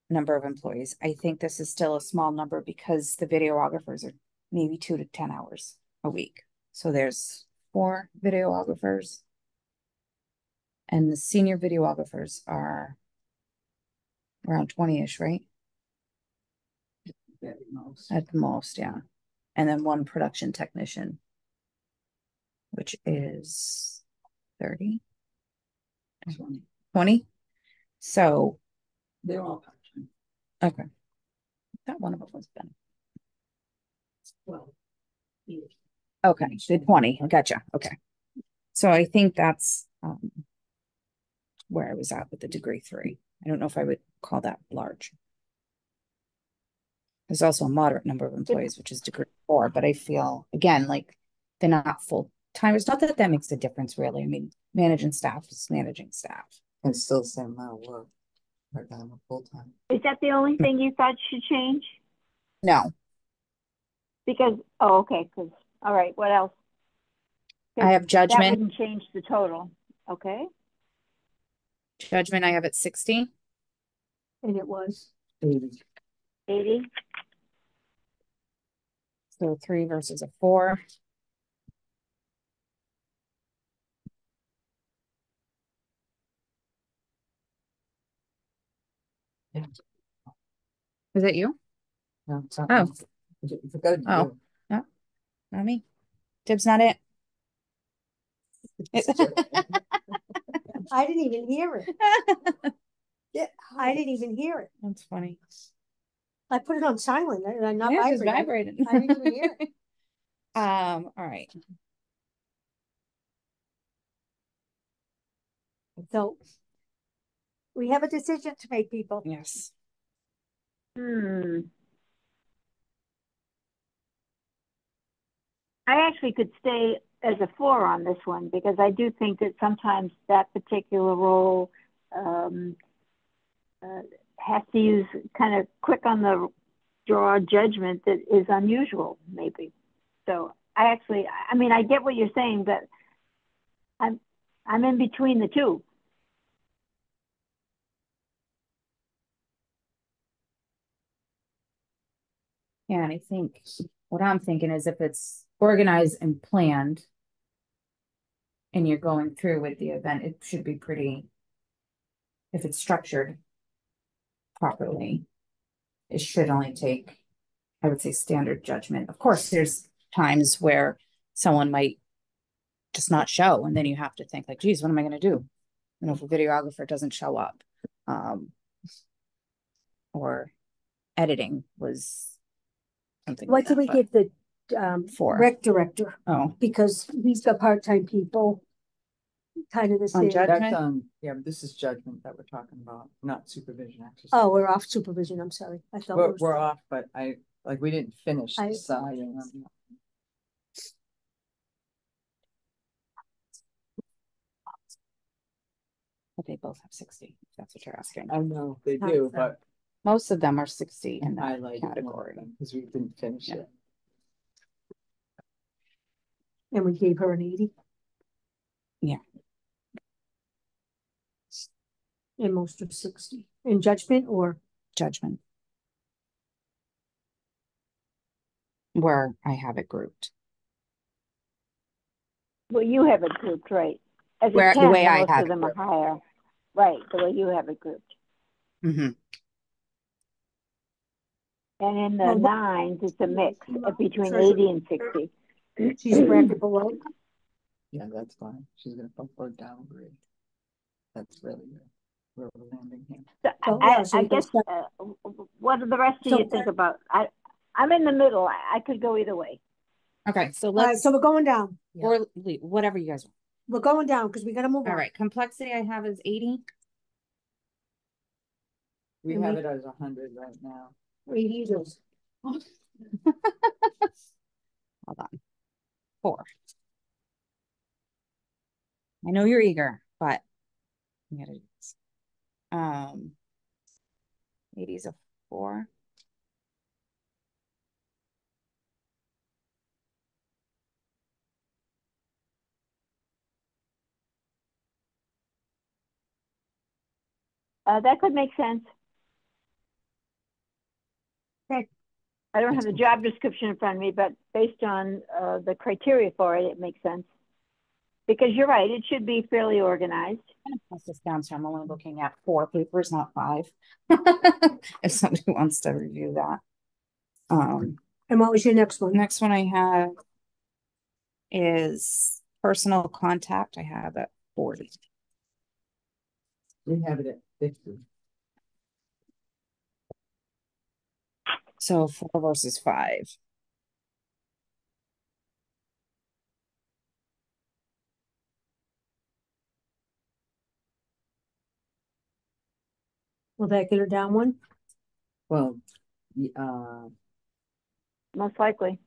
number of employees. I think this is still a small number because the videographers are maybe 2 to 10 hours a week. So there's 4 videographers. And the senior videographers are around 20-ish, right? At most. At the most, yeah. And then 1 production technician, which is 30, 20. 20. So, They're all part-time. okay. That one of them was Ben. Well. Okay, so 20. Gotcha. Okay. So I think that's where I was at with the degree 3. I don't know if I would call that large. There's also a moderate number of employees, which is degree 4, but I feel, again, like they're not full timers. Not that that makes a difference, really. I mean, managing staff is managing staff. And still the same amount of work, part-time or full-time. Is that the only thing you thought should change? No, Because, oh, okay, because, all right, what else? I have That judgment. wouldn't change the total, okay? Judgment, I have at 60. And it was. 80, So 3 versus a 4. Yeah. Is that you? No, it's not. Oh. You forgot to Oh. do. Not me. Dib's not it. I didn't even hear it. Yeah. I didn't even hear it. That's funny. I put it on silent and I'm not Yeah, it's vibrating. vibrating. I didn't even hear it. All right. So we have a decision to make, people. Yes. I actually could stay as a 4 on this one because I do think that sometimes that particular role has to use kind of quick on the draw judgment that is unusual, maybe. So I mean, I get what you're saying, but I'm in between the two. Yeah, and I think what I'm thinking is if it's organized and planned and you're going through with the event, it should be pretty, if it's structured properly, it should only take, I would say, standard judgment. Of course, there's times where someone might just not show, and then you have to think like, geez, what am I going to do? You know, if a videographer doesn't show up, or editing was something. What like did that, we but give the 4. rec director? Oh, Because he's got part-time people. Kind of the On same. judgment? That's yeah, but this is judgment that we're talking about, not supervision exercise. Oh, we're off supervision. I'm sorry. I thought it was. We're off, but we didn't finish I- deciding on that. but they both have 60, if that's what you're asking. I know they Not do, them. but Most of them are 60 in I that like category. because we didn't finish Yeah. it. And we gave her an 80. Yeah. And most of 60. In judgment or? Judgment. Where I have it grouped. Well, you have it grouped, right? As Where- a the 10, way I most have of it them are grouped. higher. Right, the way you have it grouped. Mm-hmm. And in the Well, 9s, it's a mix between Treasure. 80 and 60. She's a bracket below. Yeah, that's fine. She's gonna bump her downgrade. That's really good. Where we're landing here. So Oh, yeah, so I we can guess, start- what do the rest of So you think about? I'm in the middle. I could go either way. Okay, so All right, let's, so we're going down. or whatever you guys want. We're going down because we gotta move on. All right, complexity I have is 80. We And have we- it as 100 right now. 80 is. Hold on. 4. I know you're eager, but you gotta do this. 80 is a 4. That could make sense. Okay. I don't have the job description in front of me, but based on the criteria for it, it makes sense. Because you're right, it should be fairly organized. Pass this down, so I'm only looking at 4 papers, not 5. If somebody wants to review that. And what was your next one? Next one I have is personal contact. I have at 40. We have it at 50. So 4 versus 5. Will that get her down one? Well, Most likely.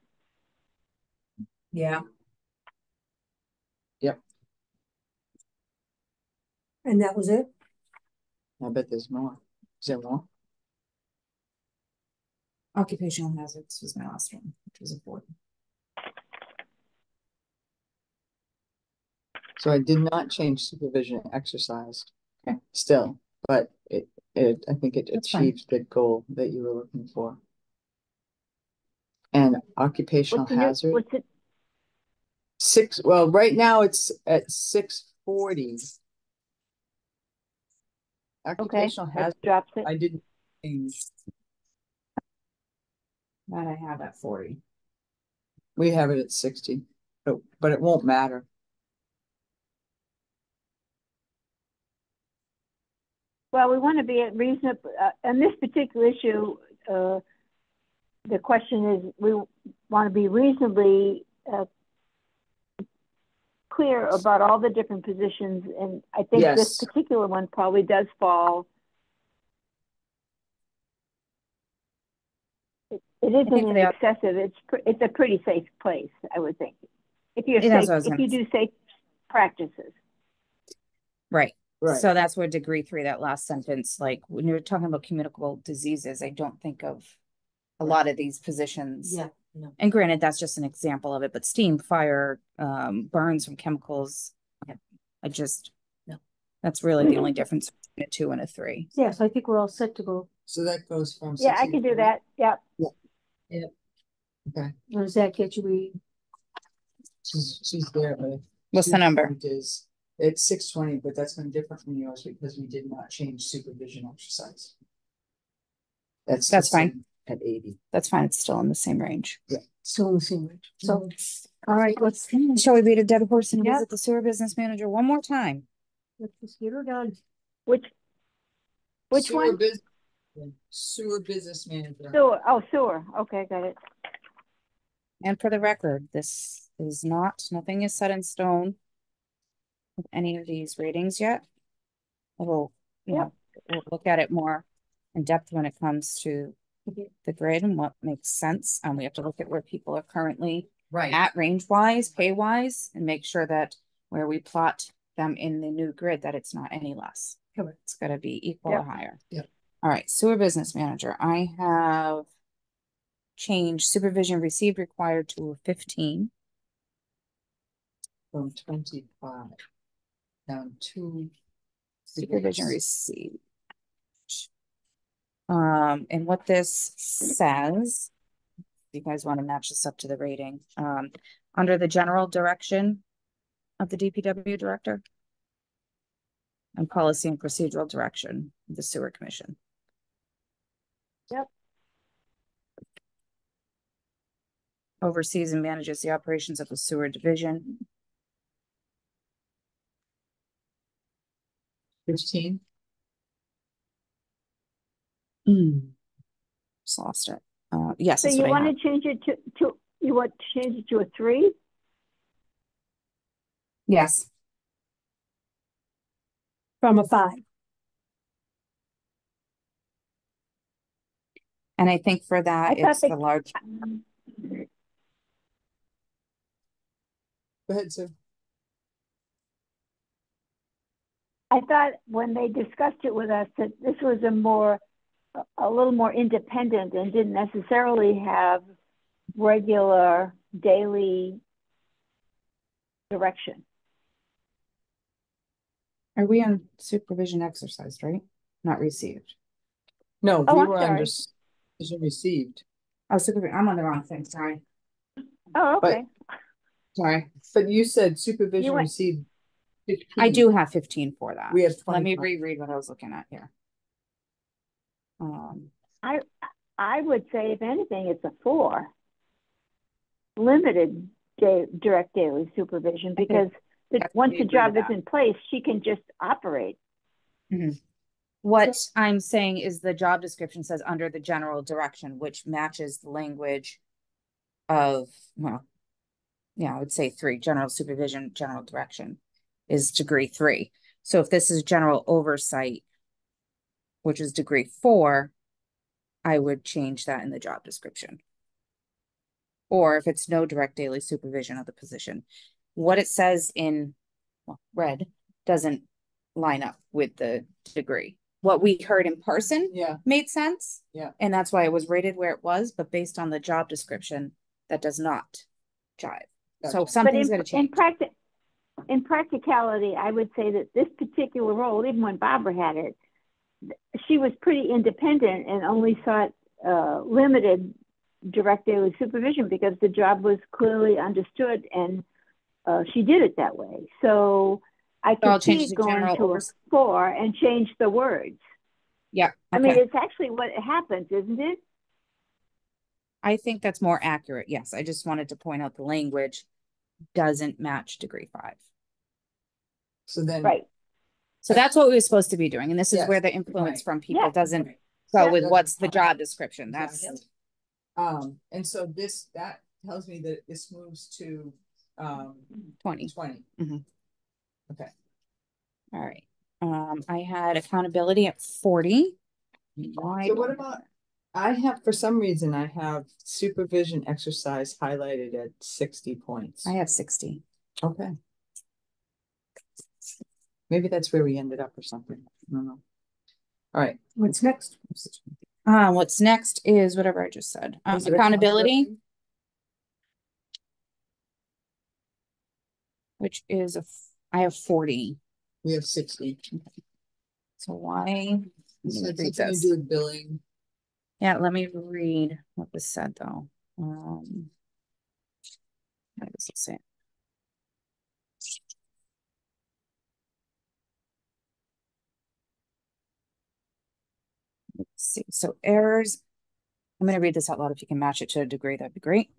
yeah, And that was it? I bet there's more. Is there more? Occupational hazards was my last one, which was a 40. So I did not change supervision exercise. Okay. Still, but I think it That's fine. achieved the goal that you were looking for. And occupational hazard. What's it? 6, well, right now it's at 640. Okay, Occupational it hazard, drops it. I didn't change. That I have at 40. We have it at 60, but it won't matter. Well, we want to be at reasonable, on this particular issue, the question is, we want to be reasonably clear about all the different positions, and I think this Yes. particular one probably does fall. It isn't think for the excessive. It's a pretty safe place, I would think. If you're It is, safe, I was if gonna you do safe practices. Right. Right. So that's where degree 3, that last sentence, like when you're talking about communicable diseases, I don't think of a lot of these positions. yeah, no. And granted, that's just an example of it, but steam, fire, burns from chemicals. I just, No. that's really the only difference between a 2 and a 3. Yes, I think we're all set to go. So that goes from. Yeah, I can do that. Yeah. Okay. Does that get you? She's there, but. What's the number? It is, it's 620, but that's been different from yours because we did not change supervision exercise. That's That's fine. At 80. That's fine. It's still in the same range. Still in the same range. So, all right, let's Shall we beat a dead horse and Yep. visit the sewer business manager one more time? just get her done. Which one? Sewer business manager. Sewer. Oh, sewer. Okay, got it. And for the record, this is nothing is set in stone with any of these ratings yet. We'll look at it more in depth when it comes to the grid and what makes sense. We have to look at where people are currently Right. at range wise, pay wise, and make sure that where we plot them in the new grid, that it's not any less. Correct. It's gotta be equal or higher. Yep. All right, sewer business manager, I have changed supervision received required to a 15. From 25 down to. Supervision received. And what this says, if you guys want to match this up to the rating, under the general direction of the DPW director and policy and procedural direction of the sewer commission. Yep. Oversees and manages the operations of the sewer division. 15. Just lost it. Yes, So that's you what I want have. to change it to you want to change it to a 3? Yes. From a 5. And I think for that, I thought it's they- the large. Go ahead, Sue. I thought when they discussed it with us that this was a little more independent and didn't necessarily have regular daily direction. Are we on supervision exercise, right? not received. No, Oh, we I'm were under sorry. supervision received, Oh, supervision, I'm on the wrong thing, sorry. Oh, But- okay. Sorry. but you said supervision went- received I 15. do have 15 for that. We have Let me 25. reread what I was looking at here. I would say if anything, it's a 4. Limited direct daily supervision, because once the agree job with is that. in place, she can just operate. What I'm saying is the job description says under the general direction, which matches the language of, well, yeah, I would say 3, general supervision, general direction is degree 3. So if this is general oversight, which is degree 4, I would change that in the job description. Or if it's no direct daily supervision of the position, what it says in red doesn't line up with the degree. What we heard in person Yeah, made sense. Yeah. And that's why it was rated where it was, but based on the job description, that does not jive. So Gotcha. But something's gonna change. in practicality, I would say that this particular role, even when Barbara had it, she was pretty independent and only sought limited direct daily supervision because the job was clearly understood, and she did it that way. So I So I'll could see change it the going general to a 4 and change the words. Yeah. I mean, okay. it's actually what happens, isn't it? I think that's more accurate. Yes. I just wanted to point out the language doesn't match degree 5. so then. Right. So that's what we were supposed to be doing. And this is Yes, where the influence right. from people Yeah. doesn't Right. go Yeah. with what's the job description. That's Exactly. And so that tells me that this moves to 20. 20. Okay. All right. I had accountability at 40. Why So what don't- about, for some reason, I have supervision exercise highlighted at 60 points. I have 60. Okay. Maybe that's where we ended up or something. I don't know. All right. What's next? What's next is whatever I just said. Was it Accountability, which is I have 40. We have 60. So why? This Let had me read something to this. do with billing. Yeah, let me read what was said though. What does it say? Let's see. So errors. I'm going to read this out loud. If you can match it to a degree, that'd be great.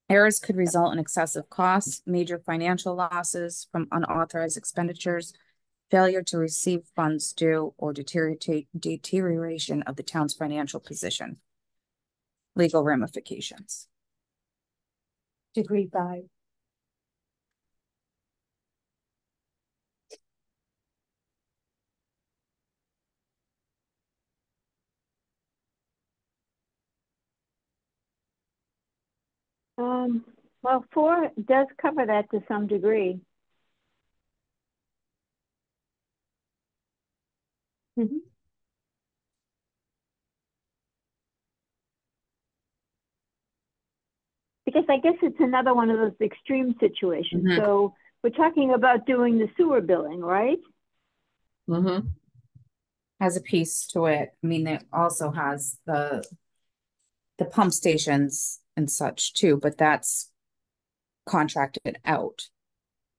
Errors could result in excessive costs, major financial losses from unauthorized expenditures, failure to receive funds due, or deterioration of the town's financial position. Legal ramifications. Degree 5. Well, 4 does cover that to some degree. Because I guess it's another one of those extreme situations. Mhm. So we're talking about doing the sewer billing, right? Mm-hmm. Has a piece to it. I mean, it also has the pump stations and such too, but that's contracted out.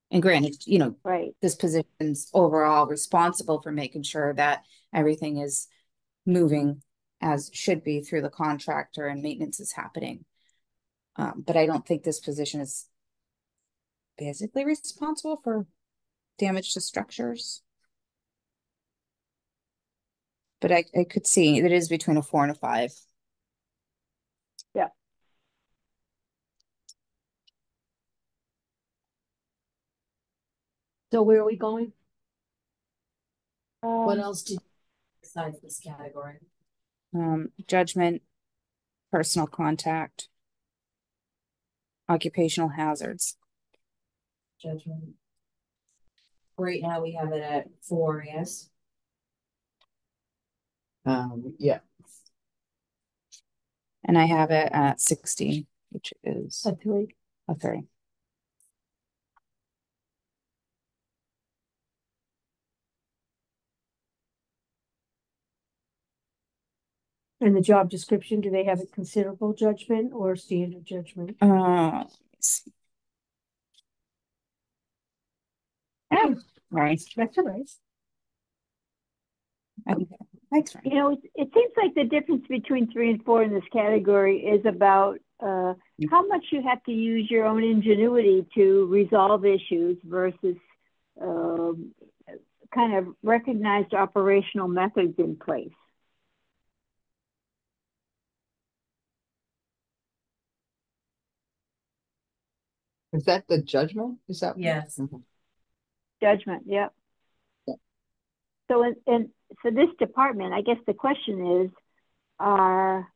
And granted, Right. this position's overall responsible for making sure that everything is moving as should be through the contractor and maintenance is happening. But I don't think this position is basically responsible for damage to structures. But I could see it is between a 4 and a 5. Yeah. So where are we going? What else did besides this category? Judgment, personal contact, occupational hazards. Judgment. Right now we have it at 4, yes. Yeah. And I have it at 60, which is A 3. a 3. And the job description, do they have a considerable judgment or standard judgment? Let me see. Oh, right. That's all right. Okay. Thanks, Frank. You know, it seems like the difference between 3 and 4 in this category is about how much you have to use your own ingenuity to resolve issues versus kind of recognized operational methods in place. Is that the judgment? Is that? Yes. Mhm. Judgment, yep. Yeah. So in for this department, I guess the question is, are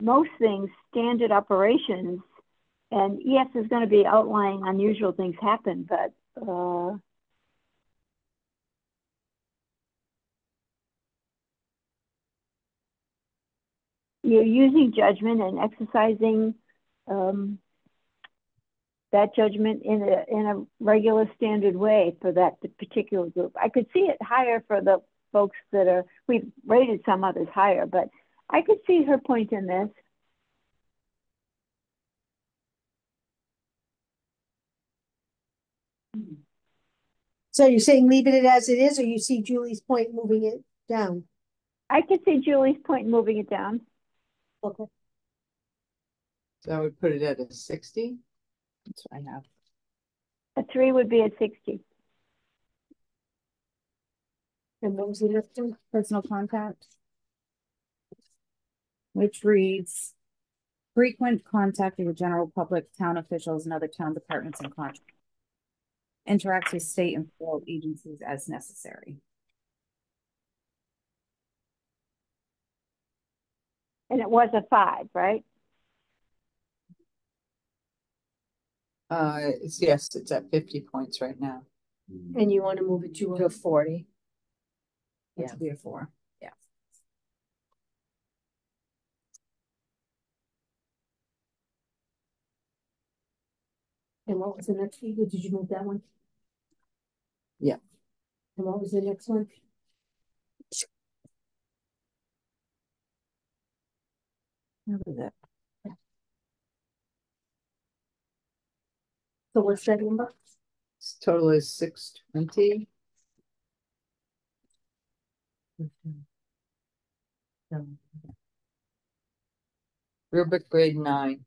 most things standard operations? And yes, there's going to be outlying unusual things happen, but you're using judgment and exercising that judgment in a regular standard way for that particular group. I could see it higher for the folks that are, we've rated some others higher, but I could see her point in this. So you're saying leaving it as it is, or you see Julie's point moving it down? I could see Julie's point moving it down. Okay. So I would put it at a 60. That's what I have. A 3 would be a 60. And what was the next one? Personal contact. Which reads, frequent contact with the general public, town officials, and other town departments and contractors. Interacts with state and federal agencies as necessary. And it was a 5, right? Yes, it's at 50 points right now. And you want to move it to To 40. That Yeah. should be a 4. Yeah. And what was the next one? Did you move that one? Yeah. And what was the next one? What was it? So what's that number? Total is 620. Rubric grade 9.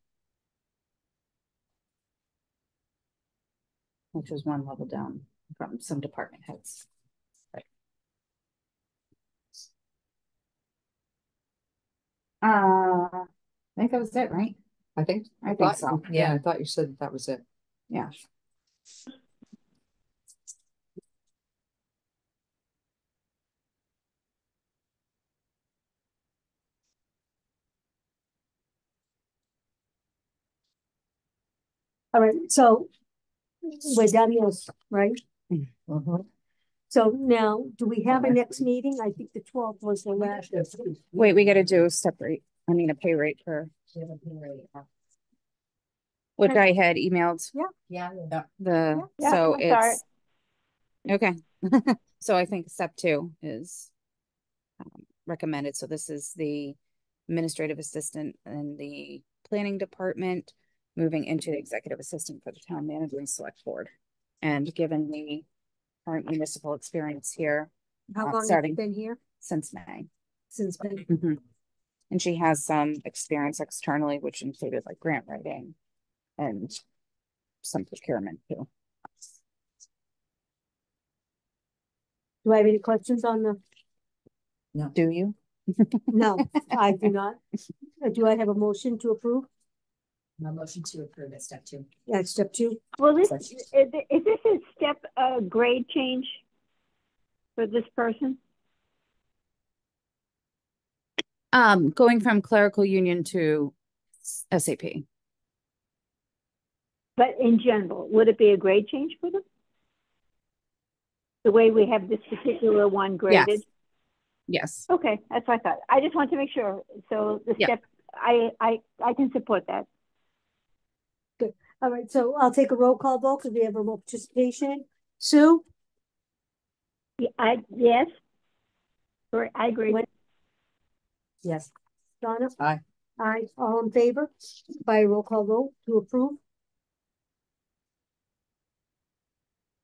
Which was one level down from some department heads. Right. I think that was it, right? I think. I think so. Yeah, I thought you said that was it. Yeah. All right, so we're done this, right? Mhm. So now, do we have a next meeting? I think the 12th was the last. Wait, we gotta do a step rate. I mean, a pay rate for, which I had emailed Yeah. the, Yeah, so I saw it's. Okay, so I think step 2 is recommended. So this is the administrative assistant in the planning department, moving into the executive assistant for the town manager and select board. And given the current municipal experience here, How long have you starting been here? since May. Since May. Mhm. And she has some experience externally, which included like grant writing and some procurement too. Do I have any questions on the? Do you? No, I do not. Do I have a motion to approve? A motion to approve at step 2. Yeah, step 2. Well, is this a step grade change for this person? Going from clerical union to SAP. But in general, would it be a grade change for them? The way we have this particular one graded? Yes. Okay, that's what I thought. I just want to make sure. So the Yeah. step, I can support that. All right, so I'll take a roll call vote because we have remote participation. Sue, Yes. I agree. Yes. Donna? Aye. Aye, all in favor, by roll call vote to approve?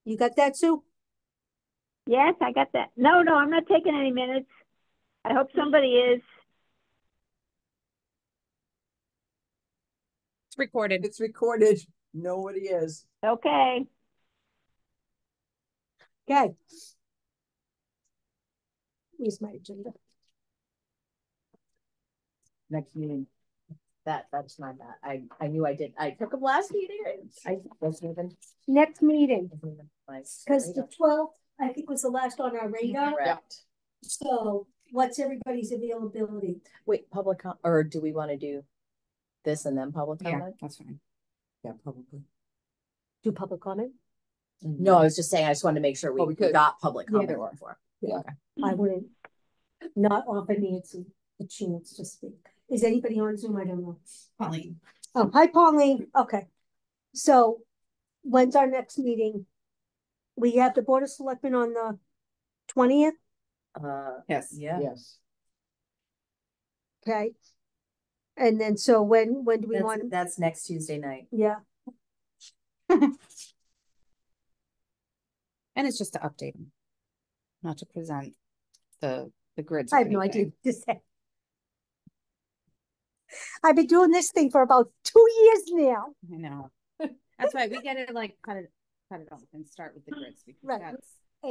You got that, Sue? Yes, I got that. No, I'm not taking any minutes. I hope somebody is. It's recorded. It's recorded. Nobody is. Okay. Okay. Here's my agenda. Next meeting. That's my bad. I knew I did. I took them last meeting. I wasn't even. Next meeting, wasn't even my because the radar. 12th, I think, was the last on our radar. Correct. So what's everybody's availability? Wait, or do we want to do this and then public Yeah, comment? that's fine. Yeah, probably. Do public comment? No, I was just saying, I just wanted to make sure Oh, we we could. got public Yeah, comment there before. I wouldn't not offer Nancy a chance to speak. Is anybody on Zoom? I don't know. Pauline. Oh, hi, Pauline. Okay. So when's our next meeting? We have the Board of Selectmen on the 20th, Yes. Yeah. Yes. okay? And then, so when do we want to? That's next Tuesday night. Yeah, And it's just to update them, not to present the grids. I or have no idea anything. what to say. I've been doing this thing for about 2 years now. I know. That's why we get it like cut it off and start with the grids because Right.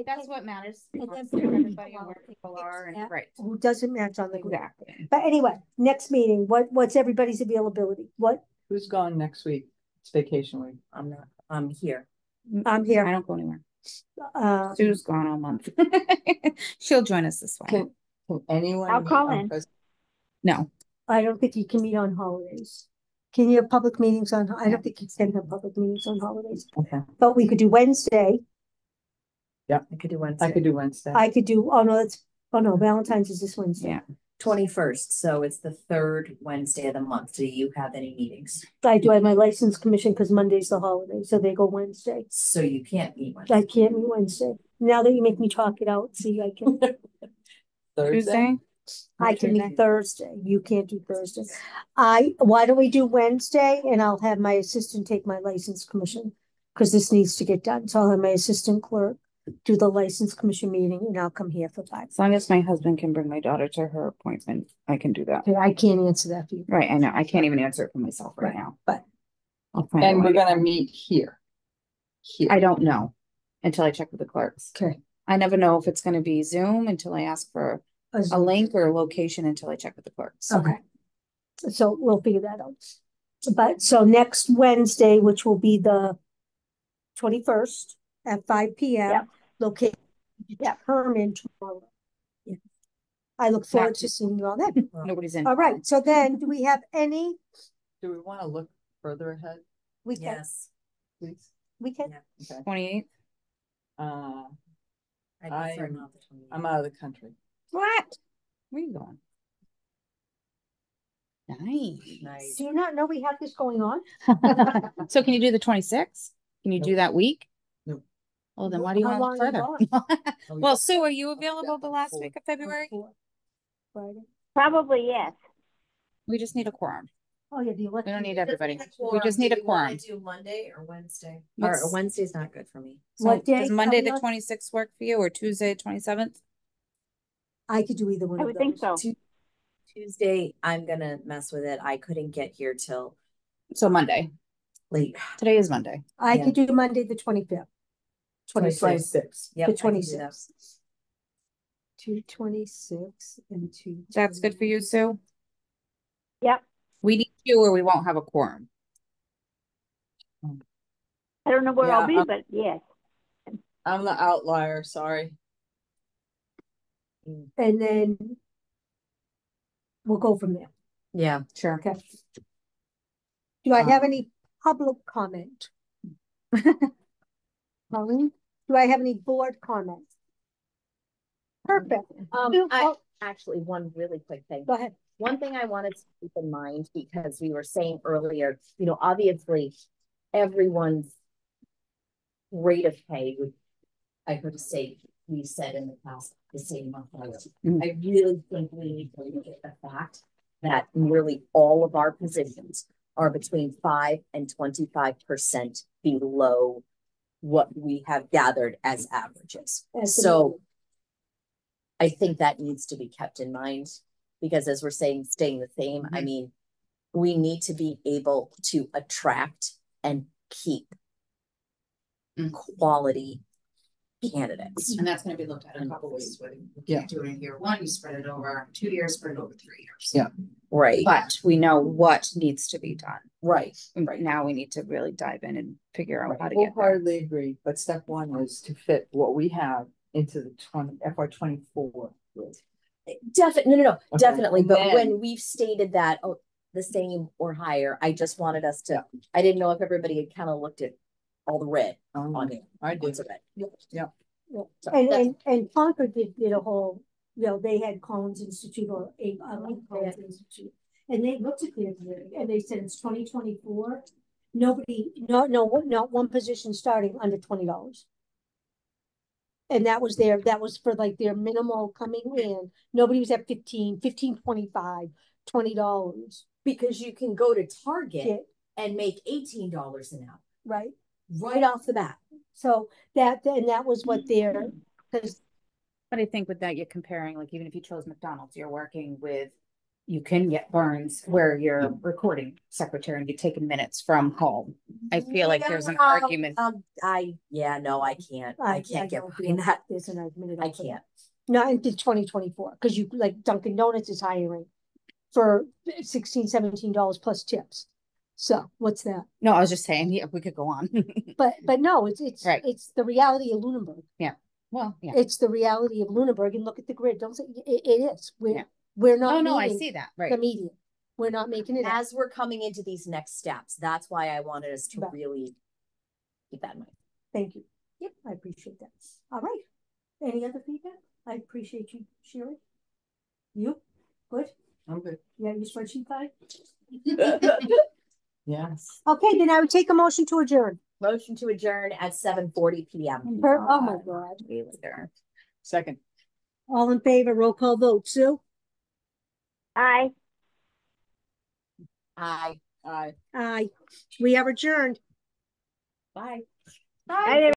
that's what matters. And Wants then to know people everybody and where people are and right. Who doesn't match on the grid. Exactly. But anyway, next meeting, what's everybody's availability? Who's gone next week? It's vacation week. I'm not, I'm here. I'm I here. don't go anywhere. Uh, Sue's gone all month. She'll join us this way. Can anyone? I'll meet call on in. No, I don't think you can meet on holidays. Can you have public meetings on, I don't think you can have public meetings on holidays, Okay. but we could do Wednesday. I could do Wednesday. I could do Wednesday. I could do, Valentine's is this Wednesday. Yeah. 21st, so it's the third Wednesday of the month. Do you have any meetings? I do have my license commission because Monday's the holiday, so they go Wednesday. So you can't meet Wednesday. I can't meet Wednesday. Now that you make me talk it out, see, I can, Thursday. Tuesday. I can Tuesday. meet Thursday. You can't do Thursday. Why don't we do Wednesday and I'll have my assistant take my license commission? Because this needs to get done. So I'll have my assistant clerk do the license commission meeting and I'll come here for 5. As long as my husband can bring my daughter to her appointment, I can do that. Okay, I can't answer that for you. Right, I know. I can't even answer it for myself right Right, now. but- I'll find a And way. we're gonna meet here. Here. I don't know until I check with the clerks. Okay. I never know if it's gonna be Zoom until I ask for a link or a location until I check with the clerks. Okay. So we'll figure that out. But so next Wednesday, which will be the 21st at 5 p.m. Yep. Location Yep. determined tomorrow. Yeah. I look forward to seeing you all then. Nobody's in. All right, so then do we have any? Do we want to look further ahead, We can, Yes. please? we can. Yeah. Okay. 28th. I prefer not the 28th. I'm out of the country. What? Where are you going? Nice. Nice. Do you not know we have this going on? So can you do the 26th? Can you do that week? No. Well, then why do you How want to look long are you further? Well, Sue, are you available the last week of February? Friday. Probably yes. We just need a quorum. Oh, yeah, the We election. don't need everybody. We just need a quorum. Do Monday or Wednesday? What's- Or Wednesday's not good for me. So What day does Monday are we the on? 26th work for you or Tuesday the 27th? I could do either one I of would think those. so. Tuesday, I'm gonna mess with it. I couldn't get here till So Monday. late. Today is Monday. I Yeah. could do Monday, the 25th. 26. Yep, The I can do that. 26th. 2/26 and 2. That's good for you, Sue? Yep. We need you or we won't have a quorum. I don't know where Yeah, I'll be, but yes. I'm the outlier, sorry. And then we'll go from there. Yeah. Sure. Okay. Do I have any public comment? Colleen, do I have any board comments? Perfect. Actually, one really quick thing. Go ahead. One thing I wanted to keep in mind, because we were saying earlier, obviously everyone's rate of pay would, I heard say, we said in the past, the same. Mm. I really think we need to look at the fact that nearly all of our positions are between 5 and 25% below what we have gathered as averages. As the So I think that needs to be kept in mind, because as we're saying, staying the same, I mean, we need to be able to attract and keep Mm. quality candidates. And that's gonna be looked at in a couple ways, whether you Yeah. can't do it in year one, you spread it over 2 years, spread it over 3 years. Yeah. Right, But we know what needs to be done. right. And right now, we need to really dive in and figure out how to get there. Wholeheartedly agree, but step one is to fit what we have into the FY 24. Definitely, no, Okay, definitely. and But then- when we've stated that, oh, the same or higher, I just wanted us to, I didn't know if everybody had kind of looked at all the red on here. I did. Lots of red. Yeah. Yeah. So And, that's- and Concord did a whole, you know, they had Collins Institute or Collins Institute. And they looked at their, and they said it's 2024, nobody, not one position starting under $20. And that was for like their minimal coming in, nobody was at 15, 25, $20. Because you can go to Yeah, Target and make $18 an hour right? right off the bat. So and that was what their, because But I think with that, you're comparing, like, even if you chose McDonald's, you're working with, you can get Burns where you're recording secretary and you're taking minutes from home. I feel like there's an argument. No, I can't. I can't get don't behind feel that. There's an argument. I about that. can't. Not into 2024, because you, like Dunkin' Donuts is hiring for $16-17 plus tips. So what's that? No, I was just saying, yeah, we could go on. But no, it's Right. it's the reality of Lunenburg. Well, yeah. It's the reality of Lunenburg, and look at the grid. Don't say it is. Yeah. We're not. No, I meeting see that, the right. median. We're not making it. As we're coming into these next steps, that's why I wanted us to Right. really keep that in mind. Thank you. Yep, I appreciate that. All right. Any other feedback? I appreciate you sharing. You good? I'm good. Yeah, your spreadsheet fine. Yes. Okay, then I would take a motion to adjourn. Motion to adjourn at 7:40 PM. Oh my God. Way later. Second. All in favor, roll call vote. Sue? Aye. Aye. Aye. Aye. We are adjourned. Bye. Bye.